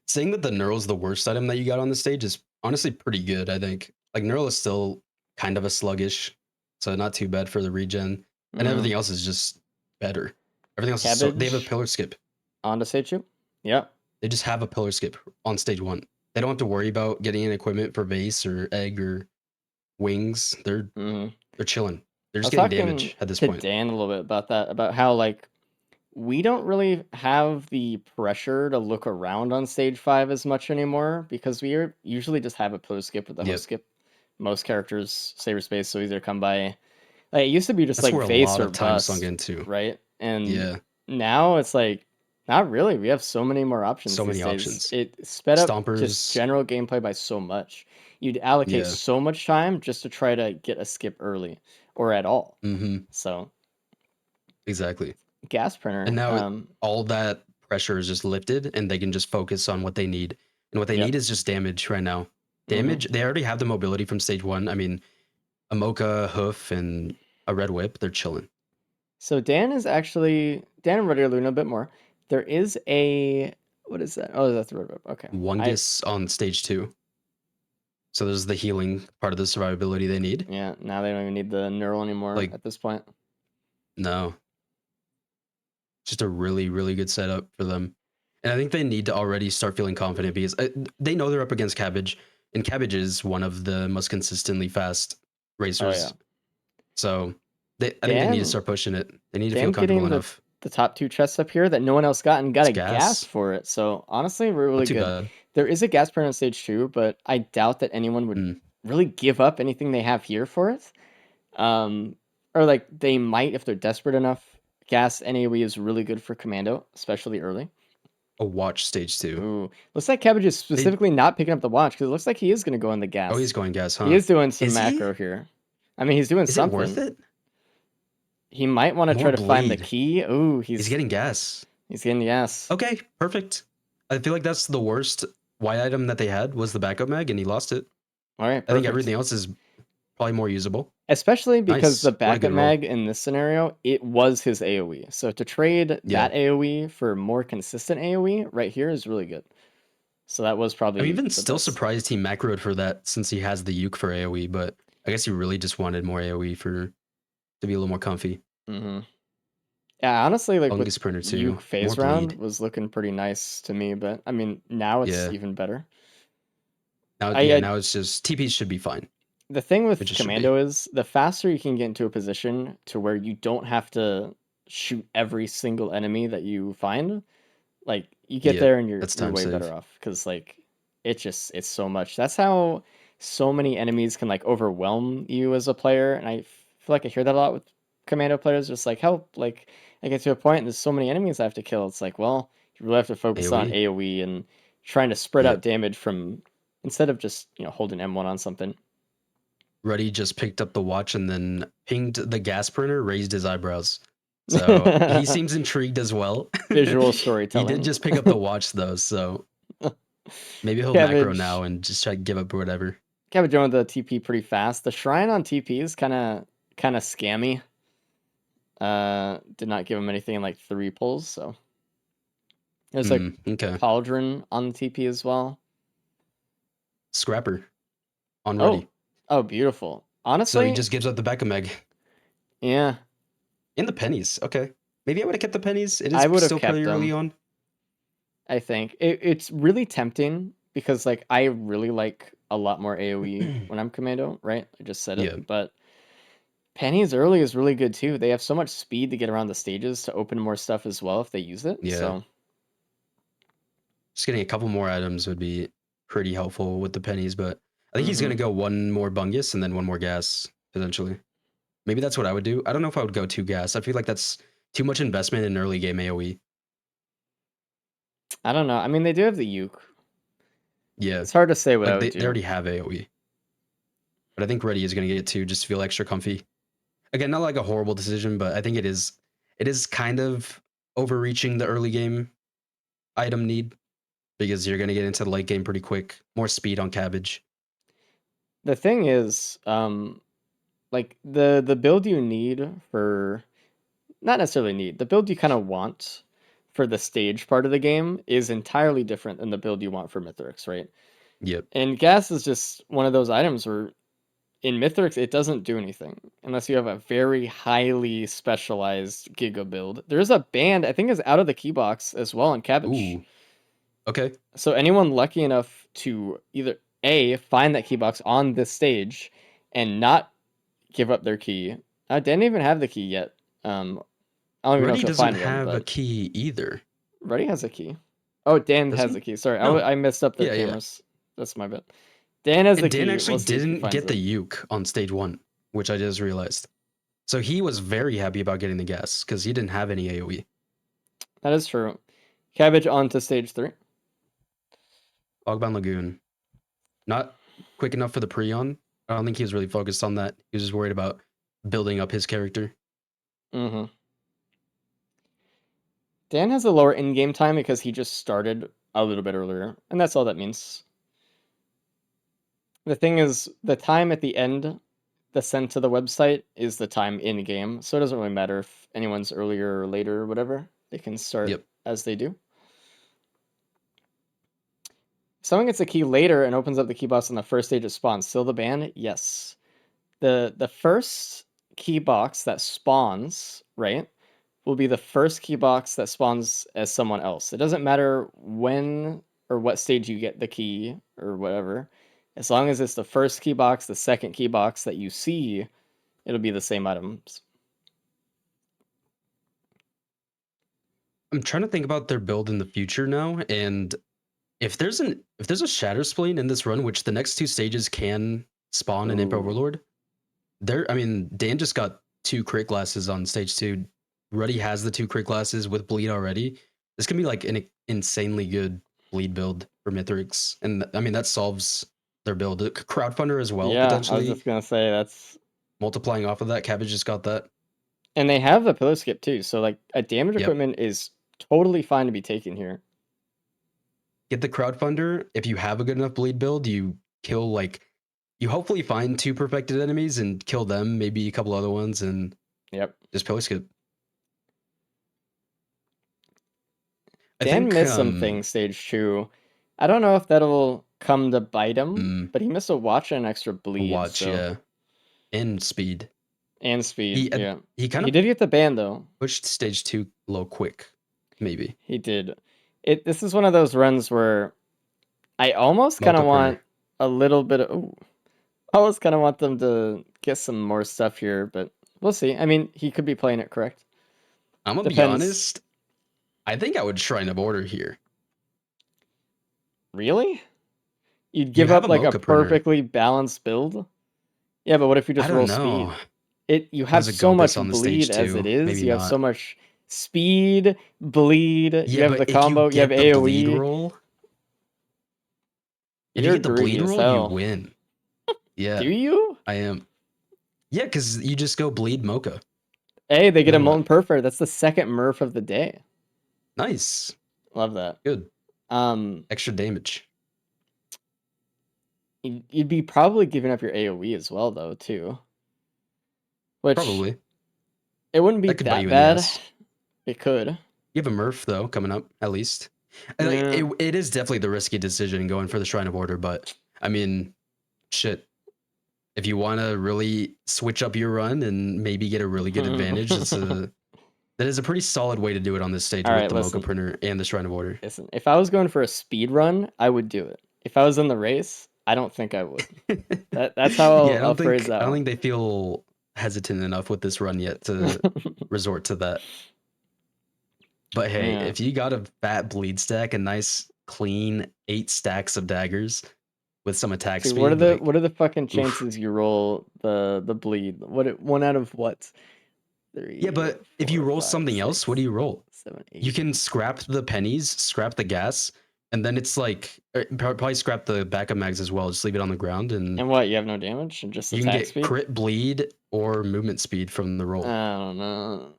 Saying that the Neural's the worst item that you got on the stage is honestly pretty good, I think. Like Neural is still kind of a sluggish, so not too bad for the regen. And everything else is just better. Everything else is so they have a Cabbage pillar skip. on to stage 2. Yep. They just have a pillar skip on stage 1. They don't have to worry about getting an equipment for vase or egg or wings. They're chilling. They're I just was getting talking damage at this to point. Dan a little bit about that, about how like we don't really have the pressure to look around on stage 5 as much anymore because usually just have a pillar skip with a Yep. host skip. Most characters save space so either come by. Like it used to be just That's like where a vase lot or of time sunk bust, into. right? And Yeah. now it's like not really. We have so many more options So these many days. options. It sped up Stompers. just general gameplay by so much. You'd allocate Yeah. so much time just to try to get a skip early or at all. Mm-hmm. So Exactly. gas printer. And now all that pressure is just lifted and they can just focus on what they need. And what they need is just damage right now. Damage, they already have the mobility from stage 1. I mean, a Mocha, Hoof, and a Red Whip, they're chilling. So Dan and Ready are Luna a bit more. There is a what is that? Oh, that's the Red Whip. Okay. Wungus on stage 2. So there's the healing part of the survivability they need. Yeah, now they don't even need the neural anymore Like- at this point. No. Just a really, really good setup for them. And I think they need to already start feeling confident because they know they're up against Cabbage, and Cabbage is one of the most consistently fast racers. yeah. So I think they need to Dan- start pushing it. They need to Dan feel comfortable getting enough. The top 2 chests up here that no one else got and got It's a gas gas. for it. So honestly, we're really Not too good. bad. There is a gas print on stage 2, but I doubt that anyone would really give up anything they have here for it. Or like they might if they're desperate enough. Gas NAOE is really good for Commando, especially early. A watch stage 2. Ooh, looks like Cabbage is specifically not picking up the watch because it looks like he is going to go in the gas. Oh, he's going gas, huh? He is doing some Is he? macro here. I mean, he's doing Is something. it worth it? He might want to More try to find the bleed. key. Ooh, He's getting gas. He's getting gas. Okay, perfect. I feel like that's the worst Y item that they had was the backup mag, and he lost it. All right, I think perfect. everything else is probably more usable. Especially because Nice. the What a good backup roll. mag in this scenario, it was his AoE. So to trade that AoE for more consistent AoE right here is really good. So that was probably. I'm even the still best. surprised he macroed for that since he has the uke for AoE, but I guess he really just wanted more AoE to be a little more comfy. Mm-hmm. Yeah, honestly, like Fungus with printer too. Uke phase More round bleed. was looking pretty nice to me, but I mean now it's Yeah. even better. Now, I- now it's just TPs should be fine. The thing with Which it should Commando is the faster you can get into a position to where you don't have to shoot every single enemy that you find, like you get Yeah, there and you're that's way time better save. off because like it's so much. That's how so many enemies can like overwhelm you as a player, and I feel like I hear that a lot with Commando players. Just like help, like I get to a point and there's so many enemies I have to kill. It's like, well, you really have to focus on AoE and trying to spread out damage from instead of just holding M1 on something. Ruddy just picked up the watch and then pinged the gas printer, raised his eyebrows. So he seems intrigued as well. Visual He storytelling. did just pick up the watch though, so maybe he'll macro Cabbage. now and just try to give up or whatever. Cabbage joined the TP pretty fast. The shrine on TP is kind of scammy. Did not give him anything in like 3 pulls, so there's like okay. Pauldron on the TP as well. Scrapper on Ruddy. Oh, beautiful. So Honestly, he just gives up the backup mag. yeah. And the pennies. Okay. Maybe I would have kept the pennies. It I is would've still kept pretty early them. on. I think it's really tempting because like I really like a lot more AoE when I'm Commando, right? I just said it, Yeah. but pennies early is really good too. They have so much speed to get around the stages to open more stuff as well if they use it. Yeah. So Just getting a couple more items would be pretty helpful with the pennies, but I think he's going to go one more bungus and then one more gas, potentially. Maybe that's what I would do. I don't know if I would go 2 gas. I feel like that's too much investment in early game AoE. I don't know. I mean, they do have the uke. Yeah. It's hard to say what I Like would do. they already have AoE. But I think Ready is going to get it too, just to feel extra comfy. Again, not like a horrible decision, but I think it is kind of overreaching the early game item need. because you're gonna get into the late game pretty quick. More speed on Cabbage. The thing is, like the build you need for, not necessarily need, the build you kind of want for the stage part of the game is entirely different than the build you want for Mythrix, right? Yep. And gas is just one of those items where in Mythrix it doesn't do anything unless you have a very highly specialized Giga build. There's a band I think is out of the key box as well in Cabbage. Ooh. Okay. So anyone lucky enough to either A, find that key box on this stage and not give up their key. I didn't even have the key yet. I don't even know Ruddy if you'll doesn't find one, have a but key either. Ruddy has a key. Oh, Dan Does has he? a key. Sorry, No. I messed up their Yeah. cameras. That's my bad. Dan has the And key. Dan actually We'll see if he didn't finds get the it. uke on stage 1, which I just realized. So he was very happy about getting the gas because he didn't have any AoE. That is true. Cabbage on to stage 3. Fogbound Lagoon. Not quick enough for the Prion. I don't think he was really focused on that. He was just worried about building up his character. Mm-hmm. Dan has a lower in-game time because he just started a little bit earlier, and that's all that means. The thing is, the time at the end, the send to the website, is the time in-game, so it doesn't really matter if anyone's earlier or later or whatever. They can start Yep. as they do. If someone gets a key later and opens up the key box on the first stage of spawn, still the ban? Yes. The first key box that spawns, right, will be the first key box that spawns as someone else. It doesn't matter when or what stage you get the key or whatever. As long as it's the first key box, the second key box that you see, it'll be the same items. I'm trying to think about their build in the future now, and if there's a Shatter Spleen in this run, which the next 2 stages can spawn an Imp Ooh. Overlord, Dan just got 2 crit glasses on stage 2. Ruddy has the 2 crit glasses with bleed already. This can be like an insanely good bleed build for Mythrix, and I mean that solves their build. Crowdfunder as well, Yeah, I potentially was just gonna say that's, multiplying off of that. Cabbage just got that. and they have the pillar skip too. So like a damage Yep. equipment is totally fine to be taken here. Get the Crowdfunder. If you have a good enough bleed build, you kill you hopefully find 2 perfected enemies and kill them, maybe a couple other ones, and Yep. just pillar skip. Dan missed some things stage 2. I don't know if that'll come to bite him, but he missed a watch and an extra bleed. Watch, so. yeah, and speed. And speed, yeah. He kind He of did get the ban though. pushed stage 2 a little quick, maybe. He did. This is one of those runs where I almost kind of want a little bit of. Ooh, I almost kind of want them to get some more stuff here, but we'll see. I mean, he could be playing it correct. I'm gonna be honest. I think I would Shrine of Order here. Really? You'd give up like a perfectly balanced build? Yeah, but what if you just roll speed? You have so much bleed as it is. Maybe you have so much speed, bleed. Yeah, you have the combo. You have AoE. Bleed roll, if you get the bleed roll, you win. Yeah. Do you? I am. Yeah, because you just go bleed Mocha. Hey, they get a Molten Perfer. That's the second Murph of the day. Nice. Love that. Good. Extra damage. You'd be probably giving up your AoE as well, though, too. Which probably. It wouldn't be that bad. It could. You have a Murph, though, coming up, at least. Yeah. It is definitely the risky decision going for the Shrine of Order, but, I mean, shit. If you want to really switch up your run and maybe get a really good advantage, that is a pretty solid way to do it on this stage with the Mocha Printer and the Shrine of Order. Listen, if I was going for a speed run, I would do it. If I was in the race, I don't think I would. That's how I'll phrase that. I don't think they feel hesitant enough with this run yet to resort to that. But hey, if you got a fat bleed stack, a nice clean 8 stacks of daggers with some attack speed. What are the fucking chances you roll the bleed? One out of what? 3, yeah, but 4, if you roll 5, something 6, else, what do you roll? 7, 8. You can scrap the pennies, scrap the gas, and then it's like probably scrap the backup mags as well. Just leave it on the ground and what? You have no damage and just you attack can get speed? Crit bleed or movement speed from the roll. I don't know.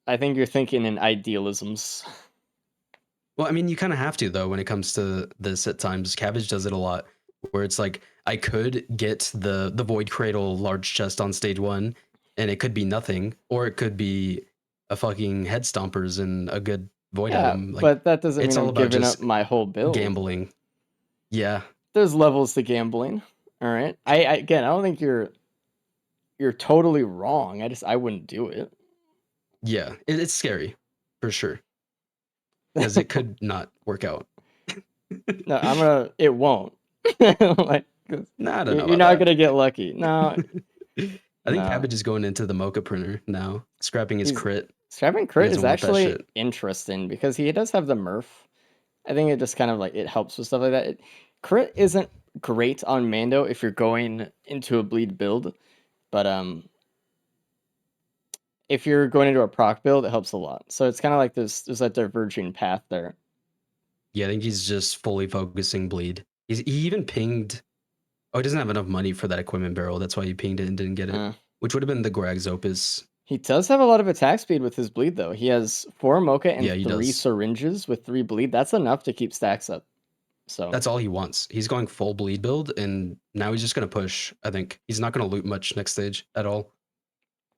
I think you're thinking in idealisms. Well, I mean, you kind of have to though when it comes to this at times. Cabbage does it a lot, where it's like I could get the Void Cradle large chest on stage 1, and it could be nothing, or it could be a fucking head stompers and a good void Yeah, item. Like but that doesn't it's mean all I'm about giving up just my whole build. gambling. Yeah, There's levels to gambling. All right. Again, I don't think you're totally wrong. I wouldn't do it. yeah, it's scary for sure because it could not work out. No, it won't. Like, 'cause Nah, I don't know you're about not that. gonna get lucky. No, I think no. Cabbage is going into the mocha printer now, scrapping his He's- crit. Scrapping crit doesn't is want that actually shit. interesting because he does have the Murph. I think it just kind of like it helps with stuff like that. Crit isn't great on Mando if you're going into a bleed build, but if you're going into a proc build, it helps a lot. So it's kind of like there's that diverging path there. Yeah, I think he's just fully focusing bleed. He even pinged. Oh, he doesn't have enough money for that equipment barrel. That's why he pinged it and didn't get it. Which would have been the Grag's Opus. He does have a lot of attack speed with his bleed, though. He has 4 mocha and Yeah, he 3 does. syringes with 3 bleed. That's enough to keep stacks up. So That's all he wants. He's going full bleed build, and now he's just gonna push. I think he's not gonna loot much next stage at all,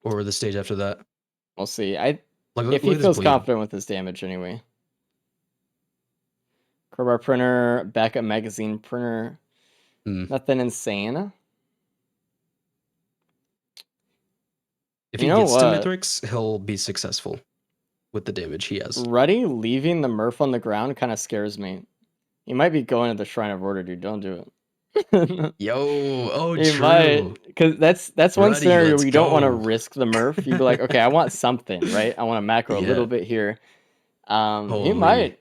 or the stage after that. we'll see. Like, If he look at this feels bleed. confident with his damage, anyway. Crowbar printer, backup magazine printer. Nothing insane. If You he know gets to what? Mythrix, he'll be successful with the damage he has. Ruddy leaving the Murph on the ground kind of scares me. He might be going to the Shrine of Order, dude. Don't do it. Yo, oh, He true. might, because that's one Ruddy, scenario let's where you don't want to go. risk the Murph. You'd be like, okay, I want something, right? I want to macro a Yeah. little bit here. He Holy. might.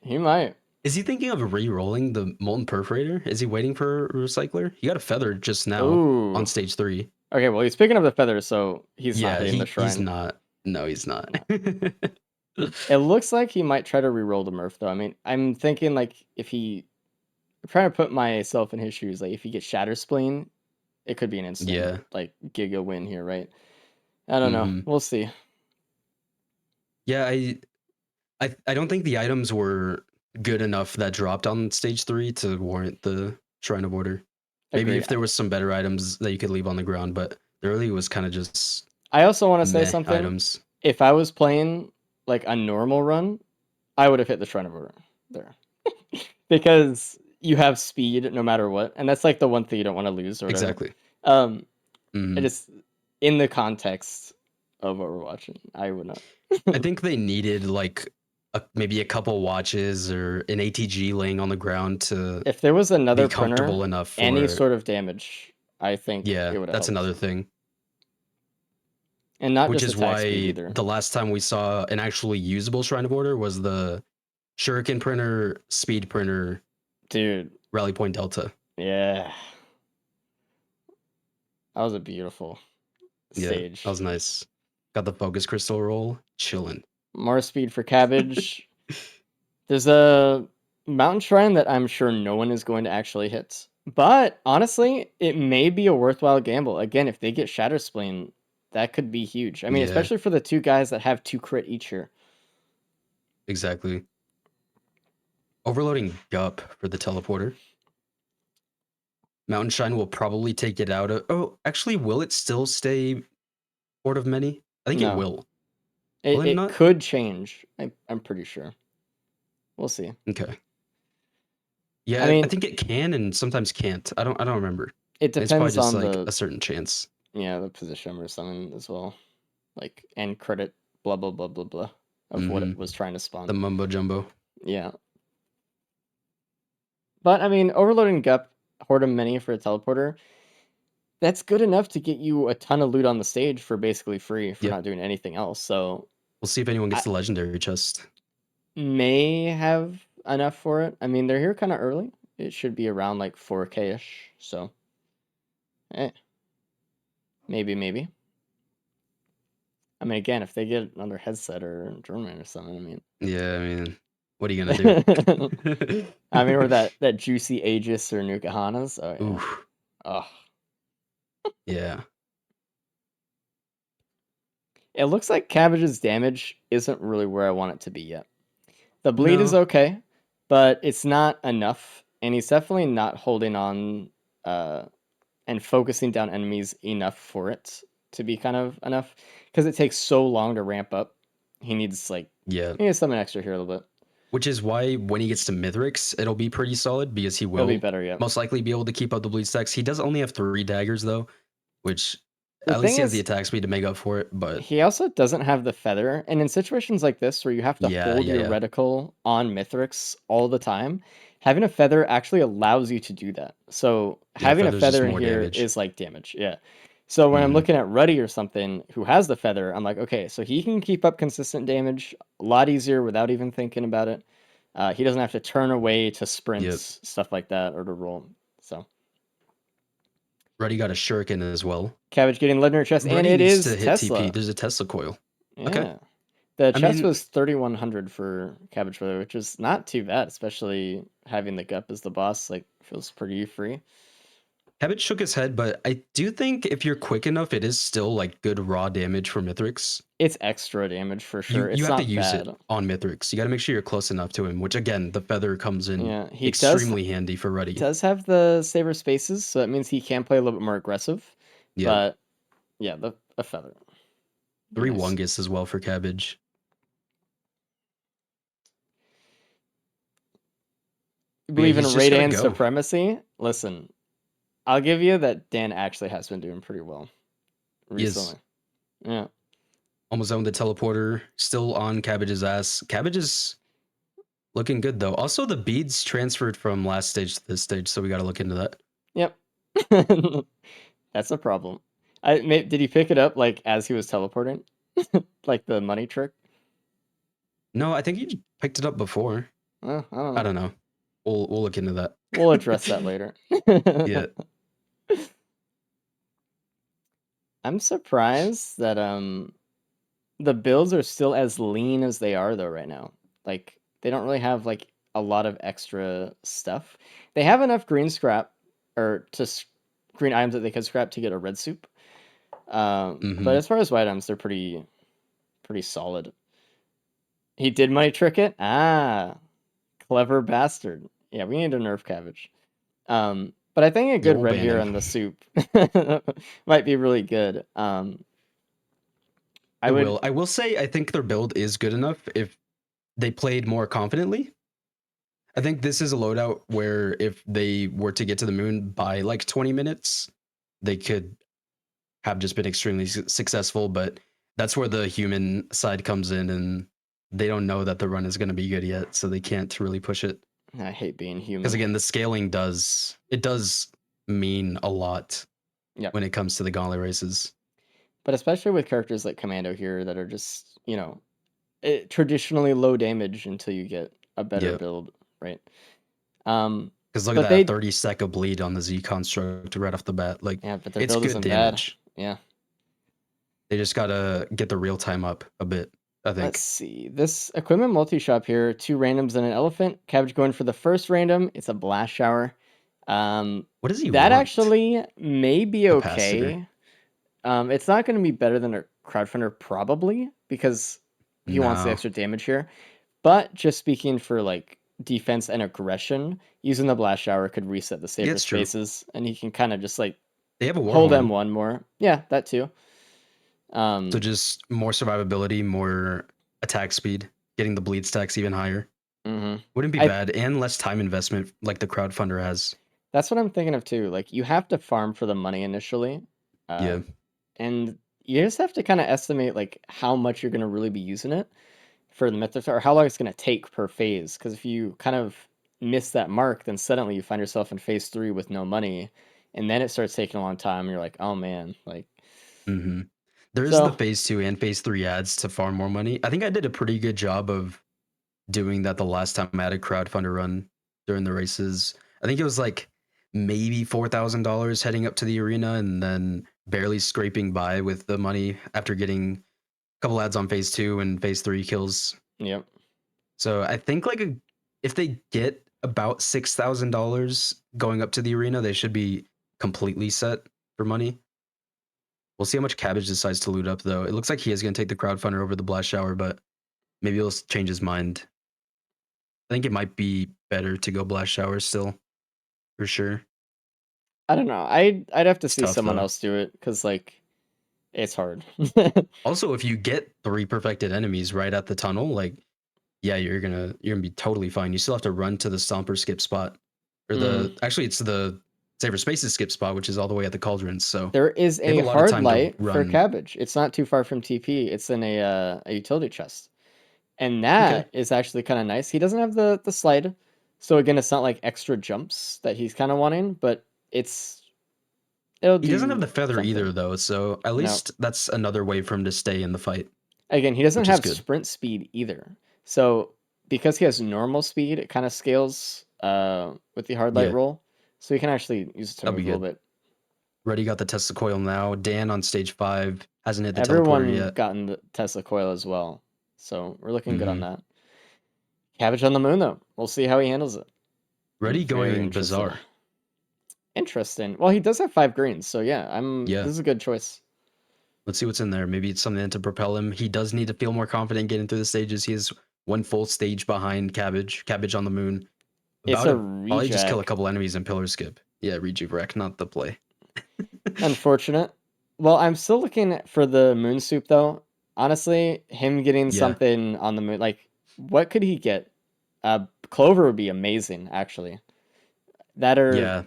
Is he thinking of re-rolling the Molten Perforator? Is he waiting for a recycler? He got a feather just now Ooh. on stage 3. Okay, well, he's picking up the feathers, so he's not Yeah, hitting the shrine. he's not. No, he's not. It looks like he might try to re-roll the Murph, though. I mean, I'm thinking, like, I'm trying to put myself in his shoes. Like, if he gets Shatter Spleen, it could be an instant, Yeah. like, giga win here, right? I don't know. We'll see. Yeah, I don't think the items were good enough that dropped on stage 3 to warrant the Shrine of Order. Maybe Agreed. if there was some better items that you could leave on the ground, but the early was kind of just I also want to say meh something. items. If I was playing, like, a normal run, I would have hit the Shrine of Order there. Because you have speed no matter what, and that's, like, the one thing you don't want to lose or whatever. Exactly. It is in the context of what we're watching. I would not. I think they needed like maybe a couple watches or an ATG laying on the ground to If there was another be comfortable printer, enough for any sort of damage, I think yeah, it would have that's helped. another thing. And not Which just is attack speed why either. the last time we saw an actually usable Shrine of Order was the Shuriken printer, speed printer, dude. Rally Point Delta. Yeah. That was a beautiful stage. Yeah, that was nice. Got the focus crystal roll, chilling. More speed for Cabbage. There's a mountain shrine that I'm sure no one is going to actually hit. But honestly, it may be a worthwhile gamble. Again, if they get Shatter Spleen, that could be huge. I mean, especially for the 2 guys that have 2 crit each here. Exactly. Overloading Gup for the teleporter. Mountain Shine will probably take it out of... Oh, actually, will it still stay Board of Many? I think it will. It could change. I'm pretty sure. We'll see. Okay. Yeah, I mean, I think it can and sometimes can't. I don't remember. It depends it's probably just on like a certain chance. Yeah, the position or something as well. Like, and credit blah blah blah blah blah of what it was trying to spawn. The mumbo jumbo. Yeah. But I mean, overloading Gup, Horde of Many for a teleporter, that's good enough to get you a ton of loot on the stage for basically free for not doing anything else. So we'll see if anyone gets the legendary chest. May have enough for it. I mean, they're here kind of early. It should be around like 4K-ish. So, maybe. I mean, again, if they get another headset or German or something, I mean. Yeah, I mean, what are you gonna do? I mean, or that juicy Aegis or Nukahanas. Oh yeah. Oof. Oh. Yeah. It looks like Cabbage's damage isn't really where I want it to be yet. The bleed is okay. but it's not enough, and he's definitely not holding on and focusing down enemies enough for it to be kind of enough, because it takes so long to ramp up. He needs Yeah. he needs something extra here a little bit. Which is why when he gets to Mythrix, it'll be pretty solid because he It'll be will better, yeah. most likely be able to keep up the bleed stacks. He does only have 3 daggers though, which The at least thing he has the is, attack speed to make up for it. But he also doesn't have the feather, and in situations like this where you have to hold your yeah. reticle on Mythrix all the time, having a feather actually allows you to do that. So Yeah, having a feather's just feather in more here damage. is like damage, yeah. So when I'm Mhm. looking at Ruddy or something who has the feather, I'm like, okay, so he can keep up consistent damage a lot easier without even thinking about it. He doesn't have to turn away to sprints, stuff like that, or to roll. So Ruddy got a shuriken as well. Cabbage getting legendary chest, and Ruddy it needs is to hit TP. Tesla. There's a Tesla coil. Okay. Yeah. The I chest mean, was 3,100 for Cabbage Brother, which is not too bad, especially having the Gup as the boss. Like, feels pretty free. Cabbage shook his head, but I do think if you're quick enough, it is still like good raw damage for Mythrix. It's extra damage for sure. You It's have to not use bad. it on Mythrix. You got to make sure you're close enough to him, which again, the feather comes in Yeah, he extremely handy for Ruddy. does have the saber spaces, so that means he can play a little bit more aggressive. Yeah. But yeah, a feather. 3 Nice. Wungus as well for Cabbage. You believe in he's just gotta Raidan go. supremacy? Listen, I'll give you that Dan actually has been doing pretty well He is. recently. Yeah. Almost owned the teleporter. Still on Cabbage's ass. Cabbage is looking good though. Also, the beads transferred from last stage to this stage, so we got to look into that. Yep. That's a problem. Did he pick it up like as he was teleporting? Like the money trick? No, I think he picked it up before. I don't know. I don't know. We'll look into that. We'll address that later. Yeah. I'm surprised that the builds are still as lean as they are though right now. Like they don't really have like a lot of extra stuff. They have enough green scrap or green items that they could scrap to get a red soup. But as far as white items, they're pretty solid. He did money trick it? Ah, clever bastard. Yeah, we need to nerf Cabbage. But I think a good we'll red ban here him. on the soup might be really good. I will say I think their build is good enough if they played more confidently. I think this is a loadout where if they were to get to the moon by like 20 minutes, they could have just been extremely successful, but that's where the human side comes in and they don't know that the run is going to be good yet, so they can't really push it. I hate being human. Because again, the scaling does mean a lot when it comes to the gauntlet races. But especially with characters like Commando here that are just, traditionally low damage until you get a better build, right? Because look at that 30 sec of bleed on the Z construct right off the bat. Like, yeah, but their it's build good isn't damage. bad. Yeah. They just gotta get the real time up a bit, I think. Let's see. This equipment multi-shop here, 2 randoms and an elephant. Cabbage going for the first random. It's a blast shower. What does he That want? actually may be okay. Capacitor. It's not going to be better than a crowdfunder probably because he wants the extra damage here. But just speaking for like defense and aggression, using the blast shower could reset the saber spaces, and he can kind of just like they have a hold M1 more. Yeah, that too. So just more survivability, more attack speed, getting the bleed stacks even higher. Wouldn't be bad, and less time investment like the crowdfunder has. That's what I'm thinking of too. Like you have to farm for the money initially. And you just have to kind of estimate like how much you're going to really be using it for the Mythrix, or how long it's going to take per phase. Because if you kind of miss that mark, then suddenly you find yourself in phase 3 with no money, and then it starts taking a long time. And you're like, oh man, like. There is the phase 2 and phase 3 ads to farm more money. I think I did a pretty good job of doing that the last time I had a crowdfunder run during the races. I think it was like maybe $4,000 heading up to the arena, and then barely scraping by with the money after getting a couple ads on phase 2 and phase 3 kills. Yep. So I think like if they get about $6,000 going up to the arena, they should be completely set for money. We'll see how much Cabbage decides to loot up, though. It looks like he is going to take the crowdfunder over the blast shower, but maybe he'll change his mind. I think it might be better to go blast shower still, for sure. I don't know. I'd have to It's see tough, someone though. else do it because like it's hard. Also, if you get 3 perfected enemies right at the tunnel, like yeah, you're gonna be totally fine. You still have to run to the stomper skip spot, or actually it's the saver spaces skip spot, which is all the way at the cauldrons. So There is they have a a lot of hard time to light for run. cabbage. It's not too far from TP. It's in a utility chest. And Okay. that is actually kind of nice. He doesn't have the slide. So again, it's not like extra jumps that he's kind of wanting, but it'll He doesn't have do the feather something. either, though. So at No. least that's another way for him to stay in the fight. Again, he doesn't Which is have good. sprint speed either. So because he has normal speed, it kind of scales with the hard light Yeah. roll. So he can actually use it to That'll move be a little good. bit. Reddy got the Tesla coil now. Dan on stage 5 hasn't hit the teleporter Everyone yet. gotten the Tesla coil as well. So we're looking good on Mhm. that. Cabbage on the moon, though. We'll see how he handles it. Reddy I'm very going interested. bizarre. Interesting. Well, he does have 5 greens, so yeah, Yeah. this is a good choice. Let's see what's in there. Maybe it's something to propel him. He does need to feel more confident getting through the stages. He is 1 full stage behind Cabbage. Cabbage on the moon. It's About a to probably just kill a reject. couple enemies in pillar skip. Yeah, rejuve, not the play. Unfortunate. Well, I'm still looking for the moon soup though. Honestly, him getting Yeah. something on the moon, like what could he get? Clover would be amazing, actually. That or Yeah,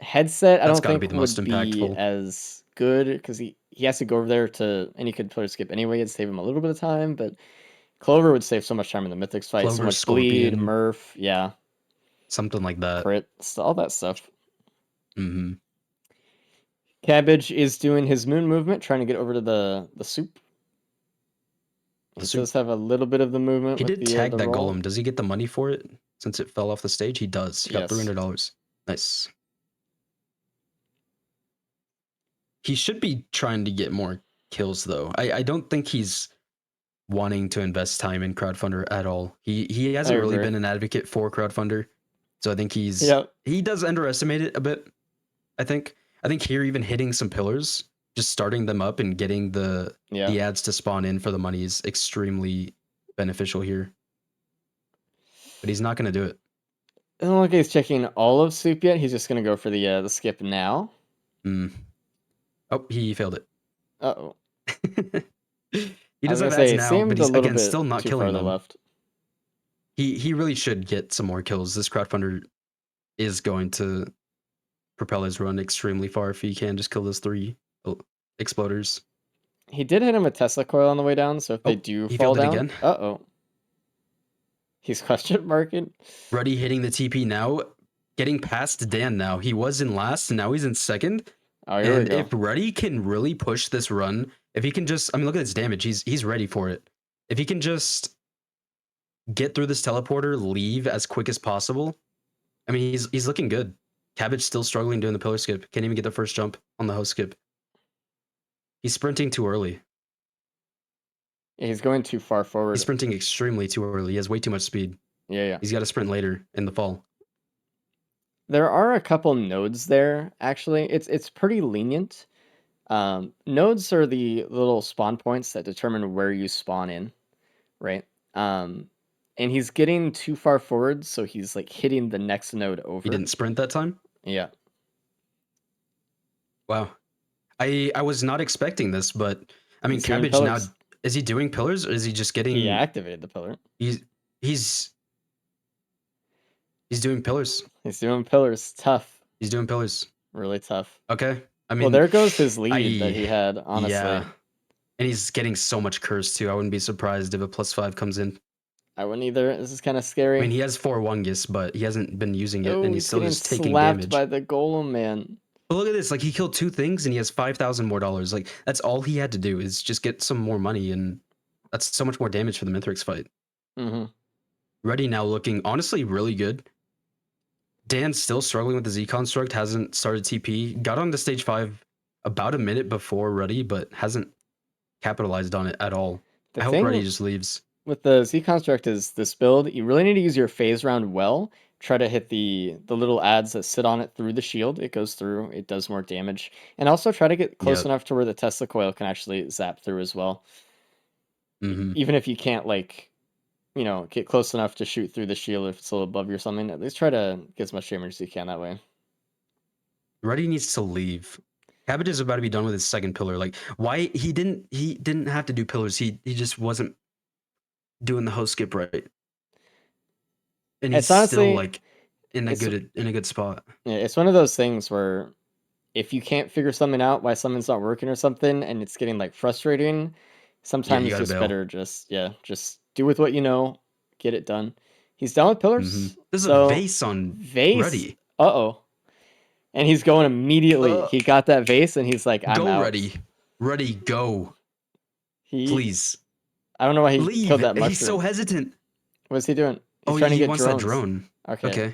headset, I that's don't gotta be think the most would be impactful. as good because he has to go over there and he could player skip anyway. It'd save him a little bit of time, but Clover would save so much time in the Mythrix fight, so Clover, much bleed, Scorpion, Murph, yeah, something like that. crit, all that stuff. Hmm. Cabbage is doing his moon movement, trying to get over to the soup. He does have a little bit of the movement He with did tag the that roll. golem. Does he get the money for it since it fell off the stage? He does. He got Yes. $300. Nice. He should be trying to get more kills though. I don't think he's wanting to invest time in crowdfunder at all. He hasn't really agree. been an advocate for crowdfunder. So I think Yep. he does underestimate it a bit. I think here even hitting some pillars, just starting them up and getting the ads to spawn in for the money is extremely beneficial here. But he's not going to do it. I don't look like he's checking all of soup yet. He's just gonna go for the skip now. Oh, he failed it. Uh-oh. He I was does gonna have ads say, it now, seemed but a he's little again bit still not too killing far them. left. He really should get some more kills. This crowdfunder is going to propel his run extremely far if he can just kill those 3 exploders. He did hit him with Tesla coil on the way down, so if they do he fall failed it down, again. uh-oh. He's question marking. Ruddy hitting the TP now, getting past Dan now. He was in last, and now he's in second. Oh, here we go. If Ruddy can really push this run, if he can just, I mean, look at his damage. He's ready for it. If he can just get through this teleporter, leave as quick as possible, I mean, he's looking good. Cabbage still struggling doing the pillar skip. Can't even get the first jump on the host skip. He's sprinting too early. Yeah, he's going too far forward. He's sprinting extremely too early. He has way too much speed. Yeah. He's got to sprint later in the fall. There are a couple nodes there, actually. It's pretty lenient. Nodes are the little spawn points that determine where you spawn in, right? And he's getting too far forward, so he's like hitting the next node over. He didn't sprint that time? Yeah. Wow. I was not expecting this, but I mean, He's doing Cabbage now, pillars. is he doing pillars or is he just getting... He activated the pillar. He's doing pillars. He's doing pillars. Tough. He's doing pillars. Really tough. Okay. I mean, Well, there goes his lead that he had, honestly. Yeah. And he's getting so much curse too. I wouldn't be surprised if a +5 comes in. I wouldn't either. This is kind of scary. I mean, he has 4 Wungus, but he hasn't been using it, and he's still getting just taking slapped damage. by the golem, man. But look at this. Like, he killed 2 things, and he has $5,000 more. Like, that's all he had to do is just get some more money, and that's so much more damage for the Mythrix fight. Mm-hmm. Reddy now looking, honestly, really good. Dan's still struggling with the Z construct, hasn't started TP. Got on to stage 5 about a minute before Ruddy, but hasn't capitalized on it at all. I hope Ruddy just leaves. With the Z construct is this build, you really need to use your phase round well. Try to hit the little ads that sit on it through the shield. It goes through, it does more damage. And also try to get close enough to where the Tesla coil can actually zap through as well. Mm-hmm. Even if you can't, like, get close enough to shoot through the shield if it's a little above you or something. At least try to get as much damage as you can that way. Ruddy needs to leave. Cabbage is about to be done with his second pillar. Like, why he didn't have to do pillars. He just wasn't doing the host skip right. And he's It's honestly, still like in a it's good spot. yeah, it's one of those things where if you can't figure something out why something's not working or something, and it's getting like frustrating, sometimes it's gotta just bail. better just do with what you know, get it done. He's done with pillars. There's So a vase on vase. Ruddy. Uh-oh. And he's going immediately. He got that vase and he's like, I'm Go, out. Ruddy. Ruddy, go. Please. I don't know why he Leave. killed that mushroom. He's so hesitant. What's he doing? He's Oh, trying to he get wants drones. that drone. Okay.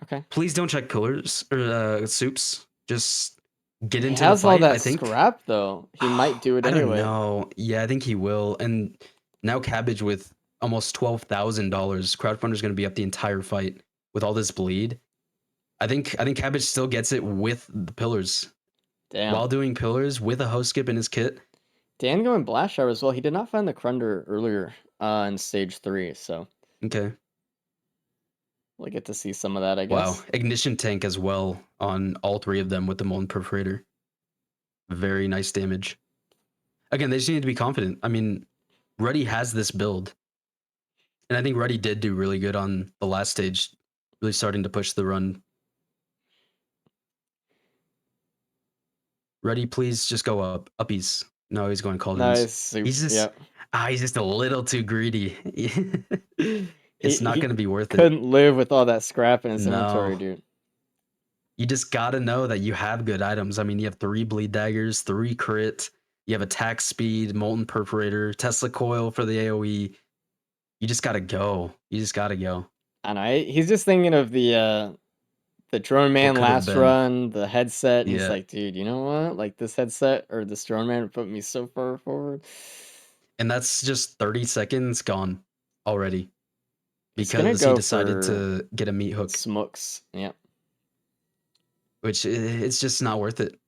Okay. Please don't check pillars or soups. Just get He into the has all fight. that I think. scrap though. He might do it I anyway. don't know. Yeah, I think he will. And now Cabbage with almost $12,000. Crowdfunder's going to be up the entire fight with all this bleed. I think Cabbage still gets it with the pillars. Damn. While doing pillars with a host skip in his kit. Dan going blast shower as well. He did not find the Crunder earlier in stage 3, so Okay. we'll get to see some of that, I guess. Wow. Ignition tank as well on all three of them with the Molten Perforator. Very nice damage. Again, they just need to be confident. I mean, Ruddy has this build. And I think Ruddy did do really good on the last stage, really starting to push the run. Ruddy, please just go up. Uppies. No, he's going Cauldrons. Nice. He's just he's just a little too greedy. It's not going to be worth it. Couldn't live with all that scrap in his inventory, dude. You just got to know that you have good items. I mean, you have 3 bleed daggers, 3 crit, you have attack speed, molten perforator, Tesla coil for the AoE. You just got to go. I know. He's just thinking of the drone man last run, the headset, and he's like, dude, you know what? Like this headset or this drone man put me so far forward. And that's just 30 seconds gone already. Because he decided to get a meat hook. Smokes, yeah. Which it's just not worth it.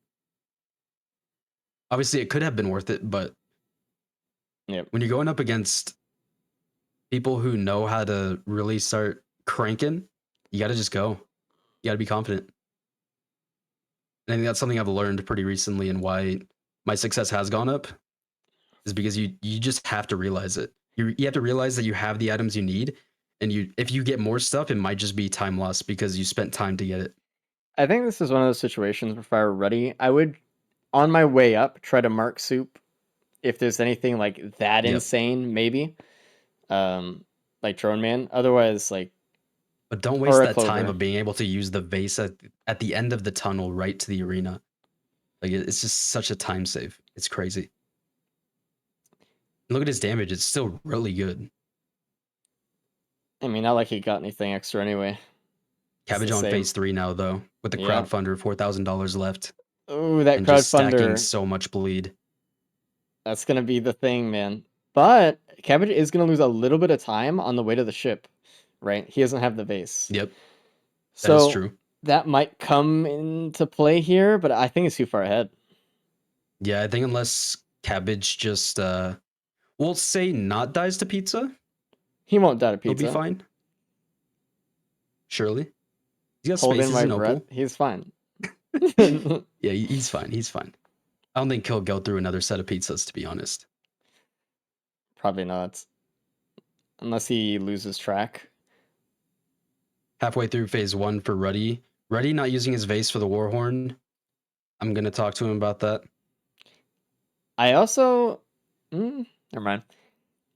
Obviously, it could have been worth it, but when you're going up against people who know how to really start cranking, you got to just go. You got to be confident. And I think that's something I've learned pretty recently, and why my success has gone up is because you just have to realize it. You have to realize that you have the items you need, and if you get more stuff, it might just be time lost because you spent time to get it. I think this is one of those situations where if I were ready, I would, on my way up, try to mark soup if there's anything like that insane, maybe. Like Drone Man. Otherwise, like. But don't waste that time of being able to use the vase at the end of the tunnel right to the arena. Like, it's just such a time save. It's crazy. Look at his damage. It's still really good. I mean, not like he got anything extra anyway. Cabbage on phase 3 now, though, with the crowdfunder, $4,000 left. Ooh, that and crowdfunder. Just stacking so much bleed. That's going to be the thing, man. But Cabbage is going to lose a little bit of time on the way to the ship, right? He doesn't have the vase. Yep. So that is true. That might come into play here, but I think it's too far ahead. Yeah, I think unless Cabbage just, we'll say not dies to pizza. He won't die to pizza. He'll be fine. Surely. He's got spaces in Opal. He's fine. Yeah, he's fine. He's fine. I don't think he'll go through another set of pizzas, to be honest. Probably not. Unless he loses track. Halfway through phase 1 for Ruddy. Ruddy not using his vase for the Warhorn. I'm going to talk to him about that. I also... never mind.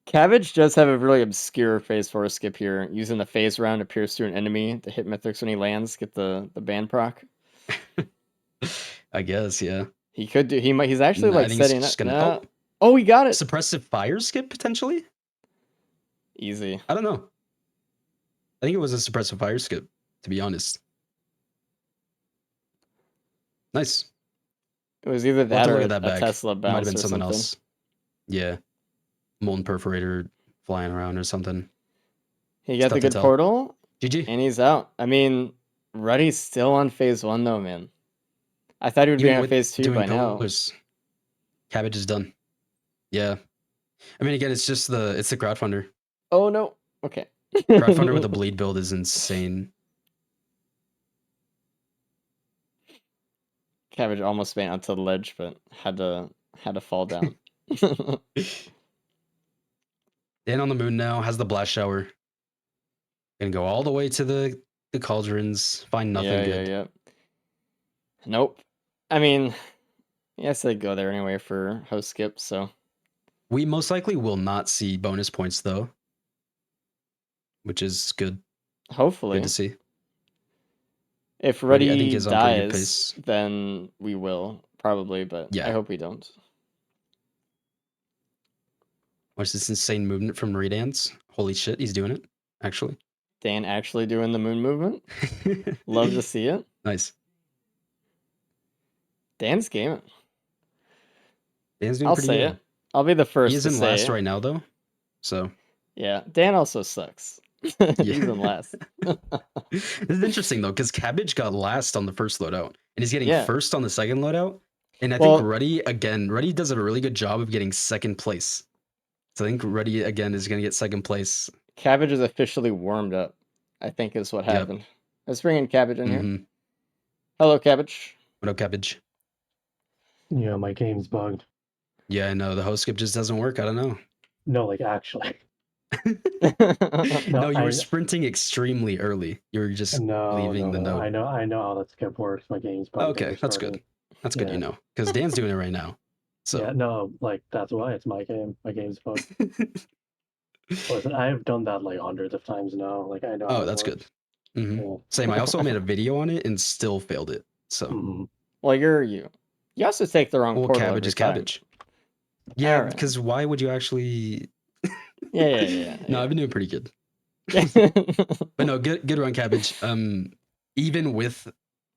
Cabbage does have a really obscure phase 4 skip here. Using the phase round to pierce through an enemy to hit Mythrix when he lands, get the band proc. I guess, yeah. He could do... He's actually like setting up... Oh, he got it! Suppressive fire skip, potentially? Easy. I don't know. I think it was a suppressive fire skip, to be honest. Nice. It was either that or a Tesla bounce. Might have been something else. Yeah. Molten perforator flying around or something. He got the good portal. GG. And he's out. I mean, Ruddy's still on phase 1 though, man. I thought he would be on phase 2 by now. Cabbage is done. Yeah. I mean, again, it's the crowdfunder. Oh no. Okay. Crowdfunder with a bleed build is insane. Cabbage almost went onto the ledge, but had to fall down. Dan on the moon now has the blast shower. Gonna go all the way to the cauldrons. Find nothing yeah, good. yeah. Nope. I mean, yes, I'd go there anyway for host skip. So We most likely will not see bonus points though, which is good. hopefully, Good to see. if Reddy, I Reddy think, is on pretty good dies, pace. then we will probably. But I Yeah. hope we don't. Watch this insane movement from Redance. Holy shit, he's doing it. Actually. Dan actually doing the moon movement. Love to see it. Nice. Dan's gaming. Dan's doing I'll pretty say good. it. I'll be the first He is to in say last it. right now though. So Yeah, Dan also sucks. He's in last. this is interesting though, because Cabbage got last on the first loadout, and he's getting Yeah. first on the second loadout. And I Well- think Ruddy does a really good job of getting second place. So I think Ruddy again is gonna get second place. Cabbage is officially warmed up, I think is what Yep. happened. Let's bring in Cabbage in here. Mhm. Hello, Cabbage. What up, Cabbage? Yeah, my game's bugged. Yeah, I know the host skip just doesn't work. I don't know. No, like actually. No, you were I- sprinting extremely early. You were just leaving the No. node. I know how that skip works. My game's bugged. Okay, that's good. That's good, Yeah. you know, because Dan's doing it right now. So Yeah, no, like that's why it's my game. My game's bugged. Listen, I've done that like hundreds of times now. Like I know. how oh, it that's works. good. Mhm. Yeah. Same. I also made a video on it and still failed it. So Mhm. Well, you're you. You also take the wrong well, portal cabbage every is time. cabbage. Yeah, Alright. because why would you actually? Yeah. No, I've been doing pretty good. yeah. But no, good run, cabbage. Even with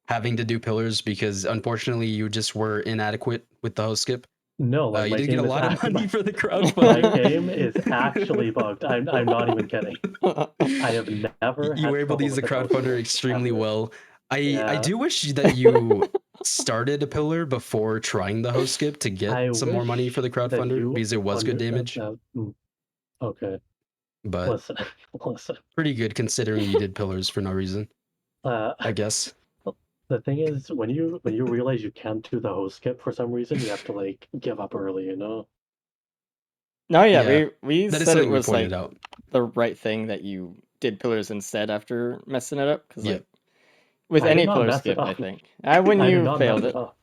having to do pillars because unfortunately you just were inadequate with the host skip. No, like You my did get a game is lot of act- money my- for the My crowdfunding. game is actually bugged. I'm not even kidding. I have never. You had were able to trouble use the with host crowdfunder skip extremely ever. well. I Yeah. do wish that you started a pillar before trying the host skip to get I some more money for the wish that crowdfunder you because it was good damage, Okay, but listen. pretty good considering you did pillars for no reason, I guess. The thing is, when you realize you can't do the host skip for some reason, you have to like give up early. You know. No, yeah, Yeah, we That is said it something we was like pointed out. the right thing that you did pillars instead after messing it up. Because Yeah. like with I did any not pillar mess it skip, I up. think. When I did you not failed mess it. up.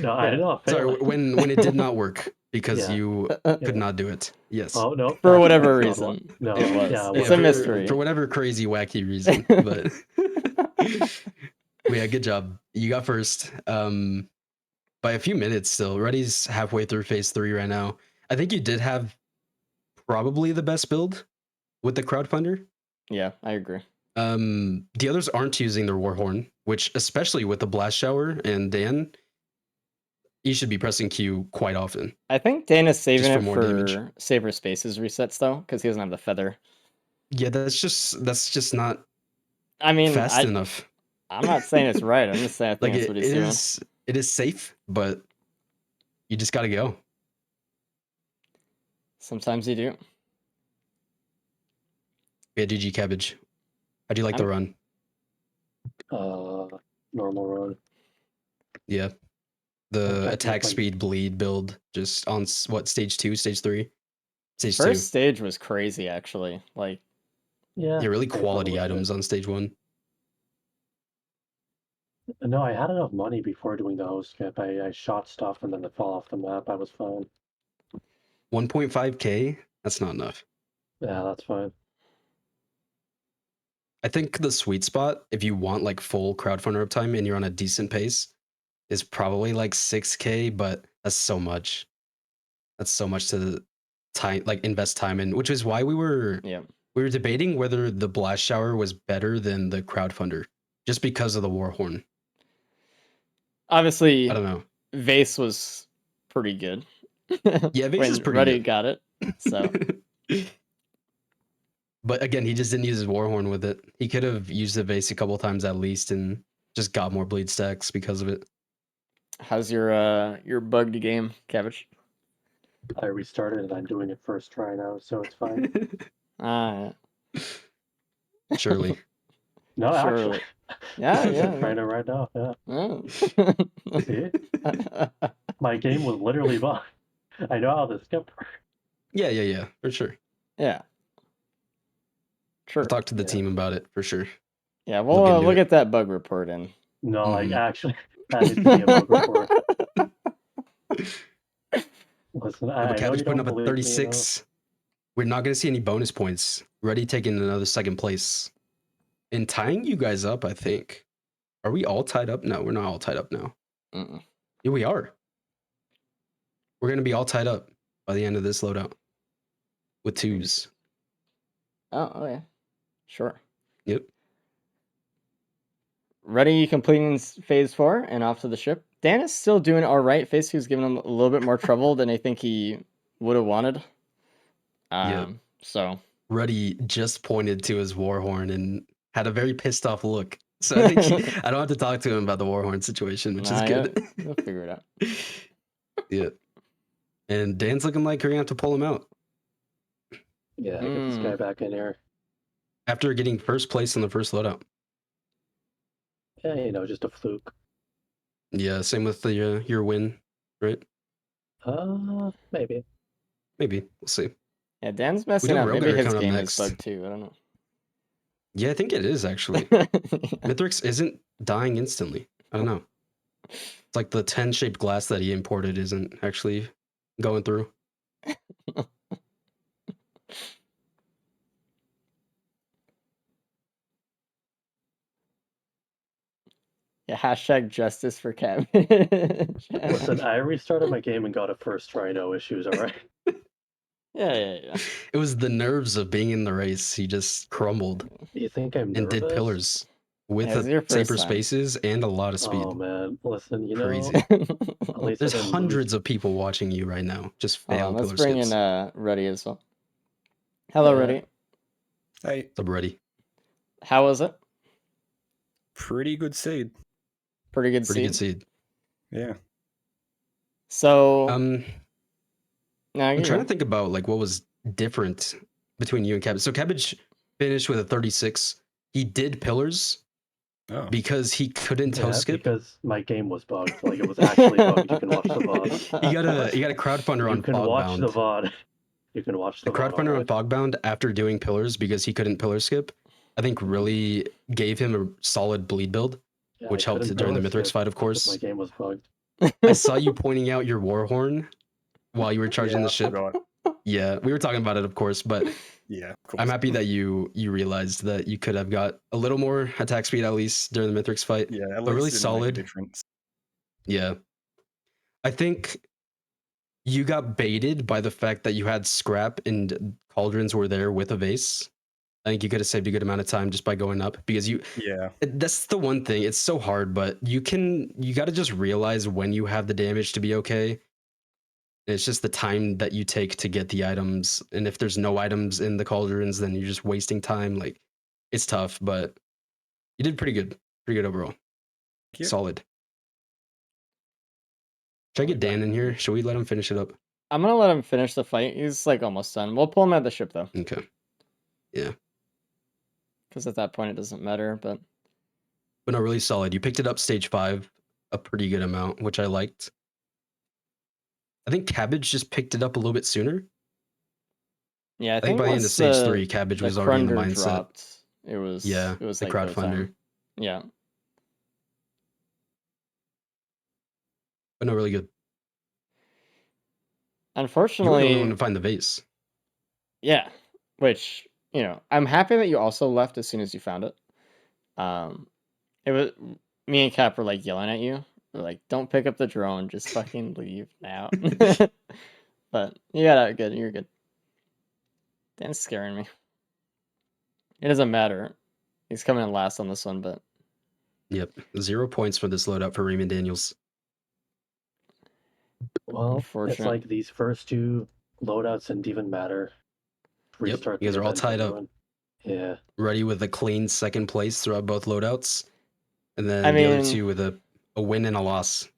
No, I did Yeah. not fail. Sorry, it. when it did not work because Yeah. you Yeah. could not do it. Yes. Oh no! For that's- whatever that's not reason, No, it was. yeah, It's Yeah, a mystery. for whatever crazy wacky reason, but yeah, good job. You got first. By a few minutes still. Reddy's halfway through phase 3 right now. I think you did have probably the best build with the crowdfunder. Yeah, I agree. The others aren't using their Warhorn, which especially with the blast shower and Dan, you should be pressing Q quite often. I think Dana's saving for it more damage. for Saver Spaces resets though, because he doesn't have the feather. Yeah, that's just not I mean, fast enough. I'm not saying it's right. I'm just saying I think Like that's what he's doing. it is safe, but you just gotta go. Sometimes you do. Yeah, GG cabbage. How'd you like the run? normal run. Yeah. The Okay, attack like- speed bleed build just on what stage 2, stage 3? Stage First stage was crazy, actually. Like, Yeah. 2. Yeah, really pretty quality legit. items on stage 1. No, I had enough money before doing the host skip. I shot stuff and then it fell off the map. I was fine. 1.5k? That's not enough. Yeah, that's fine. I think the sweet spot, if you want like full crowdfunder uptime and you're on a decent pace, is probably like 6k, but that's so much. That's so much to time, like invest time in, which is why we were yeah. debating whether the blast shower was better than the crowdfunder, just because of the Warhorn. Obviously, I don't know. Vase was pretty good. Yeah, Vase when is pretty Ruddy good. got it. So, But again, he just didn't use his Warhorn with it. He could have used the Vase a couple times at least and just got more bleed stacks because of it. how's your bugged game, Cabbage? I restarted and I'm doing it first try now, so it's fine. Ah, Surely. No, Surely. actually. Yeah, I'm yeah. trying it right now. Yeah. Yeah. See? My game was literally bugged. I know how this kept. Yeah, for sure. Yeah. True. I'll talk to the Yeah. team about it for sure. Yeah, Look into we'll it. get that bug report in. No, Mhm. actually, that needs to be a bug report. Listen, But I know Cabbage you putting don't up a believe me, 36. We're not going to see any bonus points. Ready taking another second place. And tying you guys up, I think. Are we all tied up? No, we're not all tied up now. Mm-mm. Yeah, we are. We're going to be all tied up by the end of this loadout with 2s. Oh, yeah. Sure. Yep. Ready completing phase 4 and off to the ship. Dan is still doing all right. Phase 2 is giving him a little bit more trouble than I think he would have wanted. Yep. So Ruddy just pointed to his war horn and had a very pissed off look. So I think I don't have to talk to him about the war horn situation, which is good. We'll figure it out. Yeah. And Dan's looking like we're gonna have to pull him out Yeah, get this guy back in here. after getting first place in the first loadout. Yeah, just a fluke. Yeah, same with the your win, right? Maybe. Maybe we'll see. Yeah, Dan's We messing got up. Maybe Railgunner his coming up game is next. bugged too. I don't know. Yeah, I think it is actually. Mythrix isn't dying instantly. I don't know. It's like the 10 shaped glass that he imported isn't actually going through. Yeah, hashtag justice for cabbage. Listen, I restarted my game and got it first try. No issues. All right. Yeah. It was the nerves of being in the race. He just crumbled You think I'm and nervous? did pillars with Yeah, it's your first saber time. spaces and a lot of speed. Oh man, listen, Crazy. at least There's I didn't hundreds of people watching you right now. Just fail let's pillar bring skips. in Ruddy as well. Hello, Yeah. Ruddy. Hey, Sub ready. How was it? pretty good seed. Pretty good Pretty seed. good seed. Yeah. So now I'm you trying go. to think about like what was different between you and Cabbage. So Cabbage finished with a 36. He did pillars Oh. because he couldn't toe Yeah, skip. because my game was bugged. Like it was actually bugged. You can watch the VOD. You got a crowdfunder You on can watch the Fogbound. VOD. You can watch The the VOD. crowdfunder on Alright. Fogbound after doing pillars because he couldn't pillar skip, I think really gave him a solid bleed build, Yeah, which I helped couldn't during the pillar Mythrix skip fight, of because my course. game was bugged. I saw you pointing out your war horn while you were charging Yeah, the I ship. forgot. Yeah, we were talking about it, of course, but Yeah, of course. I'm happy that you realized that you could have got a little more attack speed at least during the Mythrix fight. Yeah, at but least really it didn't make a solid. difference. Yeah. I think you got baited by the fact that you had scrap and cauldrons were there with a vase. I think you could have saved a good amount of time just by going up because Yeah. that's the one thing. It's so hard, but you got to just realize when you have the damage to be okay. It's just the time that you take to get the items. And if there's no items in the cauldrons, then you're just wasting time. Like it's tough, but you did pretty good. Pretty good overall. Thank you. Solid. Should I get Dan in here? Should we let him finish it up? I'm gonna let him finish the fight. He's like almost done. We'll pull him at the ship though, Okay. Yeah. because at that point it doesn't matter. But no, really solid. You picked it up stage 5, a pretty good amount, which I liked. I think Cabbage just picked it up a little bit sooner. yeah, I think by the end of once stage 3, Cabbage was already in the mindset. dropped, it was Yeah, it was the like go crowdfunder. time. Yeah. But no, really good. You were the Unfortunately, only one to find the vase. yeah. Which I'm happy that you also left as soon as you found it. It was me and Cap were like yelling at you. We're like, don't pick up the drone, just fucking leave now. But you got out good. You're good. Dan's scaring me. It doesn't matter. He's coming in last on this one, but Yep. 0 points for this loadout for Raymond Daniels. Well, it's Unfortunate. like these first 2 loadouts didn't even matter. Restart you guys the are all event, tied up. everyone. Yeah. Ready with a clean second place throughout both loadouts. And then I the other mean- 2 with a win and a loss.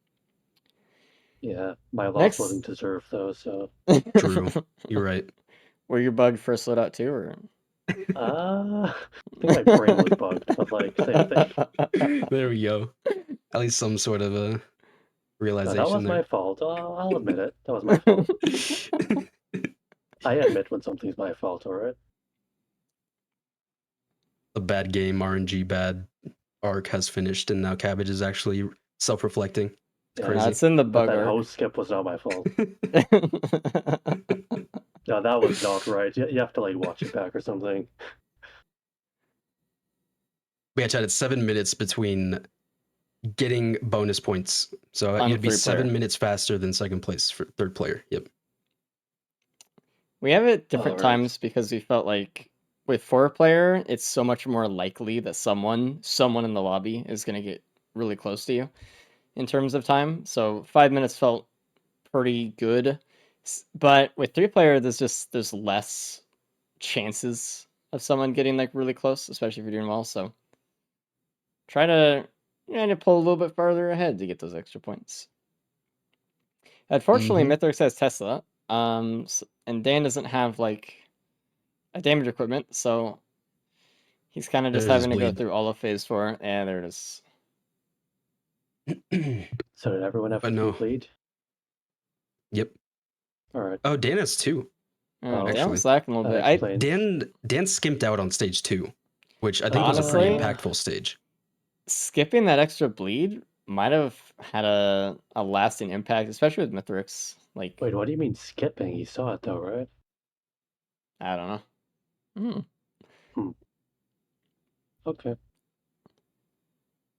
Yeah. My loss Next- wasn't deserved though, so True. You're right. Were you bugged first loadout too, or? I think my brain was bugged, but like same thing. There we go. At least some sort of a No, realization that was there. my fault. I'll admit it. That was my fault. I admit when something's my fault, alright? The bad game RNG bad arc has finished, and now Cabbage is actually self-reflecting. It's Yeah. crazy. That's in the But bug that arc. host skip was not my fault. No, that was not right. You have to like watch it back or something. Yeah, Chad, it's 7 minutes between getting bonus points. So On you'd be 7 3-player. minutes faster than second place for third player. Yep. We have it different Alright. times because we felt like with 4-player, it's so much more likely that someone in the lobby is going to get really close to you in terms of time. So 5 minutes felt pretty good. But with 3-player, there's less chances of someone getting like really close, especially if you're doing well. So try to pull a little bit farther ahead to get those extra points. Unfortunately, Mythrix has Tesla, and Dan doesn't have like a damage equipment, so he's kind of just There's his having to go bleed. through all of phase 4. And there it is. So did everyone have But 3 no. bleed? Yep. Alright. Oh, Dan has 2. Oh, Dan actually. was lacking a little That bit. explains. Dan skimped out on stage 2, which I think was a pretty Honestly- impactful stage. Skipping that extra bleed might have had a lasting impact, especially with Mythrix. Like, Wait, what do you mean skipping? He saw it though, right? I don't know. Okay.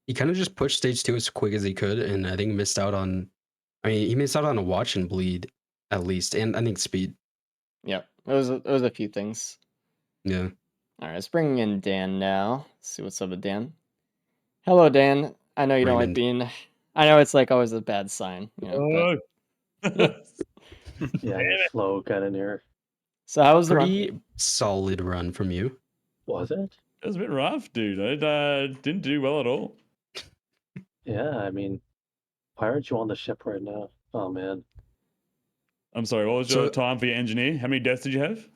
He kind of just pushed stage 2 as quick as he could, and I think missed out on. I mean, he missed out on a watch and bleed at least, and I think speed. Yep, it was a few things. Yeah. All right, let's bring in Dan now. Let's see what's up with Dan. Hello, Dan. I know you don't like Raymond. being. I know it's like always a bad sign, you know. But, Yeah, you're slow getting here. so how was the run? Pretty solid run from you. Was it? It was a bit rough, dude. I didn't do well at all. Yeah, I mean, why aren't you on the ship right now? Oh man. I'm sorry, what was So- your time for your engineer? How many deaths did you have?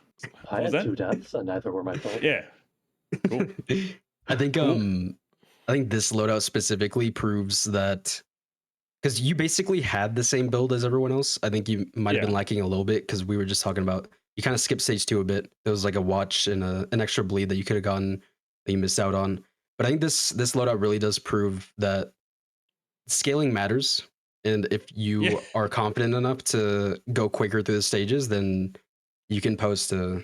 I What was had that? 2 deaths and neither were my fault. Yeah. Cool. I think this loadout specifically proves that because you basically had the same build as everyone else. I think you might have been Yeah. lacking a little bit because we were just talking about you kind of skipped stage 2 a bit. There was like a watch and an extra bleed that you could have gotten that you missed out on. But I think this loadout really does prove that scaling matters. And if you Yeah. are confident enough to go quicker through the stages, then you can post a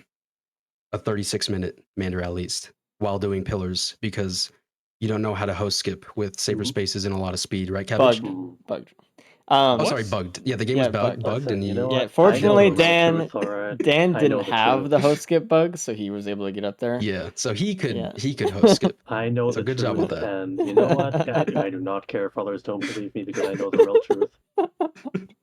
36-minute Mander at least while doing pillars because you don't know how to host skip with saber Mhm. spaces and a lot of speed, right, Cabbage? Bugged. Oh, What? sorry, bugged. Yeah, the game Yeah, was bugged, Listen, and you you know Yeah, what? I fortunately, know the real Dan truth, alright? Dan I didn't know the have truth. the host skip bug, so he was able to get up there. yeah. So he could Yeah. host skip. I know So the good truth, job with that. and you know what? I do not care if others don't believe me because I know the real truth.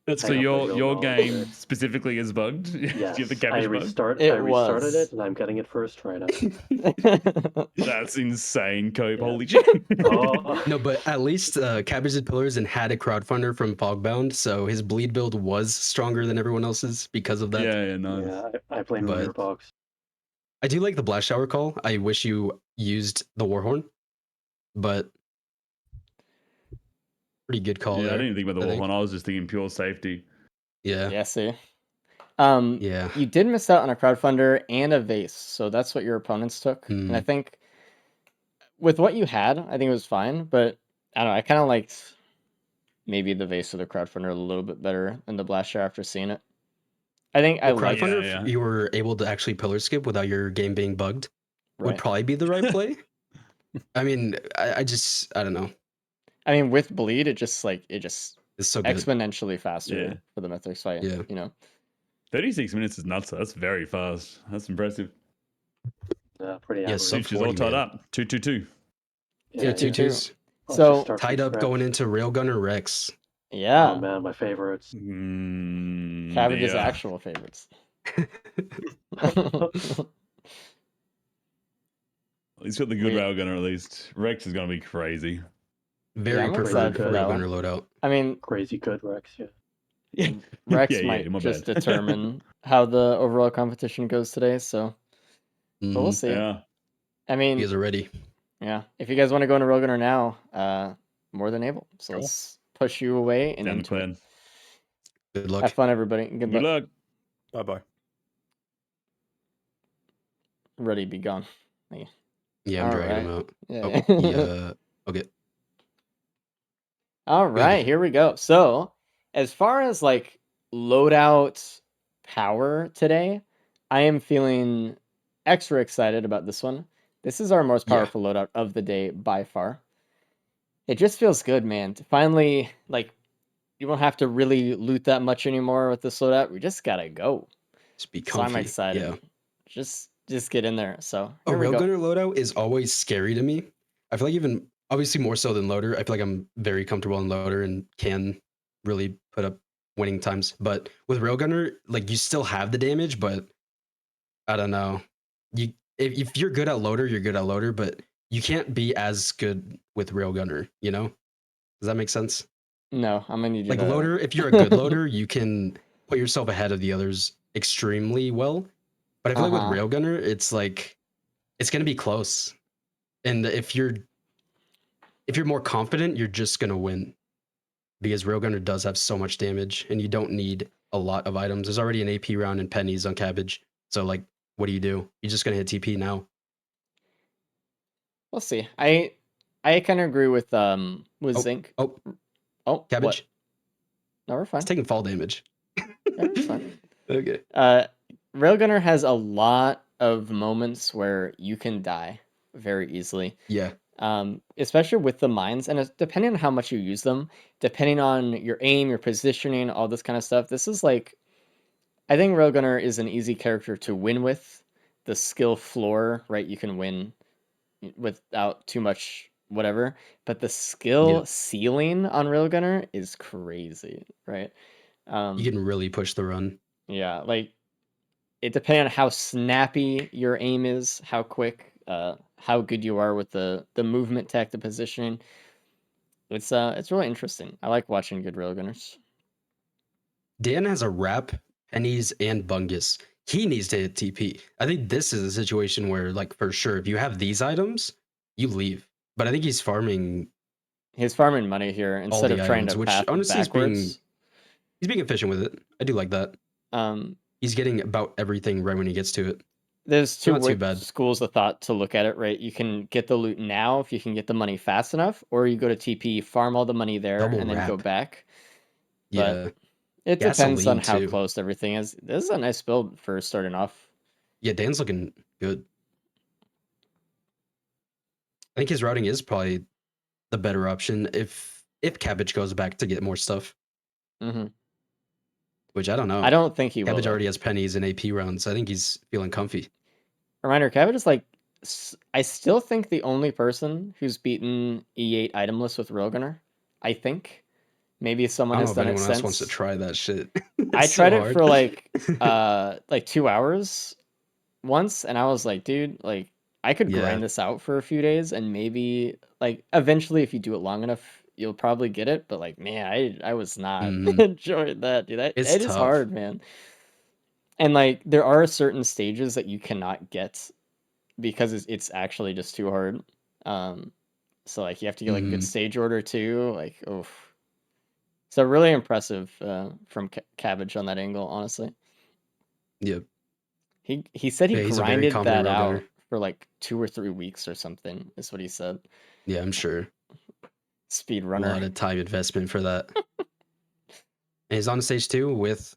That's So I have the your real knowledge game here. specifically is bugged? Do you Yes, have the I cabbage bug? restarted It it, was. and I'm getting it first right now. That's insane, Cope. Yeah. Holy shit. Oh, No, but at least Cabbage did pillars and had a crowdfunder from Fogbound, so his bleed build was stronger than everyone else's because of that. Yeah, nice. yeah, I blame But- Lunar box. I do like the blast shower call. I wish you used the warhorn, but pretty good call Yeah, there. I didn't think about the I think. Warhorn. I was just thinking pure safety. Yeah. Yeah, see. Yeah. You did miss out on a crowdfunder and a vase, so that's what your opponents took. And I think with what you had, I think it was fine, but I don't know, I kind of liked maybe the vase or the crowdfunder a little bit better than the blast shower after seeing it. I think I Well, like crowdfunder, Yeah. if you were able to actually pillar skip without your game being bugged, would right. probably be the right play. I mean, I don't know. I mean, with bleed, it just It's so good. exponentially faster Yeah. for the Mythrix fight. Yeah. You know. 36 minutes is nuts. That's very fast. That's impressive. Yeah, pretty Yeah, average. sub Futures all 40, tied man. up. 2-2-2. Yeah, two yeah. twos. Let's So, just start Tied from up scratch. going into Railgunner Rex. Yeah, Oh man, my favorites. Cabbage's Yeah. actual favorites. He's got the good Wait. railgunner at least. Rex is going to be crazy. Very I'm preferred excited for that one. Railgunner loadout. I mean, Crazy good Rex, yeah. Yeah, Rex yeah, might my just bad. determine how the overall competition goes today. So, but we'll Mhm. see. Yeah, I You mean, guys are ready. yeah. If you guys want to go into Roadrunner now, more than able. So Cool. let's push you away and down the into it. plan. Good luck. Have fun, everybody. Good Good luck. luck. Bye bye. Ready, be gone. Thank you. Yeah, I'm All dragging right. him out. Yeah. Oh, yeah. Okay. All Good. right, here we go. So, as far as like loadout power today, I am feeling extra excited about this one. This is our most Yeah. powerful loadout of the day by far. It just feels good, man. To finally, like, you won't have to really loot that much anymore with this loadout. We just gotta go. Just be So I'm comfy. excited. Yeah. Just get in there. So A here we go. railgunner loadout is always scary to me. I feel like even obviously more so than loader. I feel like I'm very comfortable in loader and can really put up winning times. But with railgunner, like you still have the damage, but I don't know. You if you're good at loader, you're good at loader, but you can't be as good with railgunner. You know? Does that make sense? No, I'm gonna need you Like to. loader, if you're a good loader, you can put yourself ahead of the others extremely well. But I feel like with railgunner, it's like it's gonna be close. And if you're more confident, you're just gonna win because railgunner does have so much damage, and you don't need a lot of items. There's already an AP round and pennies on cabbage, so like, what do? You're just gonna hit TP now. We'll see. I kind of agree with Oh, Zinc. oh, Oh, what? cabbage. No, we're It's fine. taking fall damage. Yeah, it's fine. Okay. Railgunner has a lot of moments where you can die very easily. Yeah. Especially with the mines, and depending on how much you use them, depending on your aim, your positioning, all this kind of stuff. This is like, I think Railgunner is an easy character to win with. The skill floor, right? You can win without too much whatever, but the skill Yep. ceiling on Railgunner is crazy, right? You can really push the run. Yeah, like it depends on how snappy your aim is, how quick, how good you are with the movement tech, the positioning. It's really interesting. I like watching good railgunners. Dan has a wrap, pennies, and bungus. He needs to hit TP. I think this is a situation where, like, for sure, if you have these items, you leave. But I think he's farming He's farming money here all instead the of trying items, to which path honestly backwards. he's being efficient with it. I do like that. He's getting about everything right when he gets to it. There's Not too two bad. schools of thought to look at it, right? You can get the loot now if you can get the money fast enough, or you go to TP, farm all the money there, Double and then go wrap. back. But Yeah. it depends on Gasoline, how too. close everything is. This is a nice build for starting off. Yeah, Dan's looking good. I think his routing is probably the better option if Cabbage goes back to get more stuff. Mm-hmm. Which I don't know. I don't think he will. Cabbage Though. already has pennies and AP rounds. I think he's feeling comfy. Reminder, Cabbage is like, I still think the only person who's beaten E8 itemless with Railgunner. I think. Maybe someone I don't has know if done it anyone else wants to since. try that shit. I It's so tried it hard. for like 2 hours once, and I was like, dude, like I could Yeah. grind this out for a few days, and maybe like eventually, if you do it long enough, you'll probably get it. But like, man, I was not Mhm. enjoying that, dude. It It's is tough. hard, man. And like, there are certain stages that you cannot get because it's actually just too hard. So like, you have to get like a good Mhm. stage order too. Like, oof. So really impressive from Cabbage on that angle, honestly. Yep. He said he Yeah, he's a very grinded confident that railgunner. out for like 2 or 3 weeks or something, is what he said. Yeah, I'm sure. Speed A runner. lot of time investment for that. And he's on stage 2 with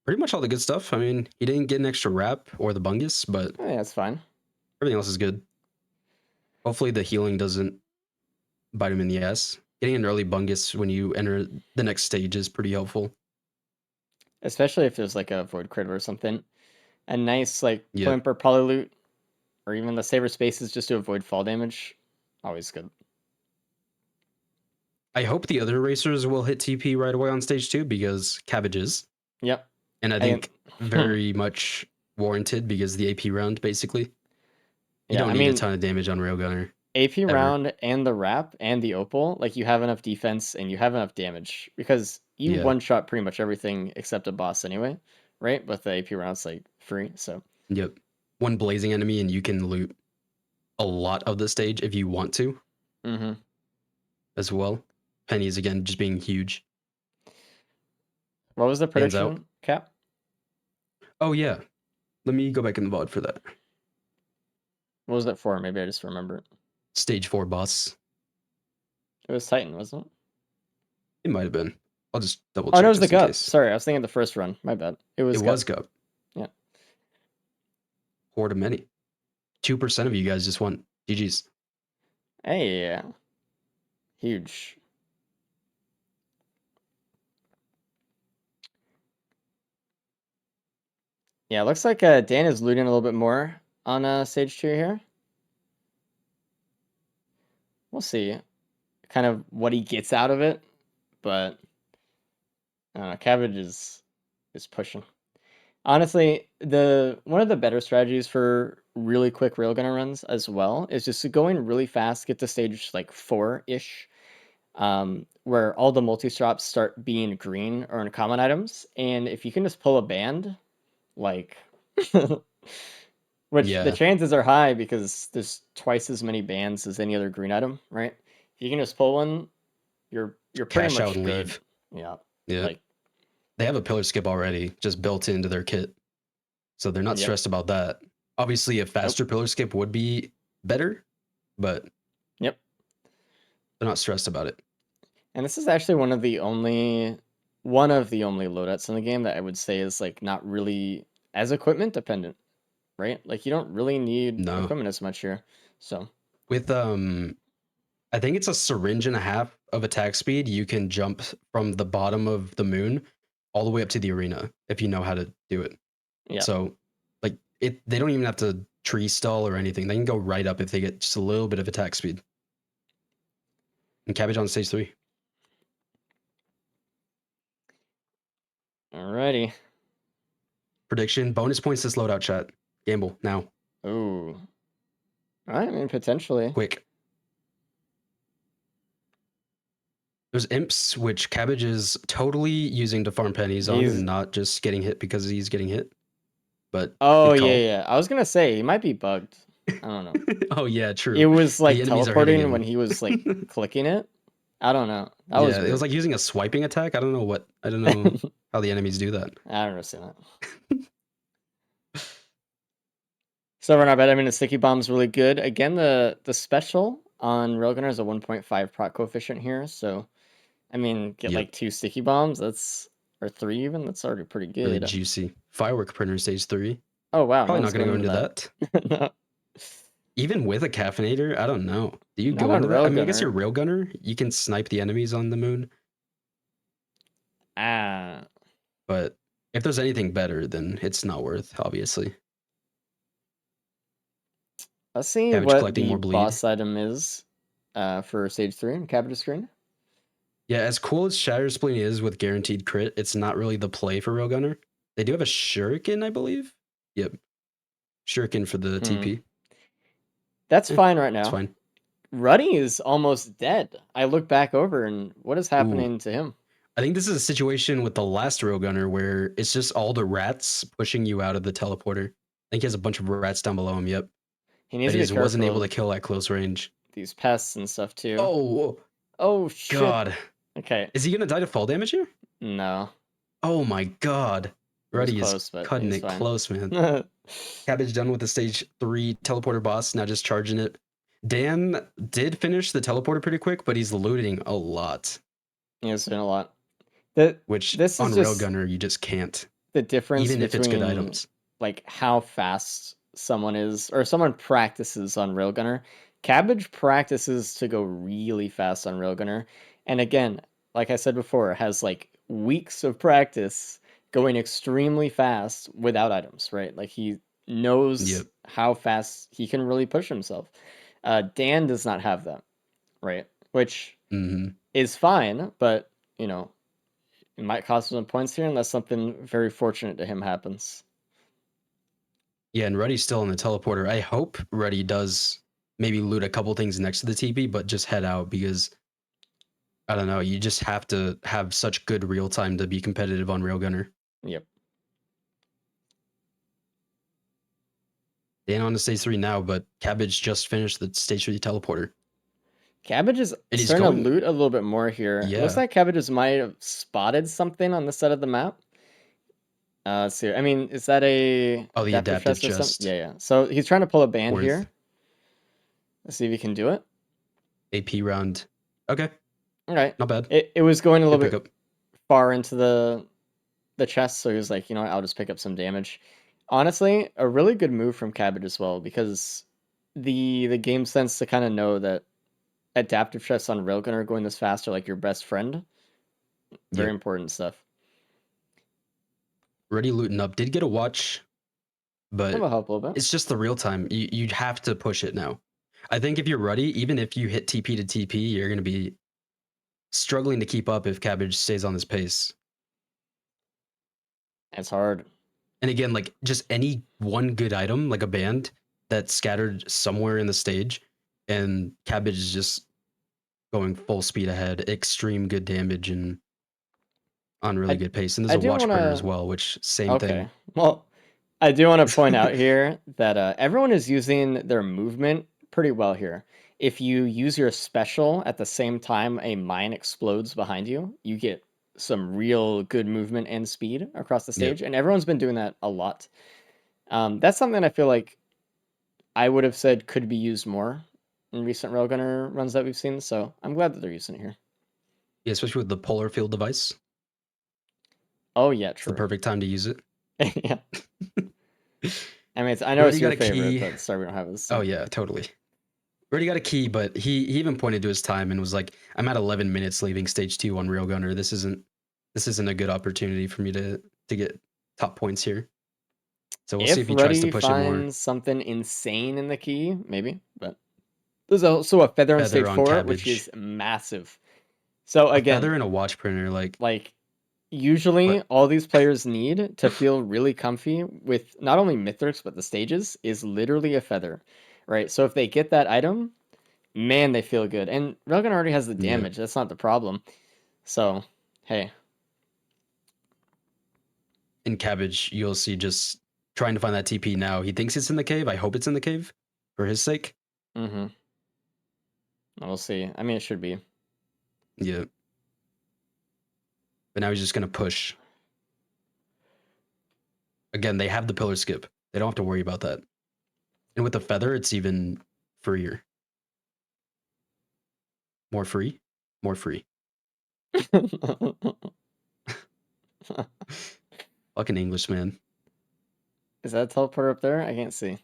pretty much all the good stuff. I mean, he didn't get an extra wrap or the bungus, but Oh, yeah, that's fine. everything else is good. Hopefully the healing doesn't bite him in the ass. Getting an early bungus when you enter the next stage is pretty helpful. Especially if there's like a void crit or something. A nice like Yep. plimp or polyloot, or even the saber spaces just to avoid fall damage. Always good. I hope the other racers will hit TP right away on stage 2 because cabbages. Yep. And I think very much warranted because the AP round, basically. You don't need a ton of damage on Railgunner. AP round and the wrap and the opal, like you have enough defense and you have enough damage because you Yeah. one-shot pretty much everything except a boss anyway, right? With the AP rounds like free, so Yep. One blazing enemy and you can loot a lot of the stage if you want to mm-hmm. as well. Pennies again just being huge. What was the Stands out. prediction, Cap? Oh yeah. Let me go back in the VOD for that. What was it for? Maybe I just remember it. Stage 4 boss. It was Titan, wasn't it? It might have been. I'll just double Oh, check no, it was the just in Gup. case. Sorry, I was thinking the first run. My bad. It was It Gup. was Gup. Yeah. Horde of many. 2% of you guys just won. GG's. Hey, yeah. Huge. Yeah, it looks like Dan is looting a little bit more on stage 2 here. We'll see kind of what he gets out of it, but Cabbage is pushing. Honestly, one of the better strategies for really quick railgunner runs as well is just to go in really fast, get to stage like 4-ish, where all the multi-stops start being green or in common items, and if you can just pull a band, like, which the Yeah. chances are high because there's twice as many bands as any other green item, right? If you can just pull one, you're pretty Cash much out and good. leave. Yeah. Yeah. Like, They have a pillar skip already just built into their kit. So they're not Yep. stressed about that. Obviously, a faster pillar skip would be better, but yep. they're not stressed about it. And this is actually one of the only loadouts in the game that I would say is like not really as equipment dependent, right? Like you don't really need No. equipment as much here. So With I think it's a syringe and a half of attack speed, you can jump from the bottom of the moon all the way up to the arena if you know how to do it. yeah. So like they don't even have to tree stall or anything. They can go right up if they get just a little bit of attack speed. And Cabbage on stage 3. Alrighty. Prediction, bonus points this loadout chat. Gamble now. Ooh. Alright, I mean potentially. Quick. There's imps, which Cabbage is totally using to farm pennies on He's- and not just getting hit because he's getting hit. But Oh good call. yeah. I was gonna say he might be bugged. I don't know. Oh yeah, true. It was like enemies are hitting teleporting him. when he was like clicking it. I don't know. That was Yeah, weird. it was like using a swiping attack. I don't know how the enemies do that. I don't understand that. So we're not bad. I mean, the sticky bomb's really good. Again, the special on Railgunner is a 1.5 proc coefficient here. So, I mean, get Yep. like 2 sticky bombs. Or 3 even. That's already pretty good. Really juicy. Firework printer stage 3. Oh wow, Probably mine's not gonna go going into that. No. Even with a caffeinator, I don't know. Do you Not go on into that? I mean, I guess Railgunner. you're railgunner. You can snipe the enemies on the moon. But if there's anything better, then it's not worth, obviously. Let's see Cabbage what collecting the more bleed. boss item is for stage 3 in Cabbage screen. Yeah, as cool as Shatter Spleen is with guaranteed crit, it's not really the play for railgunner. They do have a shuriken, I believe. Yep. Shuriken for the TP. That's fine right now. It's fine. Ruddy is almost dead. I look back over and what is happening to him? I think this is a situation with the last railgunner where it's just all the rats pushing you out of the teleporter. I think he has a bunch of rats down below him, yep. He needs But to he be just wasn't careful able to of kill at close range. these pests and stuff too. Oh, shit. God. Okay. Is he going to die to fall damage here? No. Oh my God. Ruddy is close, but cutting he's it fine. close, man. Cabbage done with the stage 3 teleporter boss, now just charging it. Dan did finish the teleporter pretty quick, but he's looting a lot. He's doing a lot. Which This on is just Railgunner, you just can't. the difference Even if it's good between, items. like how fast someone is, or someone practices on Railgunner. Cabbage practices to go really fast on Railgunner, and again, like I said before, has like weeks of practice going extremely fast without items, right? Like he knows how fast he can really push himself. Dan does not have that, right? Which is fine, but you know, it might cost him some points here unless something very fortunate to him happens. Yeah, and Ruddy's still in the teleporter. I hope Ruddy does maybe loot a couple things next to the TP, but just head out because I don't know. You just have to have such good real time to be competitive on Railgunner. Yep. Dan on to stage 3 now, but Cabbage just finished the stage 3 teleporter. Cabbage is And he's starting going- to loot a little bit more here. It looks Yeah. like Cabbages might have spotted something on the side of the map. Let's see. I mean, is that a Oh, the adaptive chest or chest. something? Yeah. So he's trying to pull a band Worth. here. Let's see if he can do it. AP round. Okay, All right. not bad. It was going a Good little bit pickup. far into the chest, so he was like, you know what, I'll just pick up some damage. Honestly, a really good move from Cabbage as well, because the game sense to kind of know that adaptive chests on Railgun are going this fast are like your best friend. Very Yep. important stuff. Already looting up. Did get a watch, but That'll help a little bit. it's just the real time. You'd have to push it now. I think if you're ready, even if you hit TP to TP, you're going to be struggling to keep up if Cabbage stays on this pace. It's hard. And again, like just any one good item, like a band that's scattered somewhere in the stage, and Cabbage is just going full speed ahead, extreme good damage, and on really good pace. And I there's a do watch printer wanna- as well, which same Okay. thing. Well, I do want to point out here that everyone is using their movement pretty well here. If you use your special at the same time a mine explodes behind you, you get some real good movement and speed across the Yep. stage, and everyone's been doing that a lot. That's something I feel like I would have said could be used more in recent Railgunner runs that we've seen, so I'm glad that they're using it here. Yeah, especially with the polar field device. Oh yeah, It's the true. perfect time to use it. Yeah. I mean, I know Already it's your got a favorite, key. but sorry we don't have this. Oh yeah, totally. Already got a key, but he even pointed to his time and was like, "I'm at 11 minutes leaving stage 2 on Railgunner. This isn't a good opportunity for me to get top points here." So we'll see if he tries to Ruddy push it more. finds something insane in the key, maybe, but there's also a feather on Feather stage on 4, which Cabbage. is massive. So A again, feather and a watch printer, like usually What? all these players need to feel really comfy with not only Mythrix but the stages is literally a feather, right? So if they get that item, man, they feel good. And Railgun already has the Yeah. damage. That's not the problem. So, hey, in Cabbage, you'll see just trying to find that TP now. He thinks it's in the cave. I hope it's in the cave for his sake. mm-hmm. We'll see. I mean, it should be. Yeah. But now he's just gonna push. Again, they have the pillar skip. They don't have to worry about that. And with the feather, it's even freer. More free? More free. Fucking English, man. Is that a teleporter up there? I can't see.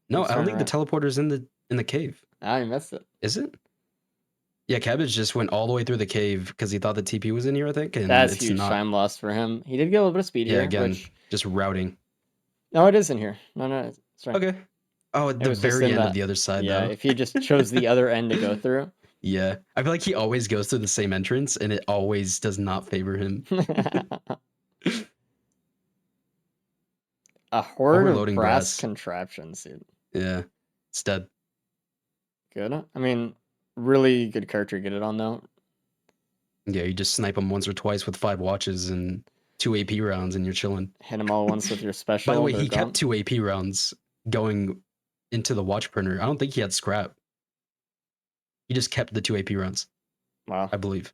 No, It's I don't turning think the teleporter's in the cave. I missed it. Is it? Yeah, Cabbage just went all the way through the cave because he thought the TP was in here, I think. And That's it's huge not. time loss for him. He did get a little bit of speed Yeah, here, again, which just routing. no, it is in here. No, it's right. Okay. Oh, at It the was just very in end of that- the other side, Yeah, though. if he just chose the other end to go through. Yeah. I feel like he always goes through the same entrance, and it always does not favor him. A horde of Overloading brass brass. contraptions, dude. Yeah. It's dead. Good. I mean, really good character to get it on though. Yeah, you just snipe him once or twice with 5 watches and 2 AP rounds, and you're chilling. Hit them all once with your special. By the way, they're he gone. kept 2 AP rounds going into the watch printer. I don't think he had scrap. He just kept the 2 AP rounds, Wow. I believe.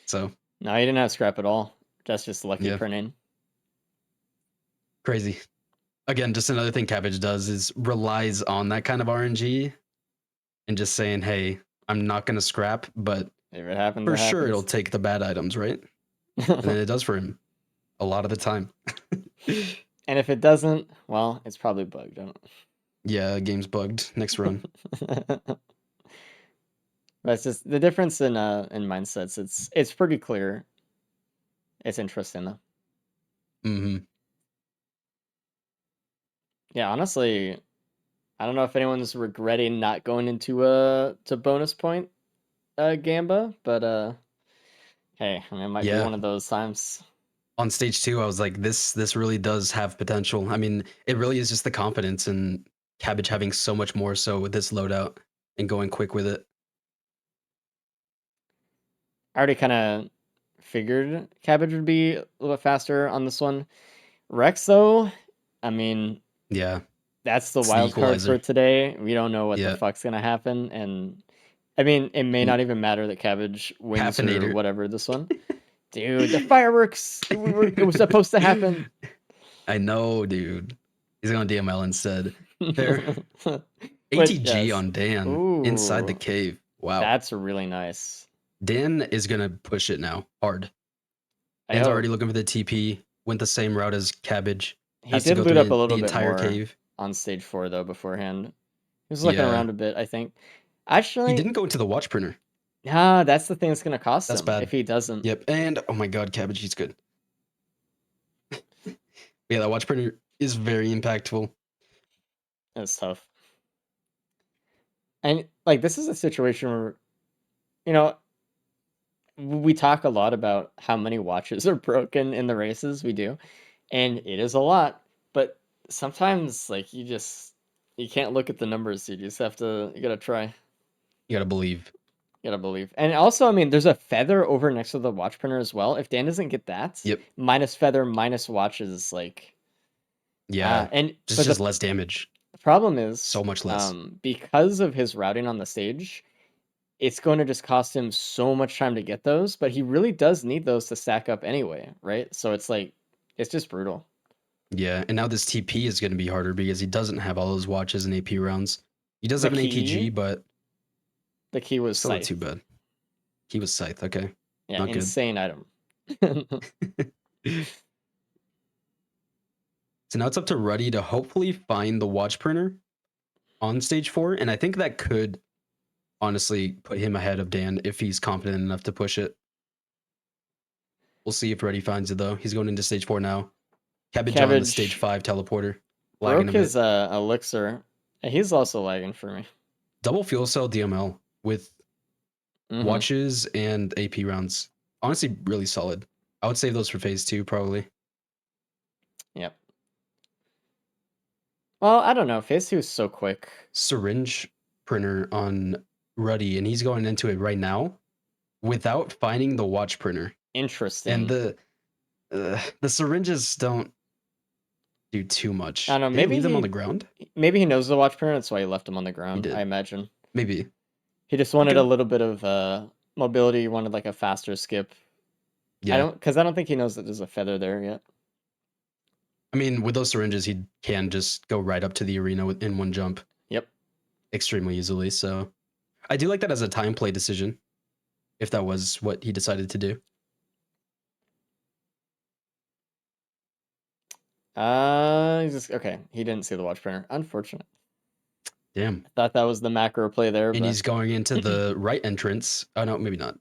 So No, he didn't have scrap at all. That's just lucky Yeah. printing. crazy. Again, just another thing Cabbage does is relies on that kind of RNG and just saying, hey, I'm not going to scrap, but If it happens, for it sure it'll happens. take the bad items, right? And then it does for him a lot of the time. And if it doesn't, well, it's probably bugged. I don't... Yeah, game's bugged. Next run. That's just the difference in mindsets. It's pretty clear. It's interesting though. Mm-hmm. Yeah, honestly, I don't know if anyone's regretting not going into to bonus point Gamba, but hey, I mean, it might be Yeah. one of those times. On stage 2, I was like, this really does have potential. I mean, it really is just the confidence and Cabbage having so much more so with this loadout and going quick with it. I already kind of figured Cabbage would be a little bit faster on this one. Rex, though, I mean, Yeah. that's the It's the wild card for equalizer. today. We don't know what the Yeah. fuck's gonna happen, and I mean, it may Mm. not even matter that Cabbage wins or Haffinator. whatever this one. Dude, the fireworks! It was supposed to happen. I know, dude. He's going DML instead. Fair. Which, ATG yes. on Dan inside the Ooh, cave. Wow. that's really nice. Dan is gonna push it now hard. I Dan's hope. already looking for the TP. Went the same route as Cabbage. He Has did to go loot through up a little the bit entire more cave. on stage 4 though beforehand. He was looking Yeah. around a bit, I think. He Actually, didn't go into the watch printer. that's the thing that's gonna cost That's him bad. if he doesn't. Yep. And oh my god, Cabbage, he's good. Yeah, that watch printer is very impactful. It's tough. And like this is a situation where, you know, we talk a lot about how many watches are broken in the races. We do, and it is a lot. But sometimes, like you can't look at the numbers. You just have to. You gotta try. You gotta believe. You gotta believe. And also, I mean, there's a feather over next to the watch printer as well. If Dan doesn't get that, Yep. minus feather, minus watches, like Yeah. and Just but the less damage. problem is So much less. because of his routing on the stage, it's going to just cost him so much time to get those, but he really does need those to stack up anyway, right? So it's like it's just brutal. Yeah. And now this TP is gonna be harder because he doesn't have all those watches and AP rounds. He does The have an key- ATG, but The key was still not Scythe. too bad. He was Scythe, okay. Yeah, Not good. insane item. So now it's up to Ruddy to hopefully find the watch printer on stage 4, and I think that could honestly put him ahead of Dan if he's confident enough to push it. We'll see if Ruddy finds it though. He's going into stage 4 now. Cabbage on the Cabbage stage 5 teleporter. Lagging Broke a his bit. elixir. He's also lagging for me. Double fuel cell DML with Mhm. watches and AP rounds. Honestly, really solid. I would save those for phase 2 probably. Yep. Well, I don't know. Phase 2 is so quick. Syringe printer on Ruddy, and he's going into it right now without finding the watch printer. Interesting. And the syringes don't do too much. I don't know, Did they maybe leave them on he- the ground? Maybe he knows the watch printer, that's why he left him on the ground, did. I imagine. Maybe. He just wanted Okay. a little bit of mobility, he wanted like a faster skip. Yeah. Because I don't think he knows that there's a feather there yet. I mean, with those syringes, he can just go right up to the arena in one jump. Yep. Extremely easily. So I do like that as a time play decision, if that was what he decided to do. Okay. He didn't see the watch printer. Unfortunate. Damn. Thought that was the macro play there, And but he's going into the right entrance. Oh, no, maybe not.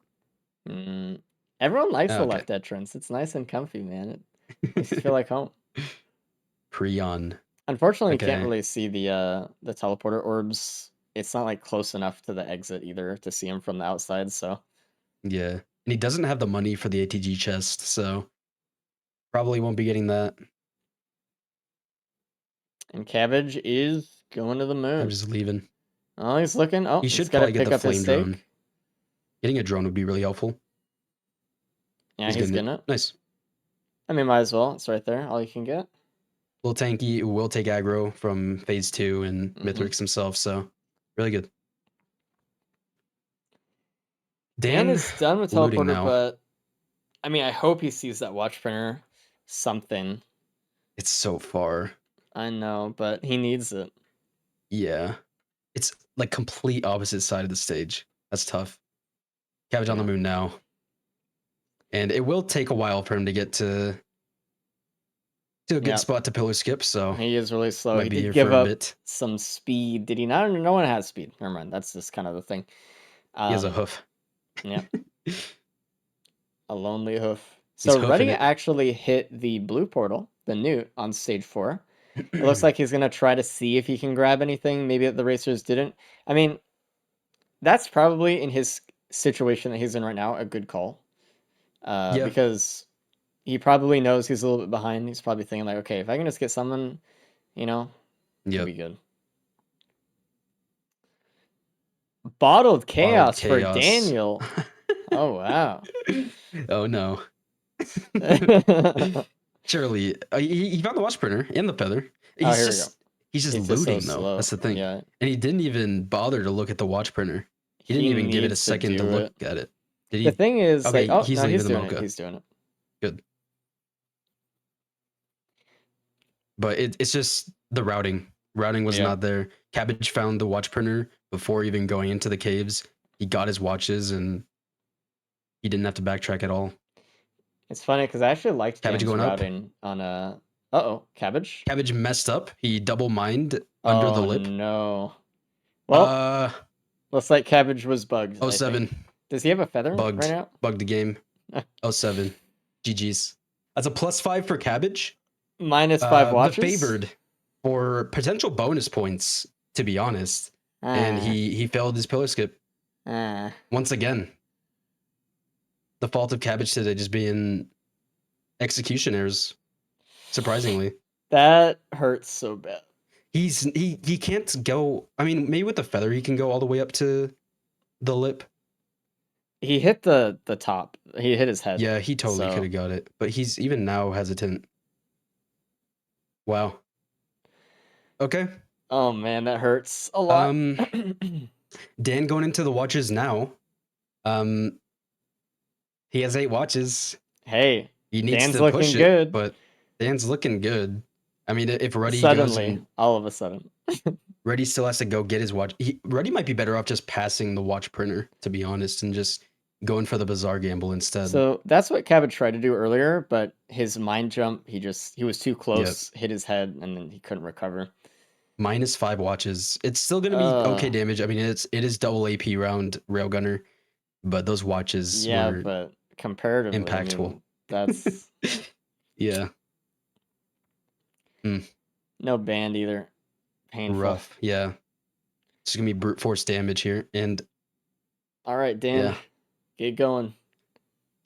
everyone likes the Okay. left entrance. It's nice and comfy, man. It makes you feel like home. Prion. Unfortunately, you can't Okay. really see the teleporter orbs. It's not like close enough to the exit either to see him from the outside. So Yeah. And he doesn't have the money for the ATG chest, so probably won't be getting that. and Cabbage is going to the moon. I'm just leaving. Oh, he's looking. Oh, He he's should got to probably get pick the up his flame stake. drone. Getting a drone would be really helpful. Yeah, he's getting it. Nice. I mean, might as well. It's right there. All you can get. Little tanky will take aggro from phase 2 and Mhm. Mythrix himself, so really good. Dan Dan is done with looting teleporter, now. but I mean, I hope he sees that watch printer. Something. It's so far. I know, but he needs it. Yeah. It's like complete opposite side of the stage. That's tough. Cabbage on the Yeah. moon now. And it will take a while for him to get to a good Yeah. spot to pillar skip, so He is really slow. might He be did here give for a up bit. some speed. Did he not? No one has speed. Never mind. That's just kind of the thing. He has a hoof. Yeah. A lonely hoof. He's So Ruddy hoofing it. actually hit the blue portal, the newt, on stage 4. It looks like he's gonna try to see if he can grab anything. Maybe the racers didn't. I mean, that's probably in his situation that he's in right now a good call. Yeah. Because he probably knows he's a little bit behind. He's probably thinking like, okay, if I can just get someone, it'll Yep. be good. Bottled chaos for chaos. Daniel. Oh wow. Oh no. Oh, Surely he found the watch printer and the feather. here He's we go. just It's just so looting though. slow. That's the thing. Yeah. And he didn't even bother to look at the watch printer. He He didn't even give it a needs to second to do look it. at it. Did The he? thing is, Okay, like, oh he's no, he's leaving the doing it. mocha. He's doing it. Good. But it's just the routing. Routing was Yeah. not there. Cabbage found the watch printer before even going into the caves. He got his watches and he didn't have to backtrack at all. It's funny because I actually liked Cabbage Dan's going up. routing on Uh-oh, cabbage. Cabbage messed up. He double mined under the Oh lip. no. Well, looks like cabbage was bugged. I 07. think. Does he have a feather Bugged. right now? Bugged the game. 07. GG's. That's a +5 for Cabbage. -5 watches. The favored for potential bonus points, to be honest. And he failed his pillar skip. Once again. The fault of Cabbage today just being execution errors. Surprisingly. That hurts so bad. He can't go. I mean, maybe with the feather he can go all the way up to the lip. He hit the top. He hit his head. Yeah, he totally so- could have got it. But he's even now hesitant. Wow. Okay. Oh man, that hurts a lot. Dan going into the watches now. He has 8 watches. Hey, He needs Dan's to looking push it, good. but Dan's looking good. I mean, if Ruddy goes suddenly, and all of a sudden. Ruddy still has to go get his watch. Ruddy might be better off just passing the watch printer, to be honest, and just going for the bizarre gamble instead. So that's what Cabbage tried to do earlier, but his mind jump, he was too close, hit his head, and then he couldn't recover. -5 watches. It's still gonna be okay damage. I mean, it is double AP round Railgunner, but those watches Yeah, were but comparatively, impactful. I mean, that's yeah, no band either. Painful. rough. Yeah, it's gonna be brute force damage here. And All right, Dan, Yeah. get going.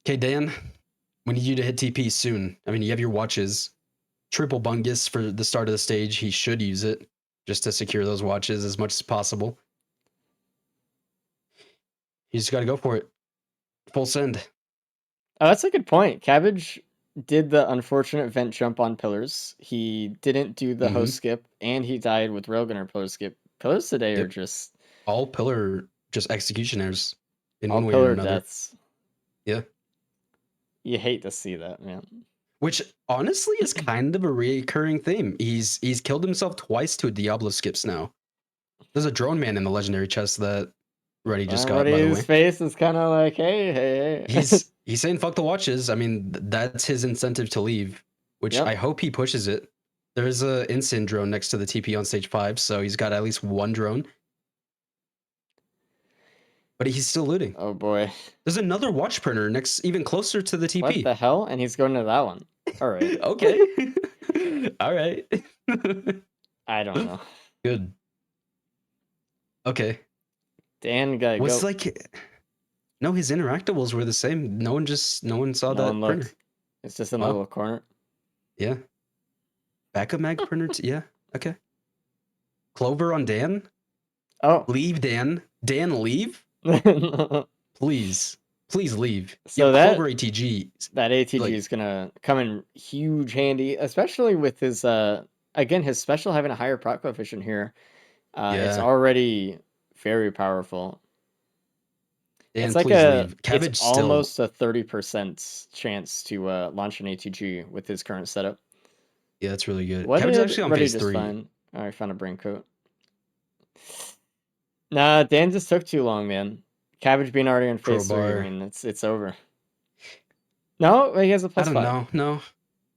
okay, Dan, we need you to hit TP soon. I mean, you have your watches. Triple Bungus for the start of the stage. He should use it just to secure those watches as much as possible. You just got to go for it. Full send. Oh, that's a good point. Cabbage did the unfortunate vent jump on pillars. He didn't do the host skip, and he died with Railgunner pillar skip. Pillars today are Yep. just All pillar, just executioners in all one way pillar or another. deaths. Yeah. You hate to see that, man. Which honestly is kind of a recurring theme. He's killed himself twice to Diablo skips now. There's a drone man in the legendary chest that Ruddy just got, by the His way. face is kind of like, hey. He's saying fuck the watches. I mean, that's his incentive to leave, which Yep. I hope he pushes it. There's a Insyn drone next to the TP on stage 5, so he's got at least one drone. But he's still looting. Oh boy. There's another watch printer next, even closer to the TP. What the hell? And he's going to that one. All right. Okay. All right. I don't know. Good. Okay. Dan got to Was go. like, no, his interactables were the same. No one saw No that one printer. looked. It's just in a Wow. little corner. Yeah. Backup mag printer. Yeah. Okay. Clover on Dan. Oh. Leave Dan. Dan, leave. Please leave. So Yo, that- Clover ATG. That ATG Like- is gonna come in huge handy, especially with his again his special having a higher proc coefficient here. It's Yeah. already very powerful. Dan, It's like please leave. Cabbage it's still. almost a 30% chance to launch an ATG with his current setup. Yeah, that's really good. What Cabbage is did actually on Ruddy phase just 3. find? Oh, I found a brain coat. Nah, Dan just took too long, man. Cabbage being already in phase 3, Crowbar. I mean it's over. No, he has a I plus don't 5. know. No.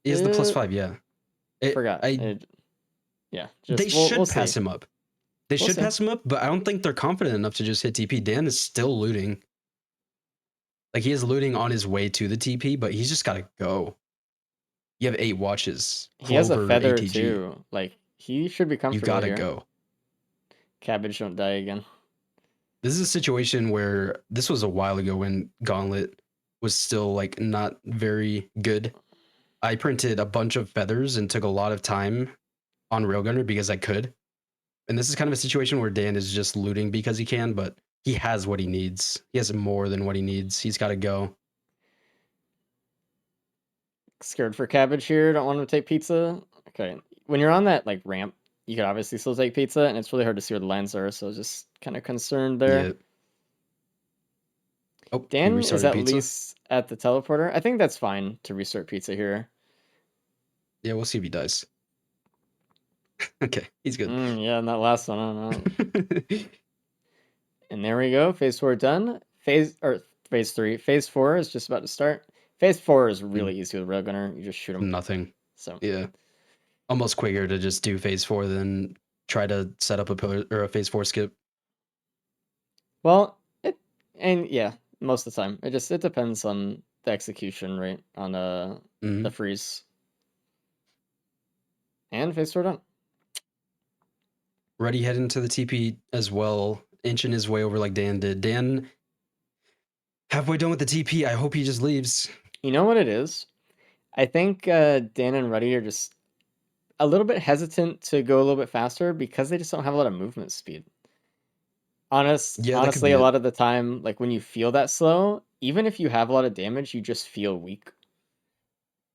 He has the plus Uh, 5, yeah. Forgot. Yeah, just They should we'll pass see. him up. They We'll should see. pass him up, but I don't think they're confident enough to just hit TP. Dan is still looting. Like, he is looting on his way to the TP, but he's just got to go. You have 8 watches. He has a Clover, feather ATG. too. Like he should be You comfortable got to here. go. Cabbage don't die again. This is a situation where this was a while ago when Gauntlet was still like not very good. I printed a bunch of feathers and took a lot of time on Railgunner because I could. And this is kind of a situation where Dan is just looting because he can, but he has what he needs. He has more than what he needs. He's got to go. Scared for cabbage here. Don't want to take pizza. Okay. When you're on that like ramp, you could obviously still take pizza, and it's really hard to see where the lines are. So just kind of concerned there. Yeah. Oh, he Dan is restarted at pizza. least at the teleporter. I think that's fine to restart pizza here. Yeah, we'll see if he dies. Okay, he's good. Yeah, and that last one, I don't know. And there we go. Phase 4 done. Phase 3. Phase 4 is just about to start. Phase 4 is really easy with Railgunner. You just shoot him. Nothing. So Yeah. Almost quicker to just do phase 4 than try to set up a pillar or a phase 4 skip. well, most of the time. It depends on the execution rate on the freeze. And phase 4 done. Ready head into the TP as well, inching his way over like Dan did. Dan halfway done with the TP. I hope he just leaves. You know what it is? I think Dan and Ruddy are just a little bit hesitant to go a little bit faster because they just don't have a lot of movement speed. Yeah, that could Honestly, be a it. lot of the time, like when you feel that slow, even if you have a lot of damage, you just feel weak.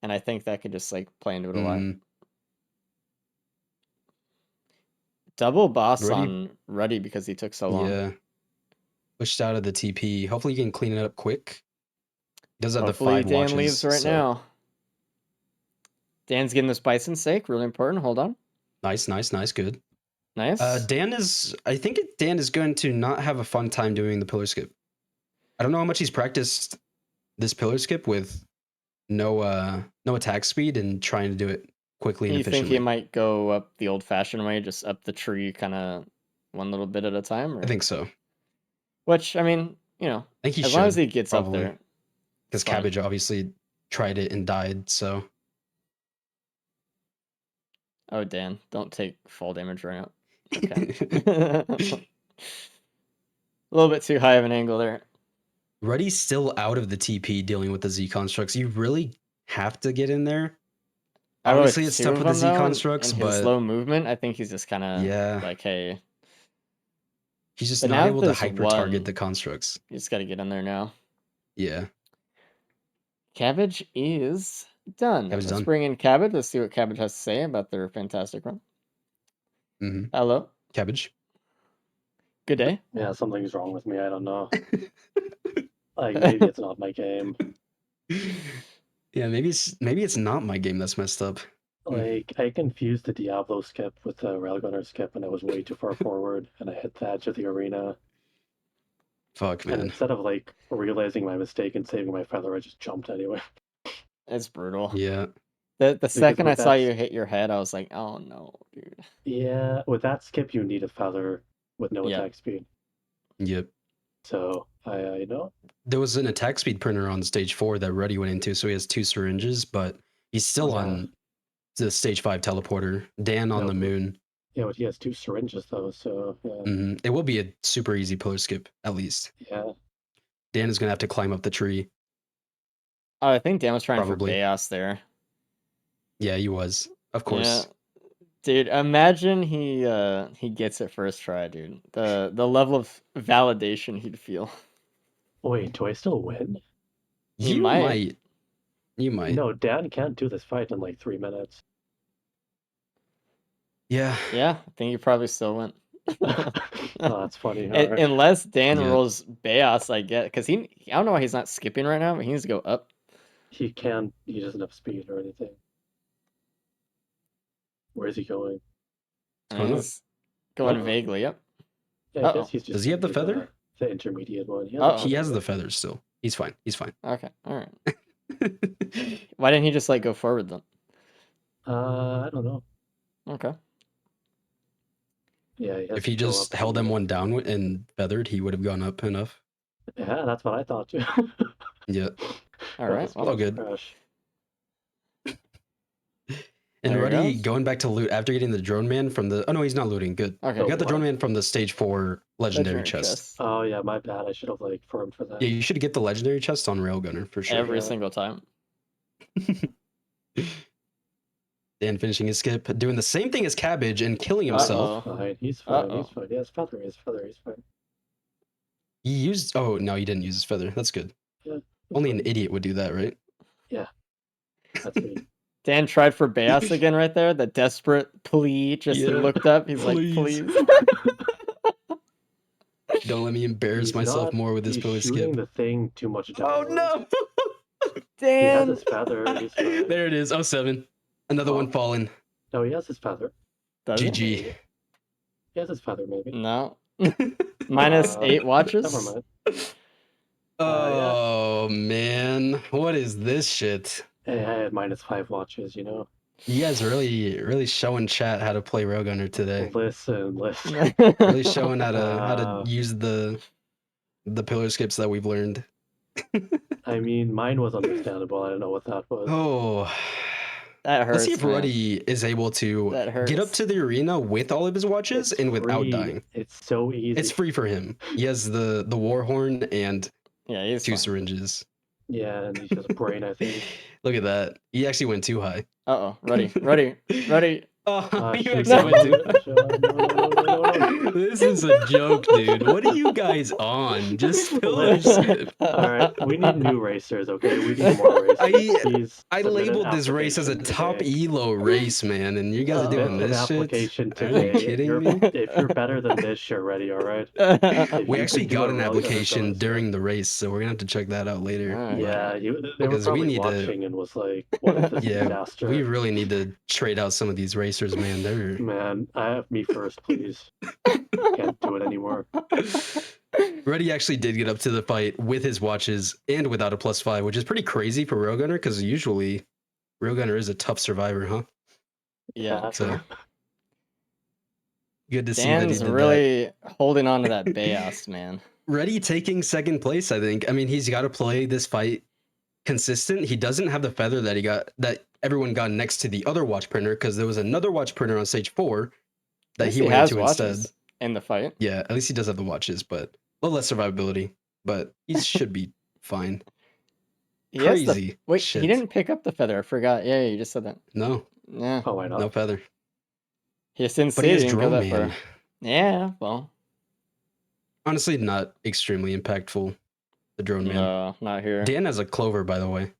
And I think that could just like play into it a lot. Double boss Ruddy- on Ruddy because he took so long. Yeah. Pushed out of the TP. Hopefully he can clean it up quick. He does have Hopefully the 5 Dan watches. leaves right so- now. Dan's getting this bison steak, really important. Hold on. Nice, good. Nice. I think Dan is going to not have a fun time doing the pillar skip. I don't know how much he's practiced this pillar skip with no attack speed and trying to do it quickly and You think efficiently. he might go up the old-fashioned way, just up the tree kind of one little bit at a time? Or? I think so. Which, I mean, I think he as should. long as he gets probably. up there. Because fine. Cabbage obviously tried it and died, so. Oh, Dan, don't take fall damage right now. Okay. A little bit too high of an angle there. Ruddy's still out of the TP dealing with the Z constructs. You really have to get in there. Obviously, it's tough with the Z constructs, and but his slow movement, I think he's just kind of Yeah. like, hey, he's just But not now able to there's hyper one. target the constructs. you just got to get in there now. Yeah. Cabbage is done. Cabbage Let's done. bring in Cabbage. Let's see what Cabbage has to say about their fantastic run. Mm-hmm. Hello. Cabbage. Good day. Yeah, something's wrong with me. I don't know. Like maybe it's not my game. Yeah, maybe it's not my game that's messed up. Like I confused the Diablo skip with the Railgunner skip, and I was way too far forward, and I hit the edge of the arena. Fuck, And man. instead of like realizing my mistake and saving my feather, I just jumped anyway. It's brutal. Yeah. The second I with saw that- you hit your head, I was like, oh no, dude. Yeah, with that skip, you need a feather with no Yeah. attack speed. Yep. So I know. There was an attack speed printer on stage 4 that Ruddy went into, so he has 2 syringes, but he's still Yeah. on the stage 5 teleporter. Dan on No, the but- moon. Yeah, but he has 2 syringes though, so yeah. It will be a super easy pillar skip, at least. Yeah. Dan is gonna have to climb up the tree. Oh, I think Dan was trying Probably. for chaos there. Yeah, he was. Of course. Yeah. Dude, imagine he gets it first try, dude. The level of validation he'd feel. Wait, do I still win? He You might. might. You might. No, Dan can't do this fight in like 3 minutes. Yeah. Yeah, I think you probably still win. Oh, that's funny. All right. Unless Dan Yeah. rolls Chaos, I get, because I don't know why he's not skipping right now, but he needs to go up. He doesn't have speed or anything. Where is he going? And Going up. he's going Uh-oh. vaguely up. Yeah, I Uh-oh. guess he's just Does he have the gonna do feather? The intermediate one. He Uh-oh. He has the feathers still. He's fine. He's fine. Okay, all right. Why didn't he just like go forward then? I don't know. Okay. Yeah, he has If he to go just up held and- M1 down and feathered, he would have gone up enough. Yeah, that's what I thought too. Yeah. All But right. this Well, all good. crash. And There he Ruddy goes. going back to loot after getting the drone man from the. Oh no, he's not looting. Good. okay. He got the what? drone man from the stage 4 legendary chest. Oh yeah, my bad. I should have like farmed for that. Yeah, you should get the legendary chest on Railgunner for sure. Every Yeah. single time. Dan finishing his skip, doing the same thing as Cabbage and killing himself. Uh-oh. Fine. He's fine. Uh-oh. He's fine. He has feather. He's feather. He's fine. He used. Oh no, he didn't use his feather. That's good. Yeah, Only an idiot would do that, right? that's me. Dan tried for Baos again right there. The desperate plea. Just Yeah, looked up. He's please. like, please. Don't let me embarrass He's myself not- more with this he's pillar shooting skip. the thing too much down. Oh no! He has Dan. his feather. He's fine. There it is. Oh, 7. Another one Oh. fallen. No, he has his feather. Does he? GG. He has his feather, maybe. No. Minus 8 watches. Never mind. Oh man, what is this shit? Hey, I had -5 watches, you know. You guys are really showing chat how to play Railgunner today. Listen. Really showing how to Uh, use the pillar skips that we've learned. I mean, mine was understandable. I don't know what that was. Oh, That hurts. let's see if man. Ruddy is able to That get up hurts. to the arena with all of his watches It's and without free. dying. It's so easy. It's free for him. He has the war horn and Yeah, he's 2 fine. syringes. Yeah, and he's just brain, I think. Look at that. He actually went too high. Uh-oh. Ready. Oh, you shoot, actually went too no. This is a joke, dude. What are you guys on? Just pillar skip. All right, we need new racers, okay? We need more racers. Please I submit an labeled this race as a application top today. elo race, man, and you guys are Submit doing an this shit. application Are you today. kidding me? If you're better than this, you're ready, all right? We you actually can do got a an Railgunner application bonus, during the race, so we're gonna have to check that out later. Alright. Yeah, they were Because we probably need to- watching and was like, "What is this Yeah, disaster?" we really need to trade out some of these racers, man. They're Man, I have me first, please. Can't do it anymore. Reddy actually did get up to the fight with his watches and without a +5, which is pretty crazy for Railgunner because usually Railgunner is a tough survivor, huh? Yeah. So good to see that he Dan's did that. really holding on to that Baos, man. Reddy taking 2nd place, I think. I mean, he's got to play this fight consistent. He doesn't have the feather that everyone got next to the other watch printer because there was another watch printer on stage 4 that At least he went has to watches instead. in the fight. Yeah, at least he does have the watches, but a little less survivability. But he should be fine. He has the- Crazy. Wait, shit. he didn't pick up the feather. I forgot. Yeah, you just said that. No, Yeah. Oh, why not? no feather. He didn't But say he has he didn't go drone that man. far. Yeah, well, Honestly, not extremely impactful. The drone man. no, not here. Dan has a clover, by the way,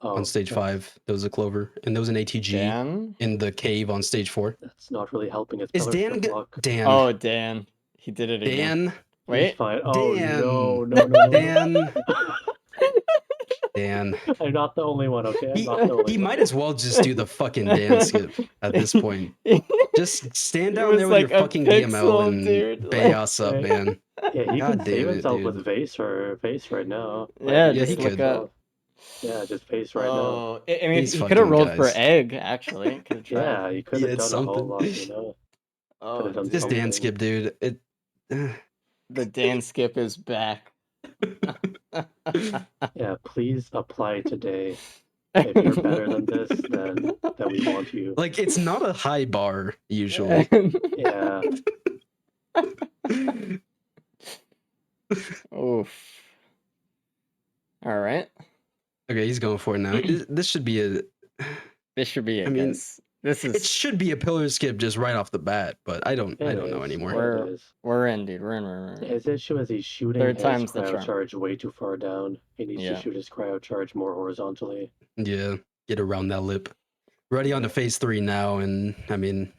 Oh, on stage that's- 5. There was a clover, and there was an ATG Dan? in the cave on stage 4. That's not really helping his Is pillar Dan? skip luck. Dan. Oh, Dan. He did it again. Dan. He's Wait. fine. Oh Dan. no. Dan. Dan. I'm not the only one, okay? I'm not the only He one. might as well just do the fucking Dan skip at this point. Just stand It down was there with like your a fucking DML pixel, and dude. bay Like- us up, Right. man. Yeah, he God can save damn it, himself dude. with face right now. Yeah, Yeah, just he look could. up. Yeah, just face right now. Oh, I mean, These he could have fucking rolled for guys. egg, actually. Could have tried. Yeah, he could Yeah, have it's done a whole something. lot, you know. Oh, could've done dude. This something. Dan skip, dude. It. The Dan skip is back. Yeah, please apply today. If you're better than this, then we want you. Like, it's not a high bar usually. Yeah, Oof. All right. Okay, he's going for it now. This should be a. This should be it, I mean, guys. This It is should be a pillar skip just right off the bat, but I don't it know is. anymore. We're- It is. we're in, dude. We're in. His issue is he's shooting Third his time's the cryo charm. charge way too far down. He needs Yeah. to shoot his cryo charge more horizontally. Yeah, get around that lip. Ready on to phase 3 now, and I mean,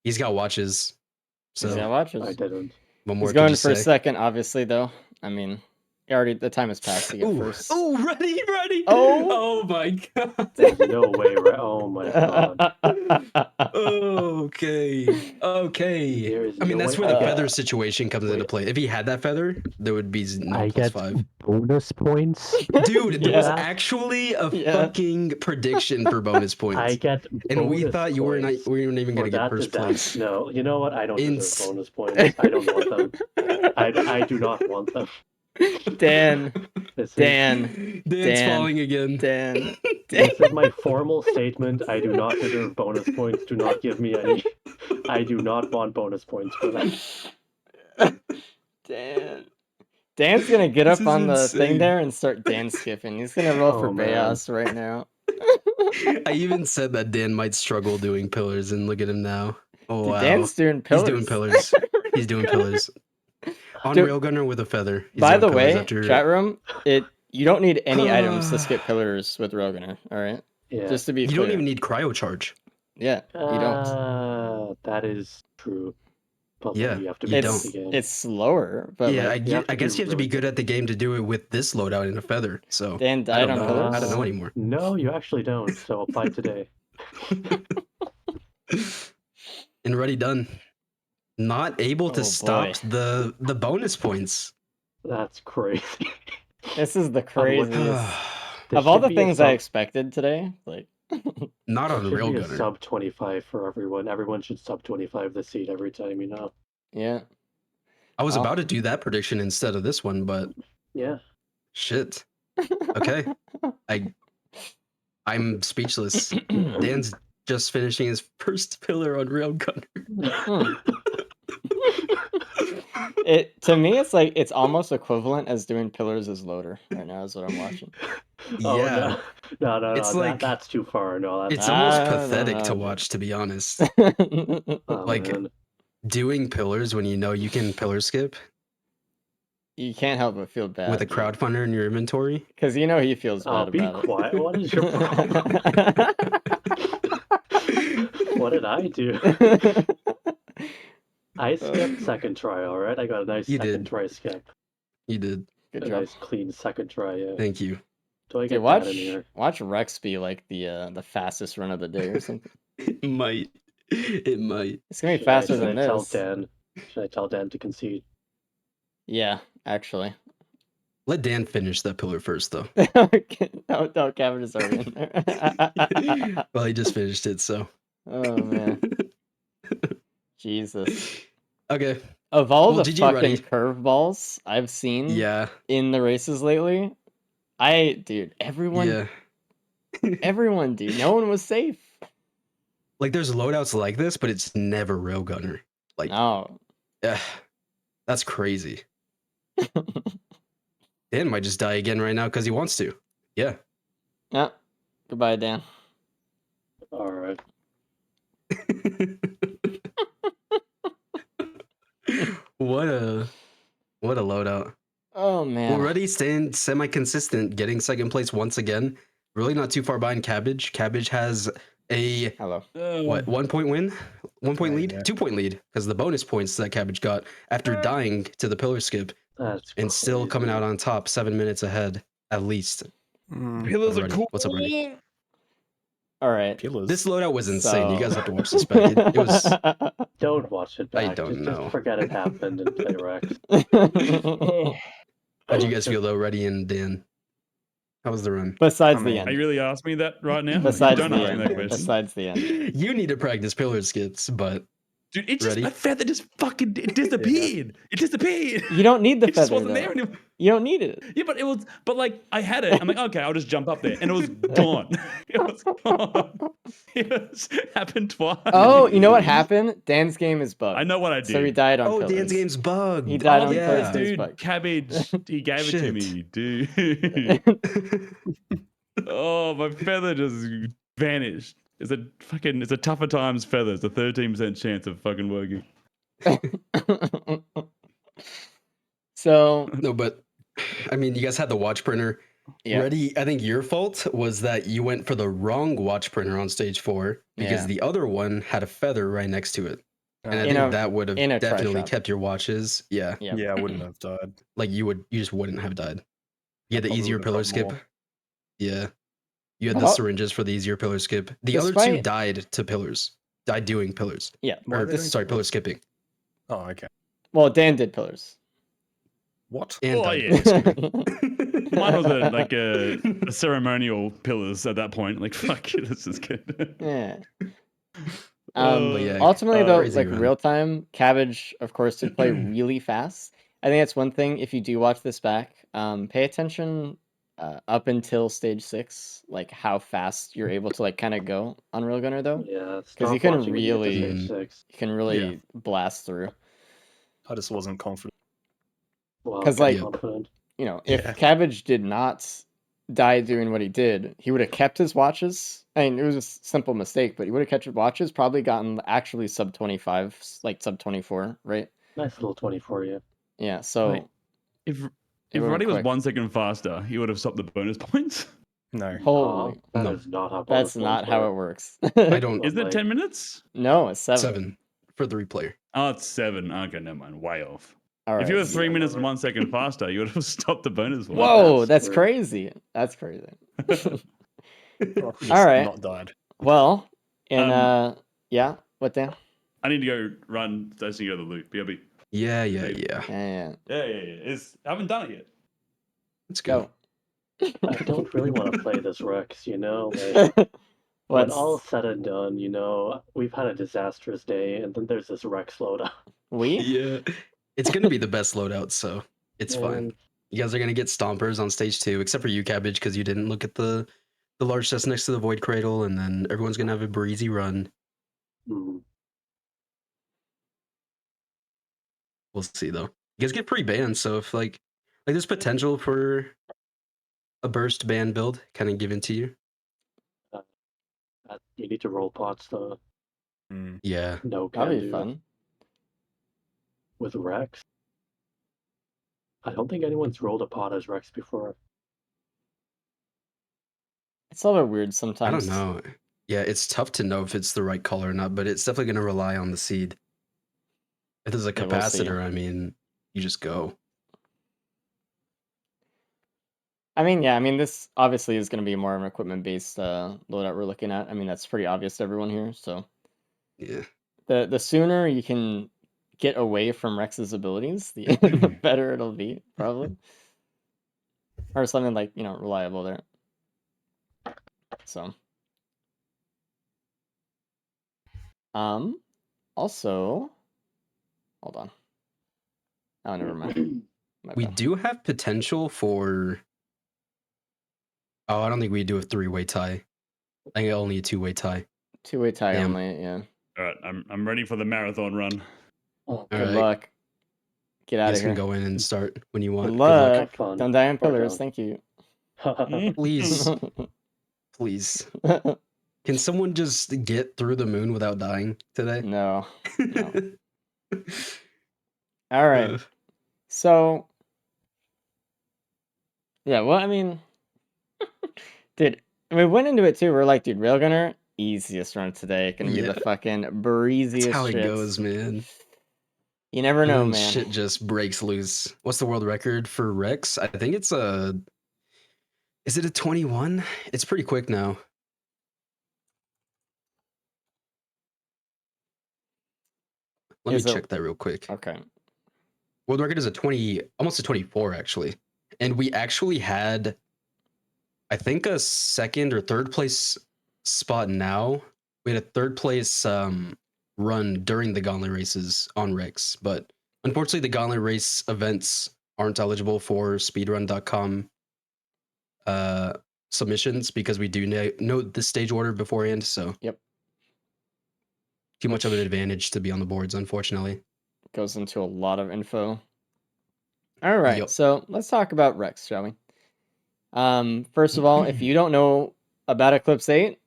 he's got watches. So He's got watches. I didn't. what more He's could going you for say? second, obviously, though. I mean, the time has passed to get Ooh, first. ooh, ready. Oh. Oh my god. There's no way, right? Oh my god. Okay. There is I mean, no that's way where the I get- feather situation comes into Wait. play. If he had that feather, there would be no I plus get 5. bonus points. Dude, there was Yeah. actually a Yeah. fucking prediction for bonus points. I get And we bonus thought you weren't points even for going to get that first disaster. place. No, you know what? I don't Ins- deserve bonus points. I don't want them. I do not want them. Dan. This is, Dan. Dan's Dan. falling again. Dan. this is my formal statement. I do not deserve bonus points. Do not give me any. I do not want bonus points for that. Dan. Dan's gonna get up This is on the insane. thing there and start Dan skipping. He's gonna roll for Oh, man. Baos right now. I even said that Dan might struggle doing pillars, and look at him now. Oh, Dude, wow. Dan's doing pillars. He's doing pillars. He's doing pillars. On Dude, Railgunner with a feather. He's By got the pillars way, chat room, you don't need any items to skip pillars with Roganer, alright? Yeah. Just to be You clear. don't even need cryocharge. Yeah, you don't. That is true. But Yeah, like, you have to you be don't. good at the game. It's slower, but Yeah, like I guess you have to be good at the game to do it with this loadout in a feather. So Dan I died don't on know. I pillars. don't know anymore. No, you actually don't. So apply today. And already done. Not able to Oh, stop boy. the bonus points. That's crazy. This is the would- craziest. This Of all should the be a things I sub- expected today, like Not on should be a Railgunner. sub 25 for everyone. Everyone should sub 25 the seed every time, you know? yeah. I was Oh. about to do that prediction instead of this one, but Yeah. shit. Okay. I'm speechless. Dan's just finishing his first pillar on Railgunner. To me it's like it's almost equivalent as doing pillars as loader right now is what I'm watching. Oh, Yeah. no. It's like- That's too far. No, that's It's almost I don't pathetic know, to dude. watch, to be honest. oh, like- man. Doing pillars when you know you can pillar skip You can't help but feel bad with a crowdfunder in your inventory. because you know he feels Oh, bad be about quiet. What is your problem? What did I do? it. I skipped second try, alright? I got a nice You second did. try skip. You did. Good A job. nice clean second try, yeah. Thank you. Do I Dude, get watch that in here? Rex be like the fastest run of the day or something. It might. It might. It's gonna be faster than Should I tell this. Dan? Should I tell Dan to concede? Yeah, actually. Let Dan finish that pillar first, though. no, Kevin is already in there. Well, he just finished it, so. Oh man, Jesus! Okay. Of all Well, the GG, fucking Ruddy. curveballs I've seen Yeah. in the races lately, everyone, Yeah. dude, no one was safe. Like, there's loadouts like this, but it's never Railgunner. Like, No. that's crazy. Dan might just die again right now because he wants to. Yeah. Yeah. Goodbye, Dan. Alright. What a loadout. Oh man. Already staying semi-consistent, getting second place once again. Really not too far behind Cabbage. Cabbage has a Hello. what 1 point win, 1 point lead, Yeah. 2 point lead because the bonus points that Cabbage got after dying to the pillar skip That's and still coming out crazy. on top 7 minutes ahead at least. Pillars are Already. cool. What's up, Ruddy? All right. Pillars. This loadout was insane. You So- guys have to watch this back. It was. Don't watch it I back. don't know. Just forget it happened and play Rex. How'd you guys feel though, Ruddy and Dan? How was the run? Besides I the mean, end. Are you really asking me that right now? Besides Don't the ask me that end. question. Besides the end. You need to practice pillar skips, but Dude, it just Ready? my feather just fucking disappeared. It disappeared. You don't need the It just feather. wasn't there Though. anymore. You don't need it. Yeah, but like I had it. I'm like, okay, I'll just jump up there, and it was gone. It was gone. It happened twice. Oh, you know what happened? Dan's game is bugged. I know what I did. So he died on pillars. Dan's game's bugged. He died Oh, on yeah, pillars. He's dude, bugged. Cabbage. He gave it to Shit. me, dude. Oh, my feather just vanished. It's a tougher times feather. It's a 13% chance of fucking working. So No, but I mean, you guys had the watch printer. yeah, Ready, I think your fault was that you went for the wrong watch printer on stage 4 because Yeah. the other one had a feather right next to it. And I In think a- that would have in a try definitely shot. kept your watches. Yeah. yeah. Yeah, I wouldn't have died. Like you just wouldn't have died. You had the Probably easier would've pillar got skip. more. Yeah. You had the Well- syringes for the easier pillar skip. The other two Despite- died to pillars. Died doing pillars. Yeah. Why Or, are they doing sorry, pillar pillars? skipping. Oh, okay. Well, Dan did pillars. What? And Oh, died yeah. pillar skipping. Mine was a ceremonial pillars at that point. Like, fuck it, this is good. Yeah. But yeah, Ultimately, though, crazy like run. real time, Cabbage, of course, did play really fast. I think that's one thing. If you do watch this back, pay attention up until stage 6, like how fast you're able to like kind of go on Railgunner, though. Yeah, 'Cause you stop can watching when you get to really- stage 6. You can really blast through. I just wasn't confident. Wow, 'Cause, get like- confident. You know, if Yeah. Cabbage did not die doing what he did, he would have kept his watches. I mean, it was a simple mistake, but he would have kept his watches, probably gotten actually sub 25, like sub 24, right? Nice little 24, yeah. Yeah, so Wait, If it if went Ruddy was quick. 1 second faster, he would have stopped the bonus points. No. Holy, That No. is not how bonus that's not points how work. it works. I don't. Isn't it Like- 10 minutes? No, it's 7. 7 for the replayer. Oh, it's 7. Okay, never mind. Way off. All If you right. were 3 Yeah, minutes and never. 1 second faster, you would have stopped the bonus one. Whoa, That's that's true. crazy. That's crazy. Rock just All right. not died. Well, and Um, yeah, what then? I need to go run. So I just need to go to the loot. BRB. Yeah. Yeah, Yeah. I haven't done it yet. Let's go. go. I don't really want to play this Rex, you know? Like, when What's all said and done, you know, we've had a disastrous day, and then there's this Rex loadout. we? Yeah. It's gonna be the best loadout, so it's fine. And You guys are gonna get stompers on stage 2, except for you, Cabbage, because you didn't look at the large chest next to the Void Cradle, and then everyone's gonna have a breezy run. mm, We'll see though. You guys get free bans, so if like there's potential for a burst ban build kind of given to you. you need to roll pots, though. Mm. Yeah. No can That'd be do. fun. With Rex. I don't think anyone's rolled a pot as Rex before. It's a little bit weird I sometimes. don't know. Yeah, it's tough to know if it's the right color or not, but it's definitely gonna rely on the seed. If there's a Yeah, we'll see. capacitor, I mean, you just go. I mean, this obviously is going to be more of an equipment-based loadout we're looking at. I mean, that's pretty obvious to everyone here. So Yeah. the sooner you can get away from Rex's abilities, the better it'll be, probably. Or something like, reliable there. So. Also, hold on. Oh, never mind. My We bad. do have potential for. Oh, I don't think we do a 3-way tie. I think only a 2-way tie. Two-way tie Damn. only, yeah. All right, I'm ready for the marathon run. Oh, Good Alright. luck. Get You out guys of can here. go in and start when you want. Good Good luck. luck. fun. Don't die on Or pillars. don't. Thank you. Please. Please. Can someone just get through the moon without dying today? No. All right. So, yeah, well, I mean, dude, we went into it too. We're like, dude, Railgunner, easiest run today. Gonna be the Yeah. fucking breeziest That's how it shits. goes, man. You never And know, then man. shit just breaks loose. What's the world record for Rex? I think it's a. Is it a 21? It's pretty quick now. Let Is me it- check that real quick. Okay. World record is a 20, almost a 24 actually. And we actually had, I think, a second or third place spot now. We had a third place run during the Gauntlet races on Rex, but unfortunately the Gauntlet race events aren't eligible for speedrun.com submissions because we do know the stage order beforehand, so Yep. too much of an advantage to be on the boards, unfortunately. Goes into a lot of info. All right, Yup. so let's talk about Rex, shall we? First of all, if you don't know about Eclipse 8,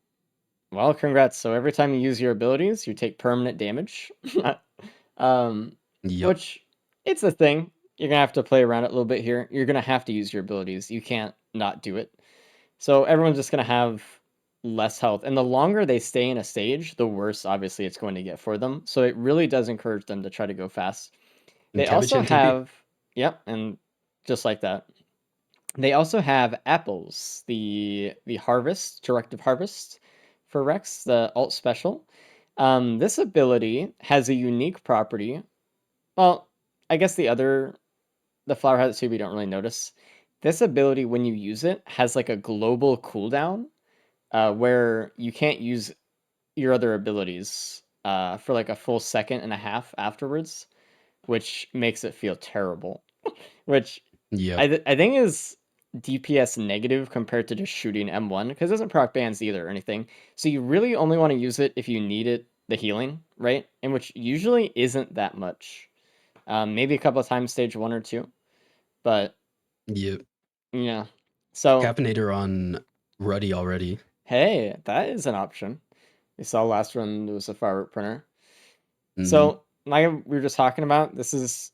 well, congrats. So every time you use your abilities, you take permanent damage. Yup. Which, it's a thing. You're going to have to play around it a little bit here. You're going to have to use your abilities. You can't not do it. So everyone's just going to have less health. And the longer they stay in a stage, the worse, obviously, it's going to get for them. So it really does encourage them to try to go fast. And They Cabbage also and TP. have, yep, and just like that. They also have apples, the harvest, directive harvest for Rex, the alt special. This ability has a unique property. Well, I guess the flower has it too, we don't really notice. This ability, when you use it, has like a global cooldown, where you can't use your other abilities for like a full second and a half afterwards, which makes it feel terrible. Which Yep. I think is DPS negative compared to just shooting M1, because it doesn't proc bans either or anything. So you really only want to use it if you need it, the healing, right? And which usually isn't that much. Maybe a couple of times stage 1 or 2. But, Yep. yeah. So, Caffeinator on Ruddy already. hey, that is an option. We saw last run, there was a firework printer. Mhm. So, like we were just talking about, this is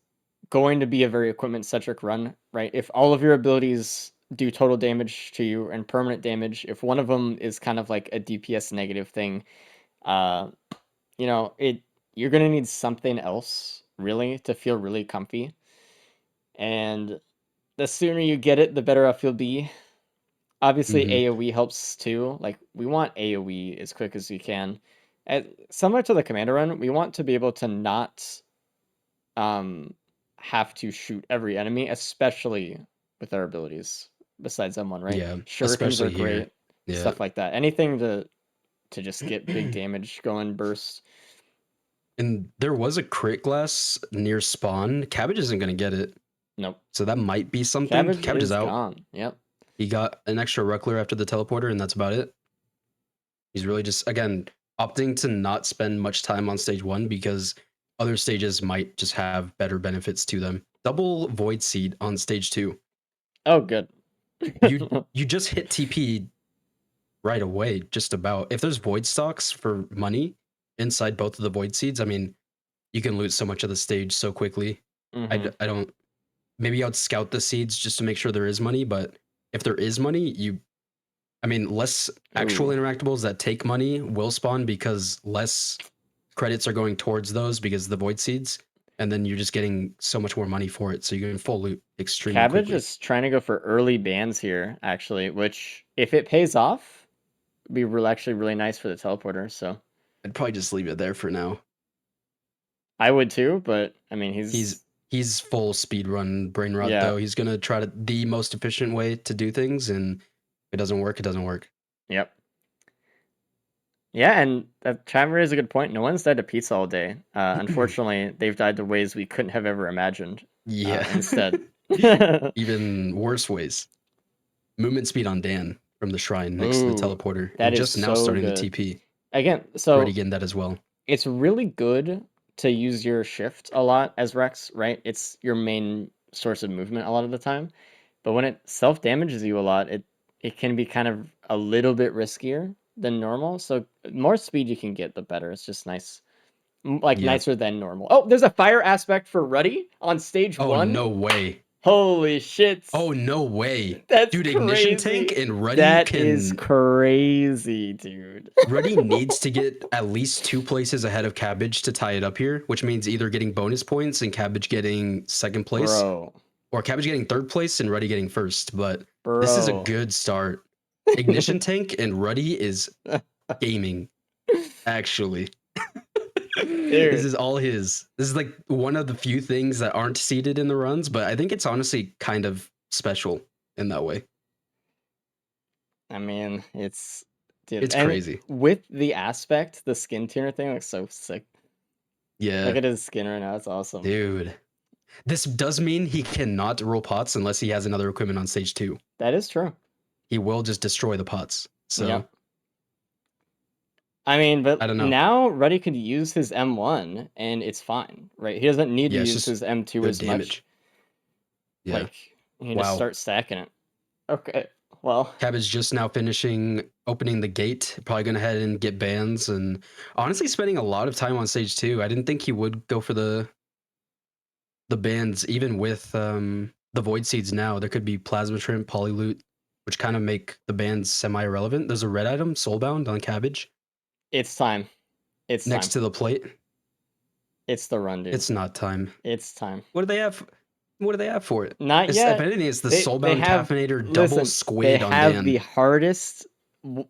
going to be a very equipment-centric run, right? If all of your abilities do total damage to you and permanent damage, if one of them is kind of like a DPS negative thing, uh, you know, you're gonna need something else really to feel really comfy. And the sooner you get it, the better off you'll be. Obviously, Mhm. AoE helps too. Like, we want AoE as quick as we can. Similar to the Commando run, we want to be able to not have to shoot every enemy, especially with our abilities. Besides M1, right? Yeah, Shurikens are especially here. great, Yeah. stuff like that. Anything to just get big damage going, burst. And there was a crit glass near spawn. Cabbage isn't gonna get it, Nope. so that might be something. Cabbage Cabbage is is out. gone. Yep. He got an extra Ruckler after the teleporter, and that's about it. He's really just, again, opting to not spend much time on stage 1 because other stages might just have better benefits to them. Double Void Seed on stage 2. Oh, good. You just hit TP right away, just about. If there's Void Stocks for money inside both of the Void Seeds, I mean, you can loot so much of the stage so quickly. Mhm. I don't. Maybe I'd scout the seeds just to make sure there is money, but if there is money, I mean, less actual Ooh. interactables that take money will spawn because less credits are going towards those because of the void seeds, and then you're just getting so much more money for it, so you can full loot extremely Cabbage quickly. is trying to go for early bans here, actually, which, if it pays off, would be actually really nice for the teleporter. So I'd probably just leave it there for now. I would too, but I mean, He's full speed run brain rot yeah, though. He's gonna try to the most efficient way to do things, and if it doesn't work, it doesn't work. yep. Yeah, and that Traveler is a good point. No one's died to pizza all day. Unfortunately, they've died to ways we couldn't have ever imagined. Yeah. Instead. Even worse ways. Movement speed on Dan from the shrine next to the Ooh, teleporter, that and is just now so starting the good. TP. Again, Already so getting that as well. it's really good to use your shift a lot as Rex, right? It's your main source of movement a lot of the time. But when it self damages you a lot, it can be kind of a little bit riskier than normal. So more speed you can get, the better. It's just nice. Like Yeah. nicer than normal. Oh, there's a fire aspect for Ruddy on stage Oh 1. no way. Holy shit. Oh no way. That's Dude, crazy. ignition tank and Ruddy That is can crazy, dude. Ruddy needs to get at least 2 places ahead of Cabbage to tie it up here, which means either getting bonus points and Cabbage getting second place, Bro. or Cabbage getting third place and Ruddy getting first. But this is a Bro. good start. Ignition tank and Ruddy is gaming, actually. This Dude. is all his. This is like one of the few things that aren't seeded in the runs, but I think it's honestly kind of special in that way. I mean, dude, It's and crazy. with the aspect, the skin tuner thing looks so sick. Yeah. Look at his skin right now. It's awesome. Dude. This does mean he cannot roll pots unless he has another equipment on stage 2. That is true. He will just destroy the pots. So Yep. I mean, but I don't know. now Ruddy could use his M1 and it's fine, right? He doesn't need Yeah, to it's use just his M2 good as damage. much. Yeah. Like, he can just Wow. start stacking it. Okay, well. Cabbage just now finishing opening the gate. Probably gonna head and get bans, and honestly spending a lot of time on stage 2. I didn't think he would go for the bans, even with the void seeds now. There could be plasma shrimp, polyloot, which kind of make the bans semi-irrelevant. There's a red item, soulbound on Cabbage. It's time. It's next time. to the plate. It's the run, dude. It's not time. It's time. What do they have? What do they have for it? Not If yet. anything, it's the They soulbound have caffeinator double listen. squid They on have Dan. the hardest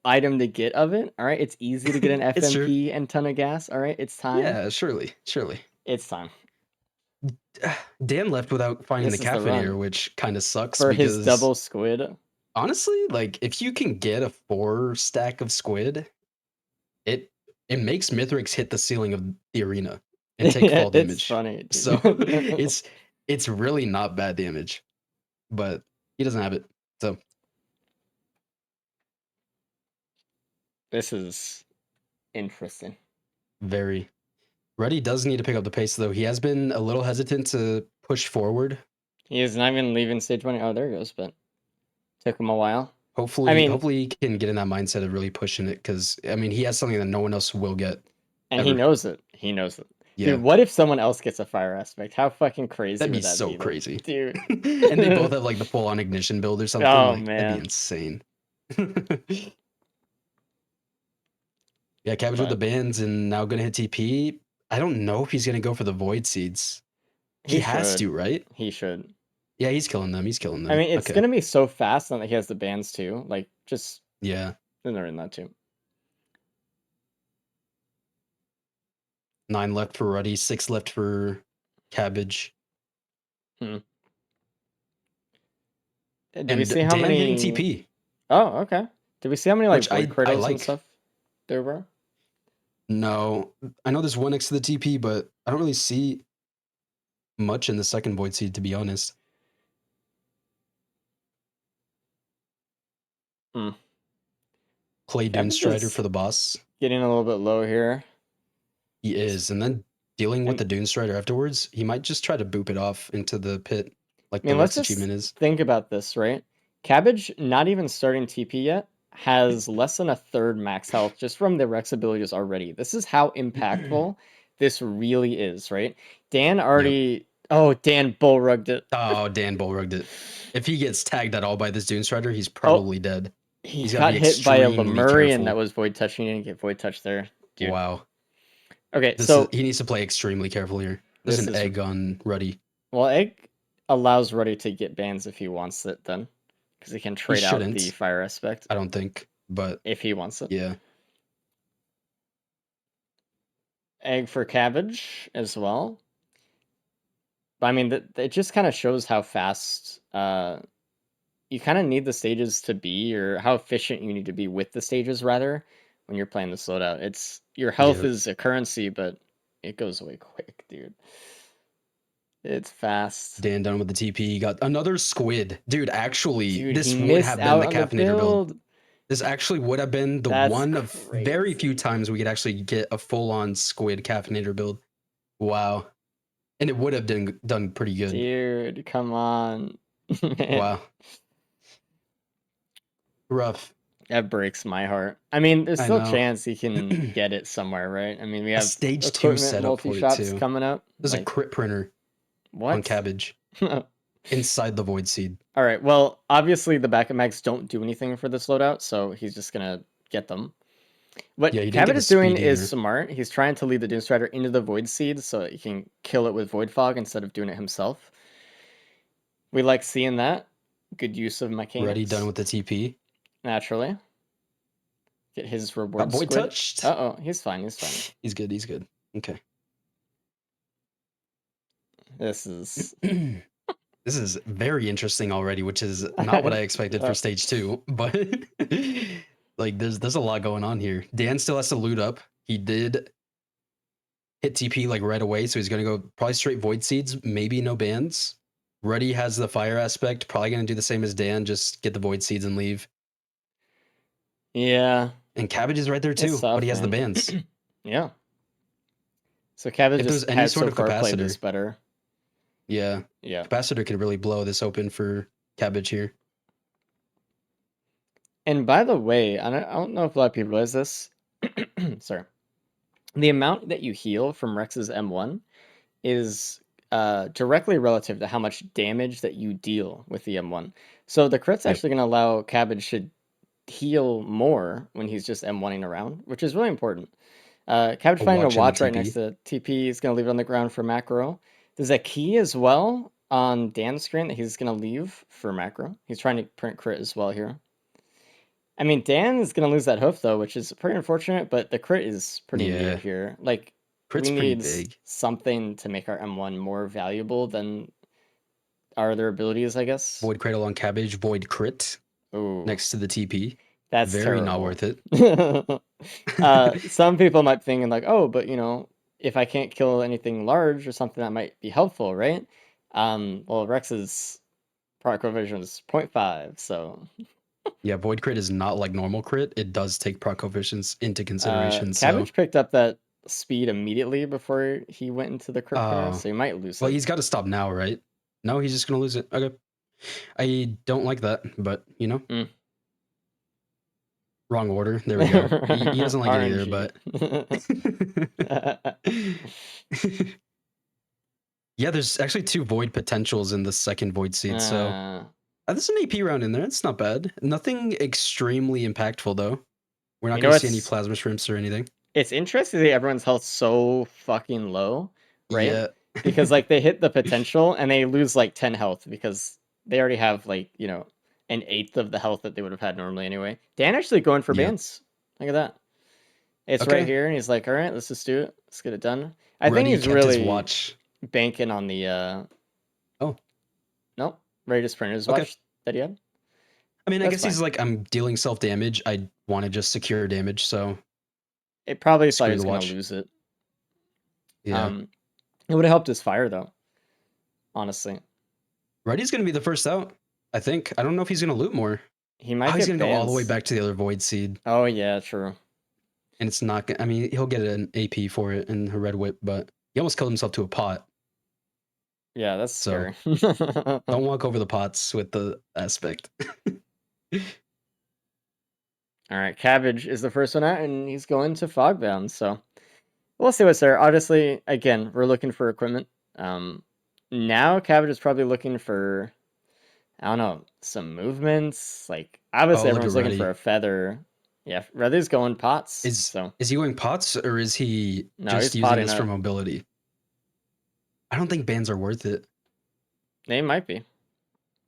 item to get of it. All right, it's easy to get an It's true. FMP and ton of gas. All right, it's time. Yeah, surely. It's time Dan left without finding This the is the caffeinator, run. which kind of sucks for because his double squid. honestly, like if you can get a 4 stack of squid, it makes Mythrix hit the ceiling of the arena and take fall It's damage. funny. Dude. So it's really not bad damage, but he doesn't have it. So this is interesting. very. Ruddy does need to pick up the pace though. He has been a little hesitant to push forward. He is not even leaving stage 1. Oh, there he goes. But took him a while. Hopefully he can get in that mindset of really pushing it because I mean he has something that no one else will get. And ever. he knows it. He knows it. Yeah, Dude, what if someone else gets a fire aspect? How fucking crazy that'd be would that so be, though? crazy. Dude. And they both have like the full on ignition build or something. Oh, Like that'd man. be insane. Yeah, Cabbage with the But bands and now gonna hit TP. I don't know if he's gonna go for the void seeds. He has should. to, right? He should. Yeah, he's killing them. He's killing them. I mean, it's Okay. gonna be so fast now that he has the bands too. Like, just Yeah. then they're in that too. 9 left for Ruddy, 6 left for Cabbage. Did And we see how Dan many hitting TP. Oh, okay. Did we see how many like Which void I cradles and like. stuff there were? No, I know there's one next to the TP, but I don't really see much in the second void seed, to be honest. Hmm. Play Dune Cabbage Strider is for the boss. getting a little bit low here. He is, and then dealing with And- the Dune Strider afterwards, he might just try to boop it off into the pit, like I mean, the let's Rex just achievement is. think about this, right? Cabbage, not even starting TP yet, has less than a third max health just from the Rex abilities already. This is how impactful this really is, right? Dan already. Oh, Dan bullrugged it. Oh, Dan bullrugged it. If he gets tagged at all by this Dune Strider, he's probably dead. He He's gotta got be hit by a extremely Lemurian careful. that was void touching. He didn't get void touch there. Dude. Wow. Okay, He needs to play extremely careful here. There's This an is- egg on Ruddy. well, Egg allows Ruddy to get bans if he wants it then. Because he can trade out the shouldn't. fire aspect I don't think, but if he wants it. yeah. Egg for Cabbage as well. But I mean, it just kind of shows how fast you kind of need the stages to be, or how efficient you need to be with the stages, rather, when you're playing this loadout. It's your health Yeah. is a currency, but it goes away quick, dude. It's fast. Dan done with the TP. Got another squid. Dude, actually, Dude, this he would missed have been out the on caffeinator build. build. This actually would have been the That's one of very few crazy. times we could actually get a full-on squid caffeinator build. Wow. And it would have done pretty good. Dude, come on. Wow. Rough. That breaks my heart. I mean, there's I still a know. chance he can get it somewhere, right? I mean, we A have stage 2 equipment setup for it multi-shots too. coming up. There's a Like, crit printer what? on Cabbage inside the void seed. All right. Well, obviously the backup mags don't do anything for this loadout, so he's just gonna get them. What Yeah, he didn't Cabbage get the is doing speed is either. smart. He's trying to lead the Doom Strider into the Void Seed so that he can kill it with Void Fog instead of doing it himself. We like seeing that. Good use of mechanics. Ready, done with the TP. Naturally. Get his reward Got void squid. touched. Uh-oh, he's fine, he's fine. He's good, he's good. Okay. This is... This is very interesting already, which is not what I expected for stage 2, but like there's a lot going on here. Dan still has to loot up. He did hit TP like right away, so he's gonna go probably straight void seeds, maybe no bans. Ruddy has the fire aspect, probably gonna do the same as Dan, just get the void seeds and leave. Yeah. And Cabbage is right there too, It's tough, but he has the man. bans. Yeah. So Cabbage If there's just any has sort so of far played this capacitor. better. Yeah, Yeah. capacitor could really blow this open for Cabbage here. And by the way, I don't know if a lot of people realize this. Sorry. The amount that you heal from Rex's M1 is directly relative to how much damage that you deal with the M1. So the crit's Yep. actually going to allow Cabbage to heal more when he's just M1ing around, which is really important. Cabbage A finding watch a in the watch right TP. next to TP is going to leave it on the ground for macro. There's a key as well on Dan's screen that he's going to leave for macro. He's trying to print crit as well here. I mean, Dan is going to lose that hoof, though, which is pretty unfortunate, but the crit is pretty Yeah. near here. Like, Crit's we pretty need big. something to make our M1 more valuable than our other abilities, I guess. Void Cradle on Cabbage, Void Crit Ooh, next to the TP. that's Very not terrible. worth it. Some people might be thinking, like, oh, but, you know, if I can't kill anything large or something, that might be helpful, right? Well, Rex's proc coefficient is 0.5, so... Yeah, Void Crit is not like normal crit. It does take proc coefficients into consideration. Cabbage picked up that speed immediately before he went into the crit printer, Oh. so he might lose Well, it. he's got to stop now, right? No, he's just going to lose it. Okay. I don't like that, but, you know. Wrong order. There we go. He doesn't like it either, but yeah, there's actually 2 void potentials in the second void seed. So there's an AP round in there. It's not bad. Nothing extremely impactful though. We're not You know gonna see any what's- plasma shrimps or anything. It's interesting to see everyone's health so fucking low, right? Yeah. Because like they hit the potential and they lose like 10 health because they already have like, you know, an eighth of the health that they would have had normally anyway. Dan actually going for Yeah. bans. Look at that. It's Okay. right here, and he's like, all right, let's just do it. Let's get it done. I think Reddy he's kept his really watch. banking on the Oh. no, ready to sprint his Okay. watch that he had. I mean, I That's guess he's fine. like, I'm dealing self damage. I want to just secure damage, so It probably thought Screw he was the gonna watch. lose it. yeah. It would have helped his fire though. Honestly, Reddy's gonna be the first out. I think. I don't know if he's gonna loot more. he might He's get gonna go all the way bans. back to the other void seed, Oh yeah, true. and it's not. I mean, he'll get an AP for it and a red whip, but he almost killed himself to a pot. Yeah, that's So, scary. Don't walk over the pots with the aspect. All right, Cabbage is the first one out, and he's going to Fogbound. So we'll see what's there. Obviously, again, we're looking for equipment. Now Cabbage is probably looking for, I don't know, some movements. Like obviously, Oh, look at everyone's looking for Reddy. a feather. Yeah, Reddy's going pots. Is he going pots or is he No, just he's using potting this for up. mobility? I don't think bans are worth it. They might be.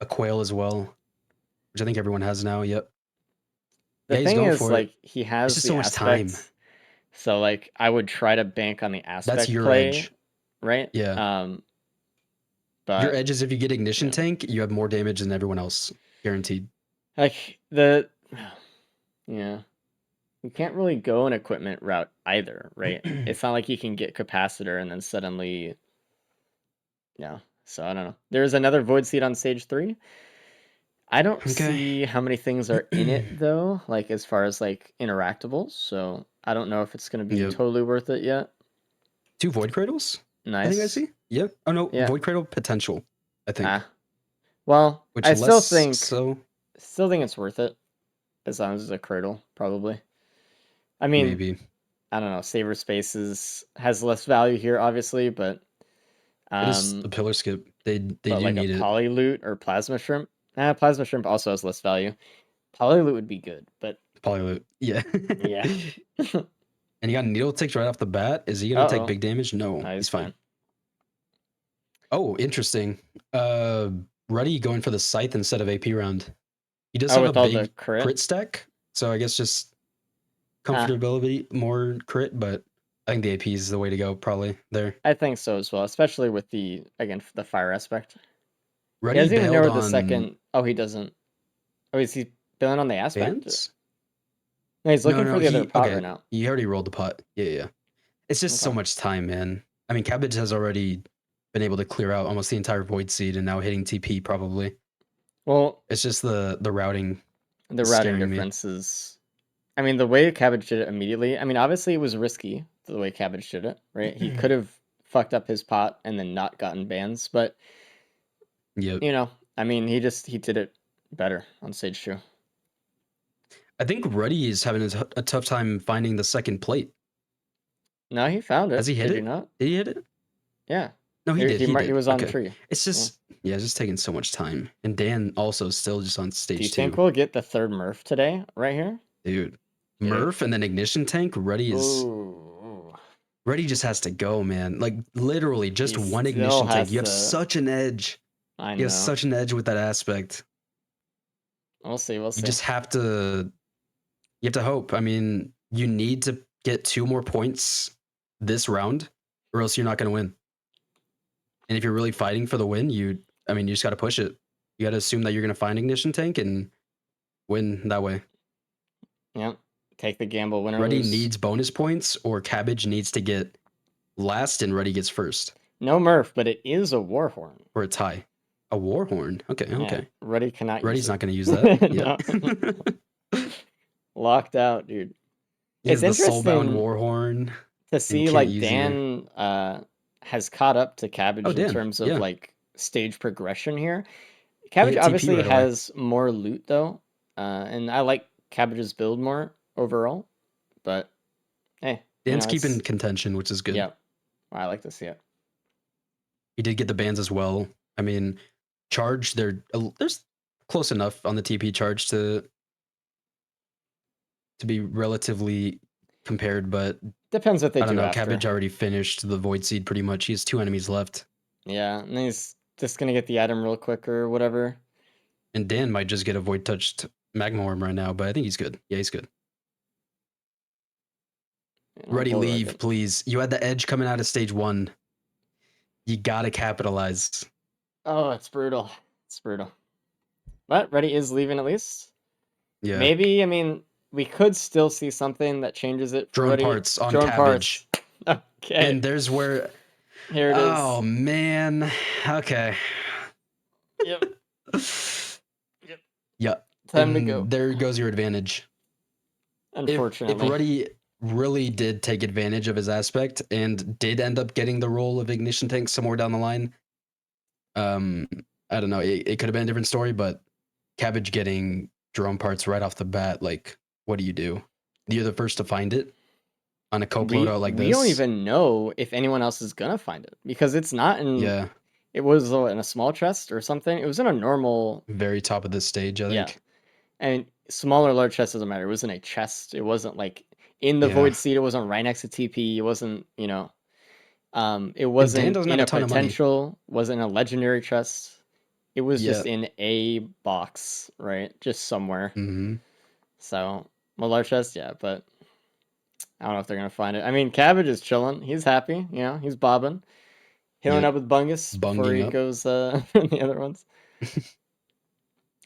A quail as well, which I think everyone has now. Yep. The Yeah, he's thing going is, for it. like, he has just the so much time. aspect. So, like, I would try to bank on the aspect your play, edge. right? Yeah. But Your edge is if you get ignition yeah. tank, you have more damage than everyone else, guaranteed. like yeah, you can't really go an equipment route either, right? It's not like you can get capacitor and then suddenly, yeah. So I don't know. There's another void seed on stage 3. I don't Okay. see how many things are in it though, like as far as like interactables. So I don't know if it's gonna be Yep. totally worth it yet. 2 void cradles. Nice. I think I see. Yep. Oh no, Yeah. void cradle potential. I think. Well, Which I still less think so. it's worth it as long as it's a cradle, probably. I mean, Maybe. I don't know. Saver Spaces has less value here, obviously, but It is the pillar skip. They but do like need a it. poly loot or plasma shrimp. Plasma shrimp also has less value. Poly loot would be good, but Polyloot. Yeah. yeah. And he got needle ticks right off the bat. Is he gonna Uh-oh. take big damage? No, No, he's fine. Oh, interesting. Ruddy going for the scythe instead of AP round. He does have with a all the big crit? crit stack, so I guess just comfortability, more crit, but I think the AP is the way to go, probably there. I think so as well, especially with the fire aspect. Ruddy He doesn't even know bailed where the on second. Oh, he doesn't. Oh, is he bailing on the aspect? bans? No, he's looking for the other pot okay. right now. He already rolled the pot. Yeah. It's just so Okay. much time, man. I mean, Cabbage has already been able to clear out almost the entire void seed and now hitting TP probably. Well, It's just the routing. the It's routing scaring me. difference is, I mean, the way Cabbage did it immediately. I mean, obviously it was risky the way Cabbage did it, right? He could have fucked up his pot and then not gotten bans, but Yep. you know, I mean, he did it better on stage 2. I think Ruddy is having a tough time finding the second plate. No, he found it. Has he hit Did it? you not? Did he hit it? Yeah. No, he did. He did. He was on Okay. tree. It's just it's just taking so much time. And Dan also still just on stage Do you 2. think we'll get the third Murph today, right here? Dude. Yeah. Murph and then ignition tank. Ruddy is Ooh. Ruddy just has to go, man. Like literally just He one still ignition tank. has You have to- such an edge. I know. You have such an edge with that aspect. We'll see. We'll see. You just have to hope. I mean, you need to get 2 more points this round or else you're not going to win. And if you're really fighting for the win, you just got to push it. You got to assume that you're going to find ignition tank and win that way. Yep. Take the gamble. Win or Ruddy lose. needs bonus points or Cabbage needs to get last and Ruddy gets first No Murph, but it is a war horn. or a tie. A war horn. Okay. Yeah, Okay. Ruddy cannot Ruddy's use not going to use that. No. Yeah. Locked out, dude. He has It's the soulbound interesting war horn. to see can't like use Dan has caught up to Cabbage in Dan, terms of yeah. like stage progression here. Cabbage hit TP obviously right away. has more loot though, and I like Cabbage's build more overall, but hey, Dan's keeping contention, which is good. Yeah, I like to see it. He did get the bans as well. I mean, charge, there's close enough on the TP charge to be relatively compared, but Depends what they I don't do know. after. Cabbage already finished the Void Seed pretty much. He has 2 enemies left. Yeah, and he's just gonna get the item real quick or whatever. And Dan might just get a Void Touched Magma Worm right now, but I think he's good. Yeah, he's good. Ready, leave, please. You had the edge coming out of stage 1. You gotta capitalize. Oh, it's brutal. It's brutal. But Ready is leaving at least. Yeah. Maybe, I mean, we could still see something that changes it for Drone Ready. parts on Drone Cabbage. Parts. Okay. And there's where... Here it is. Oh, man. Okay. Yep. Yeah. Time to go. There goes your advantage. Unfortunately. If Ruddy really did take advantage of his aspect and did end up getting the role of Ignition Tank somewhere down the line, I don't know. It could have been a different story, but Cabbage getting drone parts right off the bat, like, what do? You're the first to find it on a cope loadout like this. We don't even know if anyone else is gonna find it because it's not in. Yeah. It was in a small chest or something. It was in a normal. Very top of this stage, I think. Yeah. And small or large chest doesn't matter. It was in a chest. It wasn't like in the Void Seed. It wasn't right next to TP. It wasn't, it wasn't in a potential. Wasn't a legendary chest. It was just in a box, right? Just somewhere. Mm-hmm. So, a large chest, yeah, but I don't know if they're gonna find it. I mean, Cabbage is chilling. He's happy. He's bobbing, healing up with Bungus before he goes from the other ones.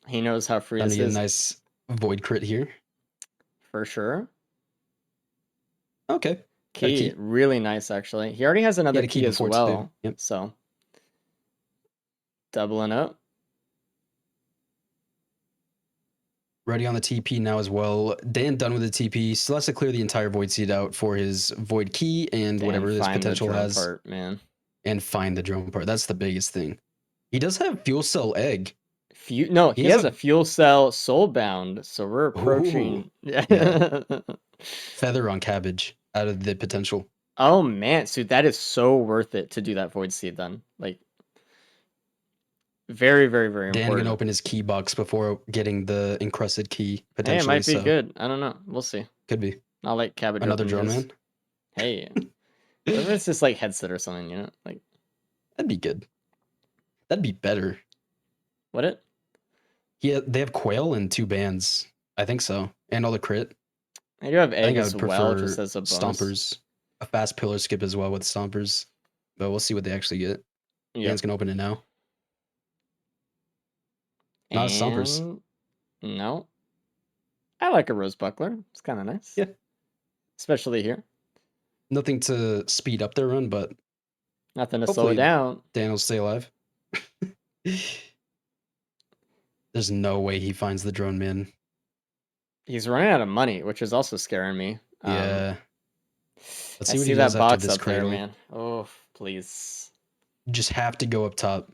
He knows how free this is. A nice Void crit here. For sure. Okay. Key, really nice, actually. He already has another key as well. Yep. So, doubling up. Ready on the TP now as well. Dan done with the TP. Still has to clear the entire Void Seed out for his Void Key and whatever his potential has. Part, man. And find the drone part. That's the biggest thing. He does have Fuel Cell Egg. He has a Fuel Cell Soulbound, so we're approaching. Yeah. Feather on Cabbage out of the potential. Oh man, so that is so worth it to do that Void Seed then. Like, very, very, very important. Dan can open his key box before getting the encrusted key potentially. Hey, it might be good. I don't know. We'll see. Could be. I'll like Cabbage. Another drone man. Hey, what if it's just like headset or something? Like that'd be good. That'd be better. Would it? Yeah, they have Quail and 2 bands. I think so, and all the crit. I do have Egg as well, just as a bonus. Stompers, a fast pillar skip as well with Stompers, but we'll see what they actually get. Dan's gonna open it now. Not a Stompers. No. I like a Rose Buckler. It's kind of nice. Yeah. Especially here. Nothing to speed up their run, but nothing to slow it down. Dan will stay alive. There's no way he finds the drone man. He's running out of money, which is also scaring me. Yeah. Let's see what he does that box up there, man. Oh, please. You just have to go up top.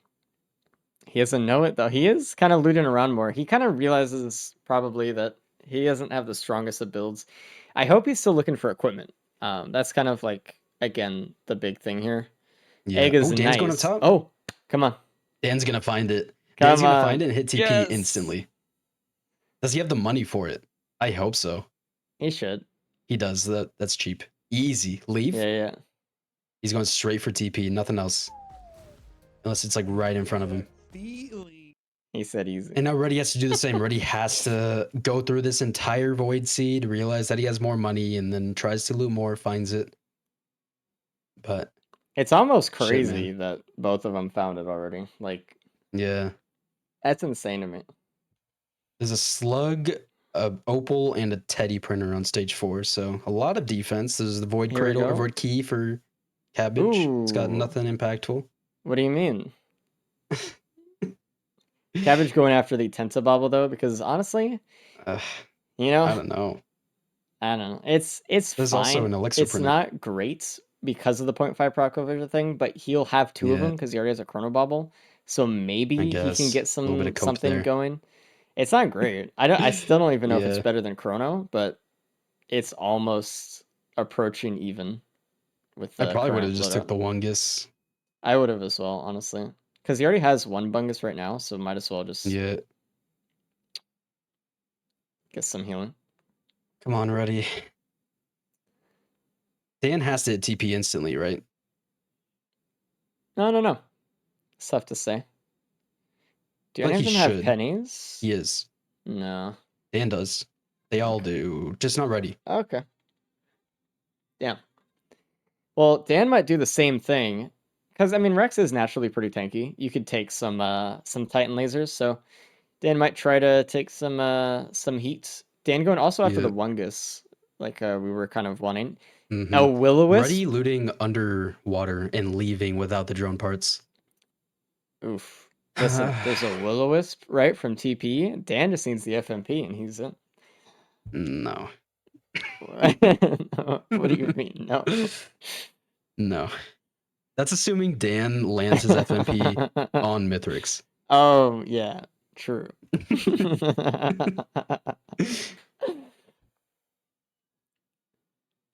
He doesn't know it, though. He is kind of looting around more. He kind of realizes probably that he doesn't have the strongest of builds. I hope he's still looking for equipment. That's kind of like, again, the big thing here. Yeah. Egg is Dan's nice. going up top. Oh, come on. Dan's going to find it. Dan's going to find it and hit TP instantly. Does he have the money for it? I hope so. He should. He does. That's cheap. Easy. Leave? Yeah. He's going straight for TP. Nothing else. Unless it's like right in front of him. He said easy. And now Ruddy has to do the same. Ruddy has to go through this entire Void Seed, realize that he has more money, and then tries to loot more, finds it. But it's almost crazy that both of them found it already. Like, yeah. That's insane to me. There's a Slug, a Opal, and a Teddy printer on stage 4, so a lot of defense. There's the Void Cradle or Void Key for Cabbage. Ooh. It's got nothing impactful. What do you mean? Cabbage going after the Tenta Bobble though, because honestly, I don't know. It's There's fine. Also an Elixir it's printer. Not great because of the 0.5 proc over thing, but he'll have 2 of them because he already has a Chrono Bobble. So maybe he can get something going. It's not great. I still don't even know if it's Yeah. better than Chrono, but it's almost approaching even with I the probably would have current just took loadout. the Wungus. I would have as well, honestly. Because he already has one Bungus right now, so might as well just Yeah. get some healing. Come on, ready. Dan has to hit TP instantly, right? No. It's tough to say. Do I feel any like of he them have should. pennies? He is. No. Dan does. They all Okay. do. Just not ready. Okay. Yeah. Well, Dan might do the same thing. Because I mean Rex is naturally pretty tanky. You could take some Titan lasers, so Dan might try to take some heat. Dan going also after Yeah. the Wungus, like we were kind of wanting. Mm-hmm. Now Will-O-Wisp. Ready looting underwater and leaving without the drone parts. Oof. Listen, there's a Will-O-Wisp, right, from TP. Dan just needs the FMP and he's in. No. No, what do you mean? No. No. That's assuming Dan lands his FMP on Mythrix. Oh, yeah. True.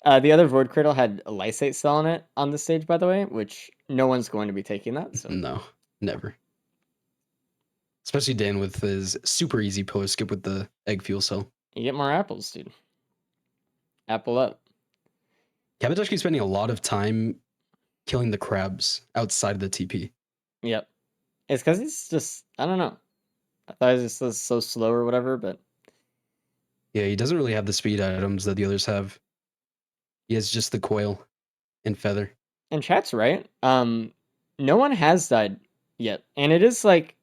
The other Void Cradle had a Lysate cell on it on this stage, by the way, which no one's going to be taking that. So No, never. Especially Dan with his super easy pillar skip with the egg fuel cell. you get more apples, dude. Apple up. Kabatoshki's spending a lot of time killing the crabs outside of the TP. Yep. It's because he's just, I don't know. I thought he was just so slow or whatever, but Yeah, he doesn't really have the speed items that the others have. He has just the coil and feather. and chat's right. No one has died yet, and it is like,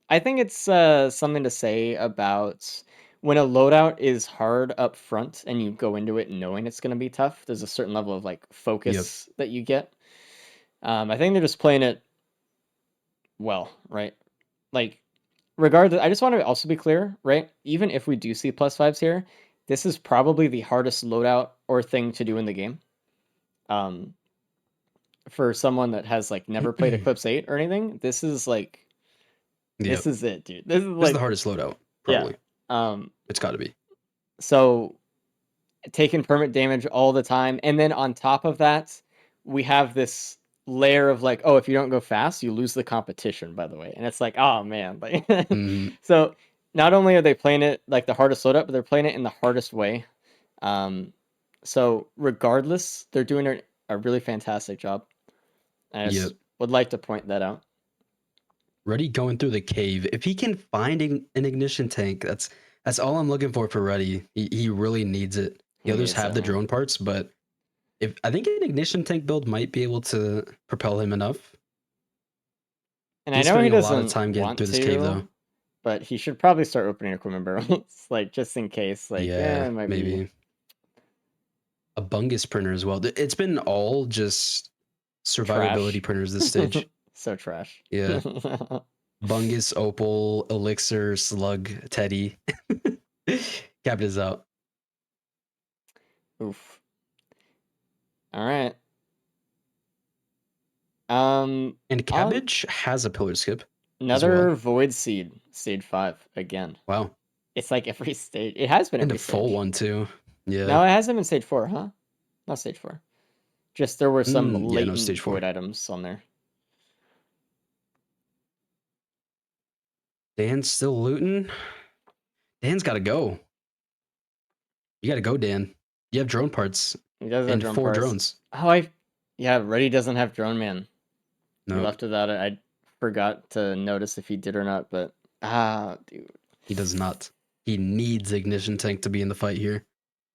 I think it's something to say about when a loadout is hard up front and you go into it knowing it's going to be tough. There's a certain level of like focus that you get. I think they're just playing it well, right? Like, regardless, I just want to also be clear, right? Even if we do see +5s here, this is probably the hardest loadout or thing to do in the game. For someone that has like never played Eclipse 8 or anything, this is like this is it, dude. This is This is like the hardest loadout, yeah. probably. It's got to be. So taking permanent damage all the time, and then on top of that, we have this layer of like, oh, if you don't go fast, you lose the competition, by the way. And it's like, oh man, like Mhm. so not only are they playing it like the hardest loadout, but they're playing it in the hardest way. So regardless, they're doing a really fantastic job. I just would like to point that out. Ready going through the cave. If he can find an ignition tank, that's all I'm looking for Ready. He really needs it. The others have the drone parts, but if I think an ignition tank build might be able to propel him enough. And He's I know he spending a lot doesn't of time getting want through this cave, to, though. but he should probably start opening equipment barrels, like just in case. Like, yeah, it might maybe. be A Bungus printer as well. It's been all just survivability trash. printers this stage. So trash. Yeah. Bungus, Opal, Elixir, Slug, Teddy. Capped is out. Oof. All right. And Cabbage has a pillar skip. Another Void Seed, stage 5 again. Wow. It's like every stage. It has been And every a full stage. one too. Yeah. No, it hasn't been stage 4, huh? Not stage 4. Just there were some latent stage 4. void items on there. Dan's still looting. Dan's got to go. You got to go, Dan. You have drone parts. He does have And drone 4 parts. drones. Oh, yeah, Ready doesn't have drone man. No. He left without it. I forgot to notice if he did or not, but dude. He does not. He needs ignition tank to be in the fight here,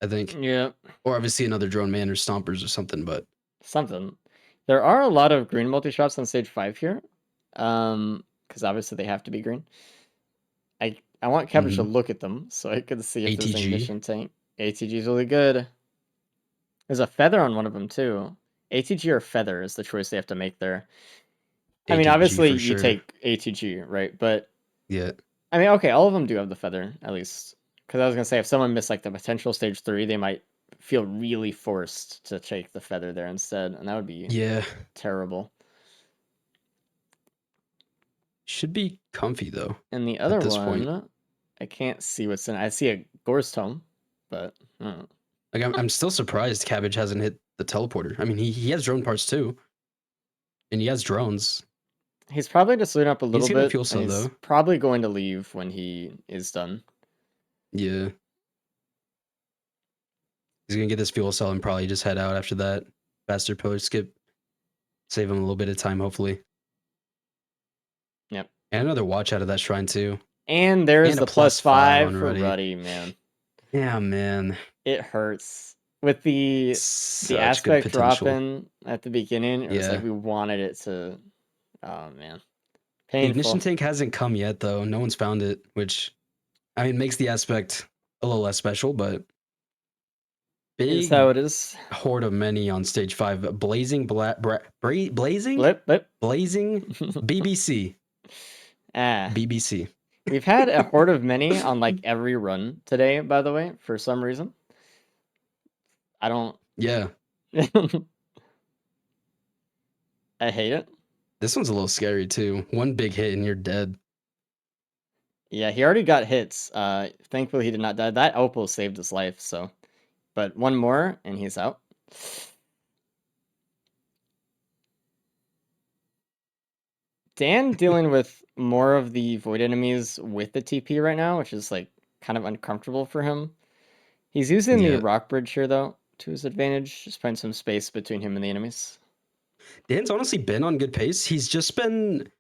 I think. Yeah. Or obviously another drone man or stompers or something, but Something. There are a lot of green multi-shots on stage 5 here. Because obviously they have to be green. I want Cabbage to look at them so I can see if there's an ATG. ignition tank. ATG is really good. There's a feather on one of them too. ATG or feather is the choice they have to make there. I mean, ATG obviously for you sure. take ATG, right? But Yeah. I mean, okay, all of them do have the feather, at least. Because I was gonna say, if someone missed like the potential stage 3, they might feel really forced to take the feather there instead, and that would be terrible. Should be comfy though. And the other this one, point. I can't see what's in. I see a Gore's Tome, but I don't know. Like I'm still surprised Cabbage hasn't hit the teleporter. I mean, he has drone parts too, and he has drones. He's probably just looting up a little He's gonna bit, fuel and cell he's though. probably going to leave when he is done. Yeah. He's gonna get this fuel cell and probably just head out after that. Faster pillar skip. Save him a little bit of time, hopefully. Yep. And another watch out of that shrine too. And there's And a the +5 +5 on for Ruddy. Ruddy, man. Yeah, man. It hurts. With the Such good aspect potential. dropping at the beginning, it was like Yeah. we wanted it to. Oh man, The painful. ignition tank hasn't come yet though. No one's found it, which I mean makes the aspect a little less special, but It's big how it is. horde of many on stage 5. Blazing blazing Blip, blip. blazing BBC. Ah, BBC. we've had a horde of many on like every run today. By the way, for some reason, I don't. Yeah. I hate it. This one's a little scary too. One big hit and you're dead. Yeah, he already got hits. Thankfully he did not die. That opal saved his life. So, but one more and he's out. Dan dealing with more of the void enemies with the TP right now, which is like kind of uncomfortable for him. He's using the Yeah. rock bridge here though to his advantage, just putting some space between him and the enemies. Dan's honestly been on good pace. He's been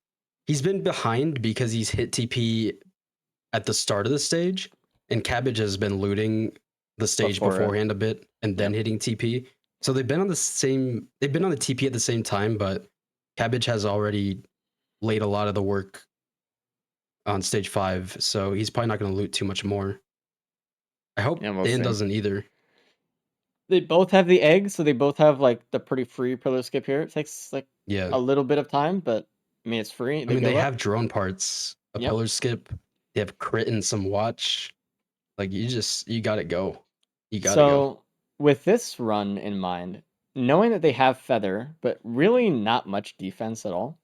behind because he's hit TP at the start of the stage, and Cabbage has been looting the stage Before it. beforehand a bit and then hitting TP. So they've been on the TP at the same time, but Cabbage has already laid a lot of the work on stage 5, so he's probably not going to loot too much more. I hope Yeah, we'll Dan see. doesn't either. They both have the egg, so they both have like the pretty free pillar skip here. It takes like Yeah. a little bit of time, but I mean it's free. I mean, go they up. have drone parts, a Yep. pillar skip, they have crit and some watch. Like you got to go. You got to go. So with this run in mind, knowing that they have feather, but really not much defense at all,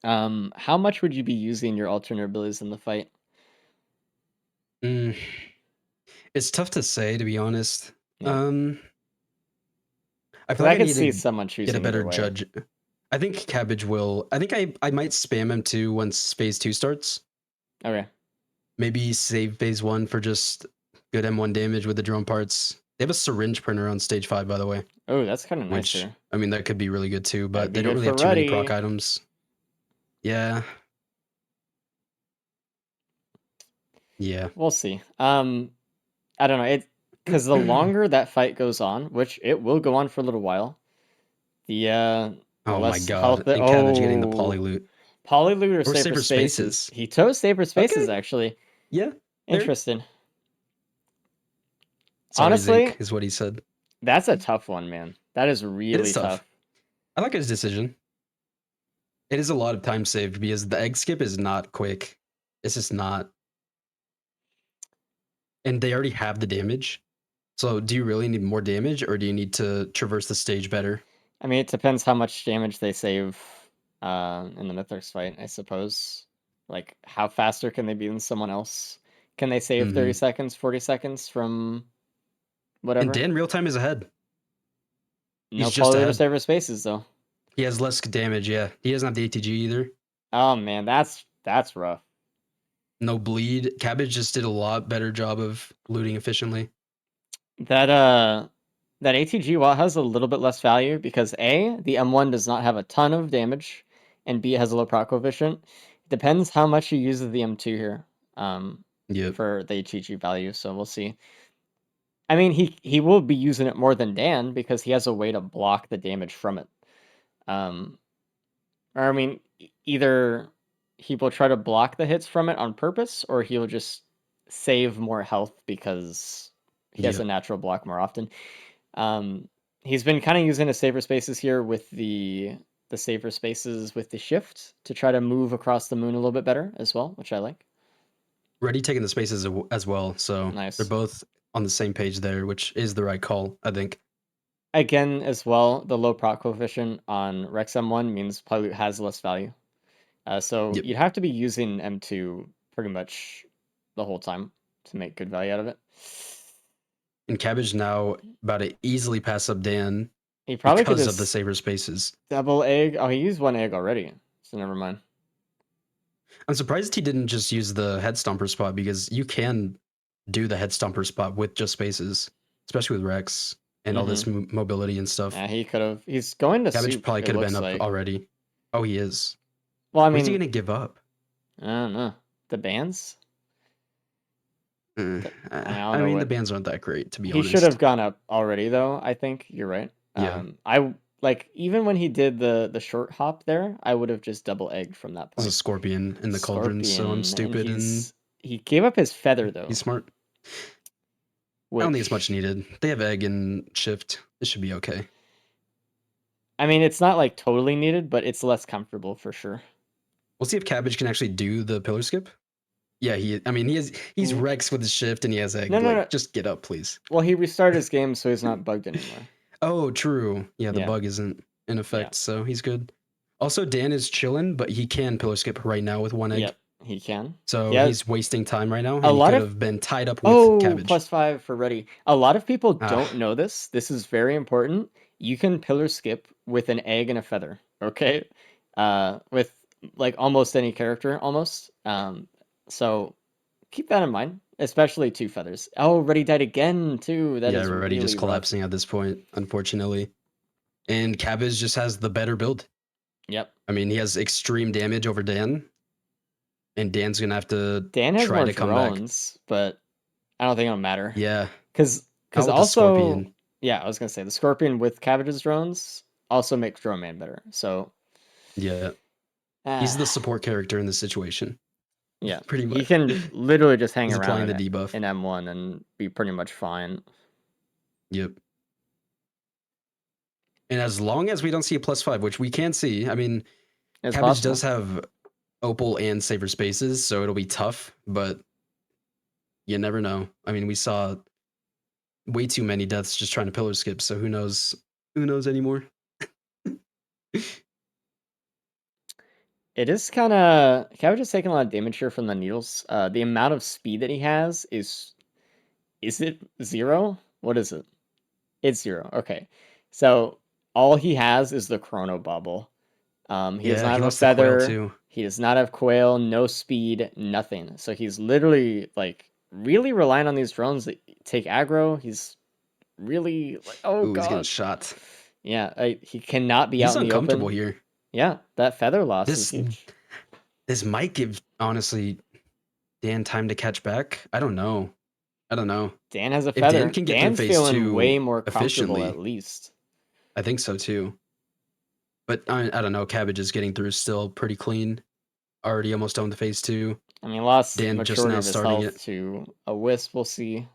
how much would you be using your alternate abilities in the fight? It's tough to say, to be honest. Yeah. I 'Cause feel I like I could need see to someone get a choosing better either way. judge. I think Cabbage will. I think I might spam him too once phase 2 starts. Okay. Maybe save phase 1 for just good M1 damage with the drone parts. They have a syringe printer on stage 5, by the way. Oh, that's kind of Which, nicer. I mean, that could be really good too, but That'd be they don't good really for have too many proc Ruddy. items. Yeah. Yeah. We'll see. I don't know. Because the longer that fight goes on, which it will go on for a little while, the Oh my less god. health. And Cabbage getting the poly loot. Poly loot or Or safer safer spaces. spaces. He chose safer spaces Okay. actually. Yeah. Fair. Interesting. Sorry, Honestly, Zinc is what he said. that's a tough one, man. That is It really is tough. I like his decision. It is a lot of time saved because the egg skip is not quick. It's just not. And they already have the damage. So do you really need more damage or do you need to traverse the stage better? I mean, it depends how much damage they save in the Mythrix fight, I suppose. Like, how faster can they be than someone else? Can they save 30 seconds, 40 seconds from whatever? And Dan real time is ahead. No he's just poly loot or ahead. saver spaces, though. He has less damage, yeah. He doesn't have the ATG either. Oh, man, that's rough. No bleed. Cabbage just did a lot better job of looting efficiently. That ATG while it has a little bit less value because A, the M1 does not have a ton of damage, and B, it has a low proc coefficient. It depends how much you use of the M2 here for the ATG value, so we'll see. I mean, he will be using it more than Dan because he has a way to block the damage from it. Or I mean, either he will try to block the hits from it on purpose, or he'll just save more health because he has a natural block more often. He's been kind of using his safer spaces here with the safer spaces with the shift to try to move across the moon a little bit better as well, which I like. Reddy taking the spaces as well, so Nice. they're both on the same page there, which is the right call, I think. Again, as well, the low proc coefficient on Rex M1 means Polyloot has less value. So you'd have to be using M2 pretty much the whole time to make good value out of it. And Cabbage now about to easily pass up Dan He probably could because of the just saver spaces. double egg. Oh, he used one egg already, so never mind. I'm surprised he didn't just use the head stomper spot because you can do the head stomper spot with just spaces, especially with Rex and all this mobility and stuff. Yeah, he could have. He's going to Cabbage soup. probably It could have looks been up like. already. Oh, he is. Well, I What is he mean, gonna give up? I don't know. The bands. I don't I know mean, the what. bands aren't that great, to be He honest. should have gone up already, though. I think you're right. Yeah. I like even when he did the short hop there, I would have just double egged from that There's a point. scorpion in the cauldron, so I'm stupid and he gave up his feather though. he's smart. I don't think it's much needed. They have egg and shift. It should be okay. I mean, it's not like totally needed, but it's less comfortable for sure. We'll see if Cabbage can actually do the pillar skip. Yeah, he's Rex with his shift and he has egg. No. Just get up, please. Well, he restarted his game, so he's not bugged anymore. Oh, true. Yeah, the Yeah. bug isn't in effect, so he's good. Also, Dan is chilling, but he can pillar skip right now with one egg. Yep, he can. So Yeah. he's wasting time right now. And A he lot could of- have been tied up with Cabbage. +5 for ready. A lot of people don't know this. This is very important. You can pillar skip with an egg and a feather. Okay, with like almost any character, almost. So keep that in mind, especially 2 feathers. Oh, ready died again too. That is Ready really just rough. collapsing at this point, unfortunately. And Cabbage just has the better build. Yep. I mean, he has extreme damage over Dan. And Dan's gonna have to Dan has try more to come back. drones, but I don't think it'll matter. Yeah. Because Not with the also, Scorpion. yeah, I was gonna say the Scorpion with Cabbage's drones also makes Drone Man better. So Yeah. He's the support character in this situation. yeah, Pretty much. he can literally just hang He's applying around the debuff. in M1 and be pretty much fine. Yep. And as long as we don't see a +5, which we can see, I mean, It's Cabbage possible. does have Opal and Saver spaces, so it'll be tough, but you never know. I mean, we saw way too many deaths just trying to pillar skip, so who knows? Who knows anymore? It is kind of Cabbage is taking a lot of damage here from the needles. The amount of speed that he has is it 0? What is it? It's 0. Okay, so all he has is the chrono bubble. He does not have a lost the quail feather. too. He does not have quail, no speed, nothing. So he's literally like really relying on these drones that take aggro. He's really like, oh Ooh, god, he's getting shot. yeah. He cannot be He's out in the uncomfortable open. here. Yeah, that feather loss is huge. This might give, honestly, Dan time to catch back. I don't know. Dan has a If feather. Dan can get through Dan's phase feeling 2 way more comfortable efficiently, at least. I think so too. But I don't know. Cabbage is getting through still pretty clean. Already almost done with phase 2. I mean, lost Dan just majority now of his starting health it. to a wisp. We'll see.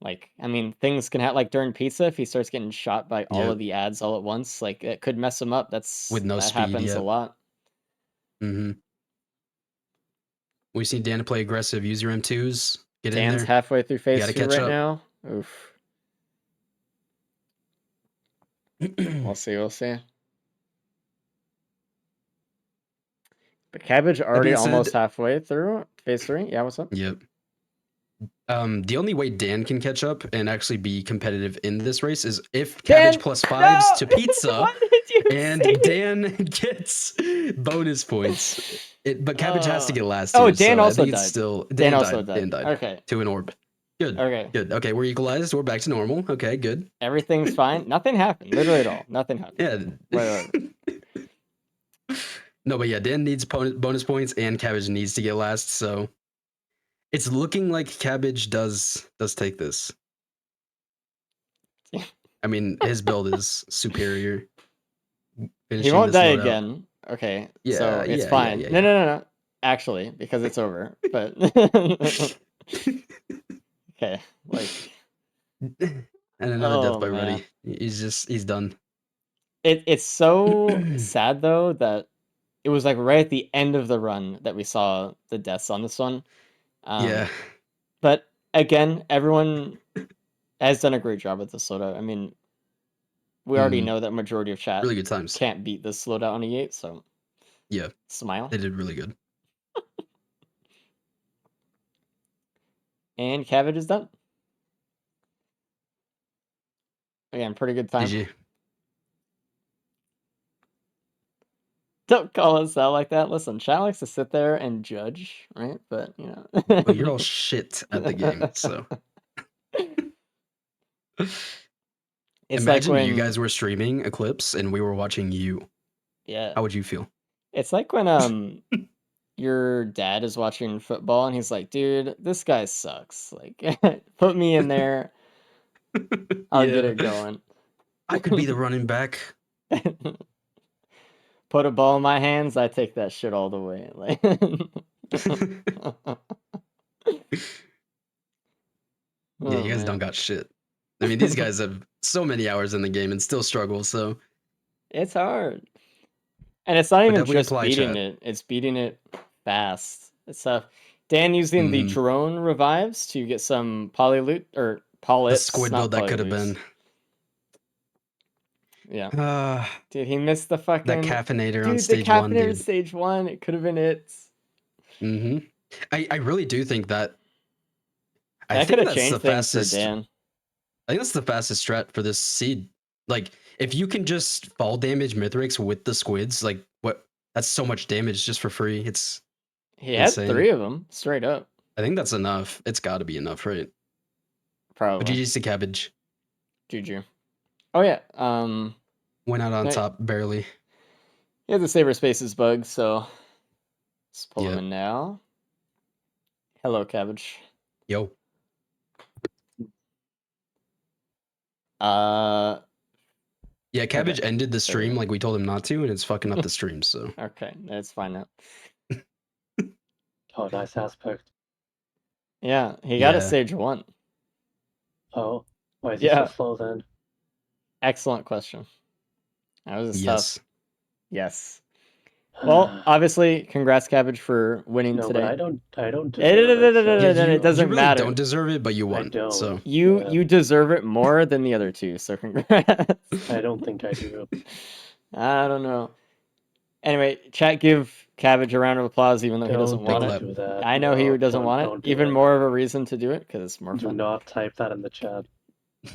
Like, I mean, things can happen. Like during pizza, if he starts getting shot by all Yep. of the ads all at once, like it could mess him up. With no that speed, happens yep. a lot. Mm-hmm. We see Dan to play aggressive. Use your M2s. Get in Dan's there. halfway through phase gotta 2 catch right up. now. Oof. We'll see. But Cabbage already being said- almost halfway through phase 3. Yeah, what's up? Yep. The only way Dan can catch up and actually be competitive in this race is if Cabbage +5s to pizza, Why did you and say it? Dan gets bonus points. But Cabbage has to get last. Oh, too, Dan so I also think it's died. Still, Dan died. also died. Dan died. Okay. To an orb. Good. Okay. Good. Okay, we're equalized. We're back to normal. Okay, good. Everything's fine. Nothing happened. Literally at all. Nothing happened. Yeah. Wait. No, but yeah, Dan needs bonus points and Cabbage needs to get last, so it's looking like Cabbage does take this. I mean, his build is superior. He Finishing won't this die loadout. again. Okay. Yeah, So it's yeah, fine. yeah. No. Actually, because it's over. But okay. Like And another death by man. Ready. He's done. It's so sad though that it was like right at the end of the run that we saw the deaths on this one. Yeah. But again, everyone has done a great job with this loadout. I mean, we already know that majority of chat Really good times. can't beat this loadout on E8, so Yeah. smile. They did really good. And Cabbage is done. Again, pretty good time. GG. Don't call us out like that. Listen, chat likes to sit there and judge, right? But you know. Well, you're all shit at the game, so. It's Imagine like when you guys were streaming Eclipse and we were watching you. yeah. How would you feel? It's like when your dad is watching football and he's like, "Dude, this guy sucks. Like, put me in there. I'll get Yeah. it going." I could be the running back. Put a ball in my hands, I take that shit all the way. Like, Yeah, you guys man. don't got shit. I mean, these guys have so many hours in the game and still struggle, so. It's hard. And it's not But even definitely just apply beating chat. it, it's beating it fast. It's Dan using the Mhm. drone revives to get some poly loot or The polyps. squid not build that could have polylutes. been. Yeah. Dude, he missed the fucking That caffeinator on dude, the stage 1, caffeinator dude. stage 1. It could have been it. Mm-hmm. I really do think that. I That think could have that's the changed things for fastest. Dan. I think that's the fastest strat for this seed. Like, if you can just fall damage Mythrix with the squids, like what? That's so much damage just for free. It's He had insane. 3 of them straight up. I think that's enough. It's got to be enough, right? But Probably. GG's to Cabbage. GG. Oh yeah. Went out on Right. top barely. He has the Saber Spaces bug, so let's pull him Yep. in now. Hello, Cabbage. Yo. Yeah, Cabbage Okay. ended the There we stream go. like we told him not to, and it's fucking up the stream. So Okay, that's fine now. Oh, nice aspect. Yeah, he got a Yeah. stage 1. Oh, why is he Yeah. so slow then? Excellent question. That was tough. yes. Yes. Well, obviously, congrats, Cabbage, for winning no, today. but I don't Eh, deserve eh, eh, it. eh, So eh, eh, You it doesn't really matter. don't deserve it, but you I won. don't. So You Yeah. you deserve it more than the other two, so congrats. I don't think I do. I don't know. Anyway, chat, give Cabbage a round of applause, even though he doesn't want clap. it. do that. I know he No, doesn't want it. don't do Even it. more of a reason to do it because it's more Do fun. not type that in the chat.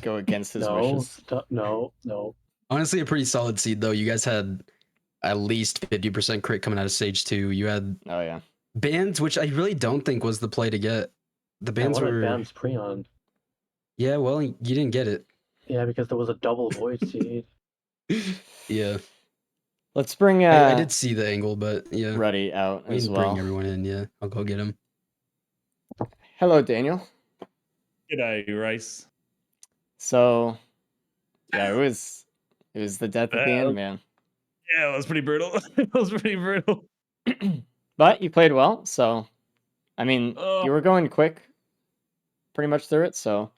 Go against his No, wishes. no. honestly, a pretty solid seed though. You guys had at least 50% crit coming out of stage 2. You had Oh yeah. bands, which I really don't think was the play to get. The I bands wanted were Bam's Preon. yeah. Well, you didn't get it. Yeah, because there was a double void seed. Yeah, Let's bring I did see the angle, but yeah, Ruddy out we as can well. bring everyone in. Yeah, I'll go get him. Hello, Daniel. G'day, Race. So, yeah, it was the death at the end, man. Yeah, it was pretty brutal. It was pretty brutal. But you played well, so I mean, Oh. you were going quick, pretty much through it. So,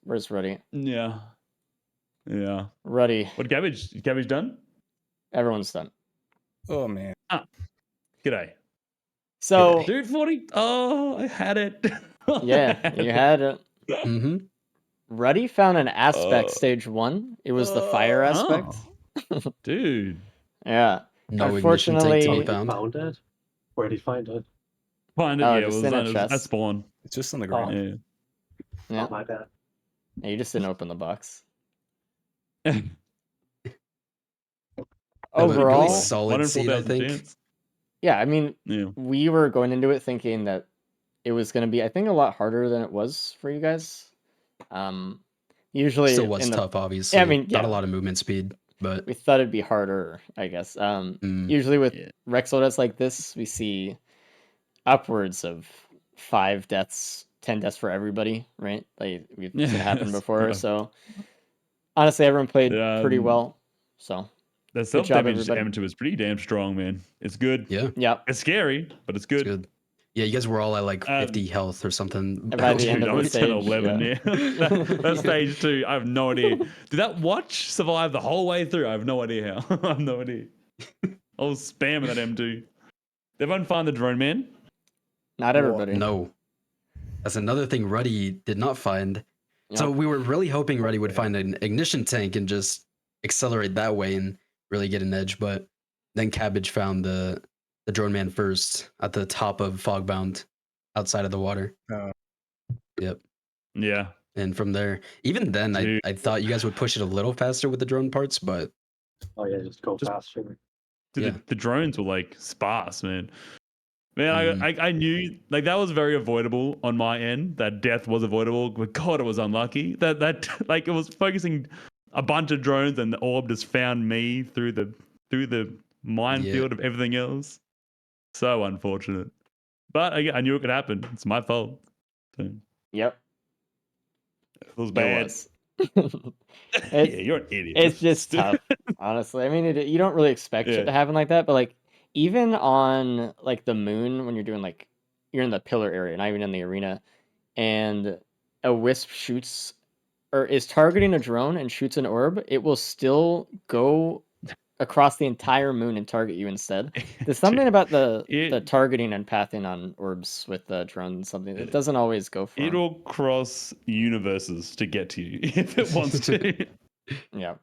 where's Ruddy? Yeah. Yeah. Ruddy, What cabbage done? everyone's done. Oh man. G'day. So, Dude, 40. Oh, I had it. yeah, you had it. Mm-hmm. Ruddy found an aspect stage 1. It was the fire aspect. Dude. Yeah. No ignition tank to Unfortunately, be found. Found it? Where did he find it? Find it, Oh, yeah, it just was in a at chest. spawn. It's just on the Oh. ground. Yeah. Oh, my bad. Yeah, you just didn't open the box. Yeah. That was a Overall, really solid seed, I think. chance. yeah, I mean, Yeah. we were going into it thinking that it was going to be, I think, a lot harder than it was for you guys. Usually, Still was in the, tough, obviously. I mean, not yeah. a lot of movement speed, but we thought it'd be harder, I guess. Usually with Yeah. Rex Loadouts like this, we see upwards of 5 deaths, 10 deaths for everybody, right? Like we've seen it happen Yes, before. yeah. So honestly, everyone played pretty Um, well. So The job, self-damage everybody. M2 is pretty damn strong, man. It's good. yeah, yeah, It's scary, but it's it's good. good. Yeah, you guys were all at like 50 health or something. And by the end Dude, of I the was 10 stage, 11, yeah. yeah. That's stage 2. I have no idea. Did that watch survive the whole way through? I have no idea how. I have no idea. I was spamming that M2. Did everyone find the drone man? Not everybody. No, that's another thing Ruddy did not find. So Yep. we were really hoping Ruddy would find an ignition tank and just accelerate that way and really get an edge. But then Cabbage found the drone man first at the top of Fogbound, outside of the water. Yep. Yeah. And from there, even then, Dude. I thought you guys would push it a little faster with the drone parts, but Oh yeah, just go Just- faster. Dude, Yeah. the drones were like sparse, man. Man, Mhm. I knew like that was very avoidable on my end. That death was avoidable, but God, it was unlucky. That like it was focusing a bunch of drones, and the orb just found me through the minefield of everything else. So unfortunate. But I knew it could happen. It's my fault. So, Yep, it was it bad. was. Yeah, you're an idiot. It's just Stupid. tough, honestly. I mean, you don't really expect shit Yeah. to happen like that, but like even on like the moon when you're doing like you're in the pillar area, not even in the arena, and a wisp shoots or is targeting a drone and shoots an orb, it will still go across the entire moon and target you instead. There's something about the targeting and pathing on orbs with the drone and something. It doesn't always go for 'em. It'll cross universes to get to you if it wants to. Yeah.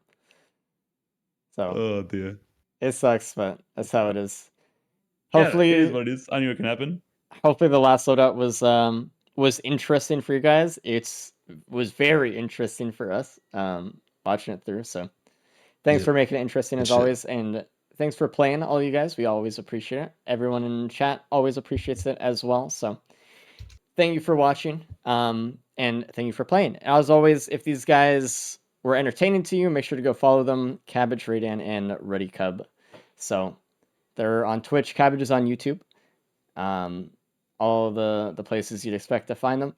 So Oh dear. it sucks, but that's how it is. Yeah, Hopefully, it is what it is. I knew it can happen. hopefully the last loadout was interesting for you guys. Was very interesting for us watching it through. So thanks Yep. for making it interesting Good as shit. always, and thanks for playing, all you guys. We always appreciate it. Everyone in chat always appreciates it as well. So thank you for watching, and thank you for playing. As always, if these guys were entertaining to you, make sure to go follow them, Cabbage, Radian, and Ruddy Cub. So they're on Twitch. Cabbage is on YouTube. All the places you'd expect to find them.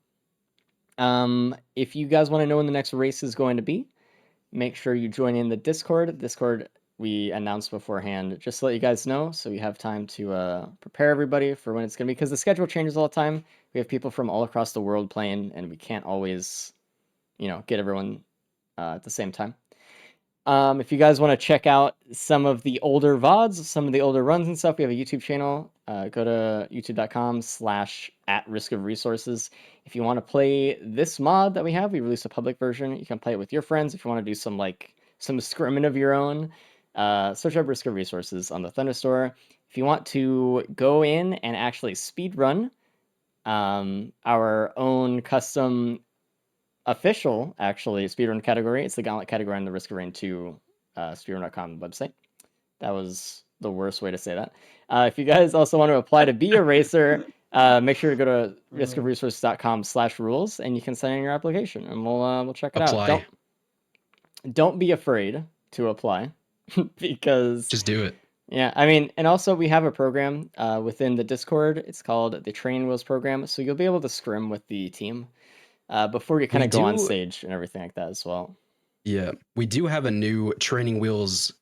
If you guys want to know when the next race is going to be, make sure you join in the Discord. Discord we announced beforehand, just to let you guys know, so you have time to prepare everybody for when it's going to be, because the schedule changes all the time. We have people from all across the world playing, and we can't always, get everyone at the same time. If you guys want to check out some of the older VODs, some of the older runs and stuff, we have a YouTube channel. Go to youtube.com/@risk-of-resources. If you want to play this mod that we have, we released a public version. You can play it with your friends. If you want to do some scrimming of your own, search up Risk of Resources on the Thunderstore. If you want to go in and actually speed run our own custom official, actually, speedrun category. It's the Gauntlet category on the Risk of Rain 2 speedrun.com website. That was the worst way to say that. If you guys also want to apply to be a racer, make sure to go to riskofresources.com/rules and you can send in your application and we'll check it Apply. out. Don't be afraid to apply because Just do it. yeah, I mean, and also we have a program within the Discord. It's called the Training Wheels program, so you'll be able to scrim with the team before you kind We of go on do- stage and everything like that as well. Yeah, we do have a new Training Wheels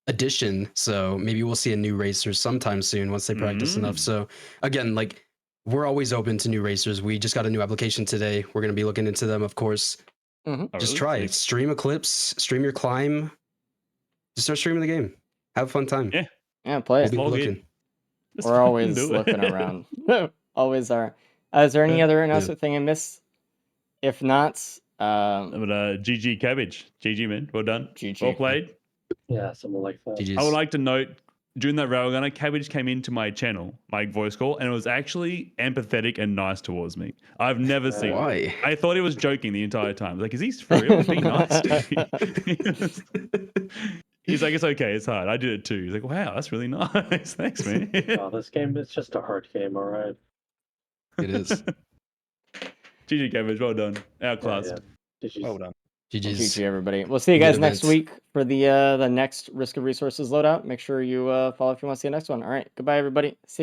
edition, so maybe we'll see a new racer sometime soon once they practice enough. So again, like we're always open to new racers. We just got a new application today. We're gonna be looking into them, of course. Just try it. Stream Eclipse, stream your climb. Just start streaming the game. Have a fun time. Yeah, play We'll it. be looking. We're always looking around. Always are. Is there any other announcement thing I missed? If not, But GG Cabbage. GG, man. Well done. GG. Well played. Yeah, something like that. GG's. I would like to note during that railgunner, Cabbage came into my channel, my voice call, and it was actually empathetic and nice towards me. I've never seen it. Why? I thought he was joking the entire time. Like, is he for real? Is he nice to me? He's like, it's okay, it's hard. I did it too. He's like, wow, that's really nice. Thanks, man. Oh, this game is just a hard game, all right. It is. GG Cabbage, well done. Outclassed. Yeah. Well done. GG's. GG, everybody. We'll see you Good guys next event. week for the next Risk of Resources loadout. Make sure you follow if you want to see the next one. All right. Goodbye, everybody. See you guys.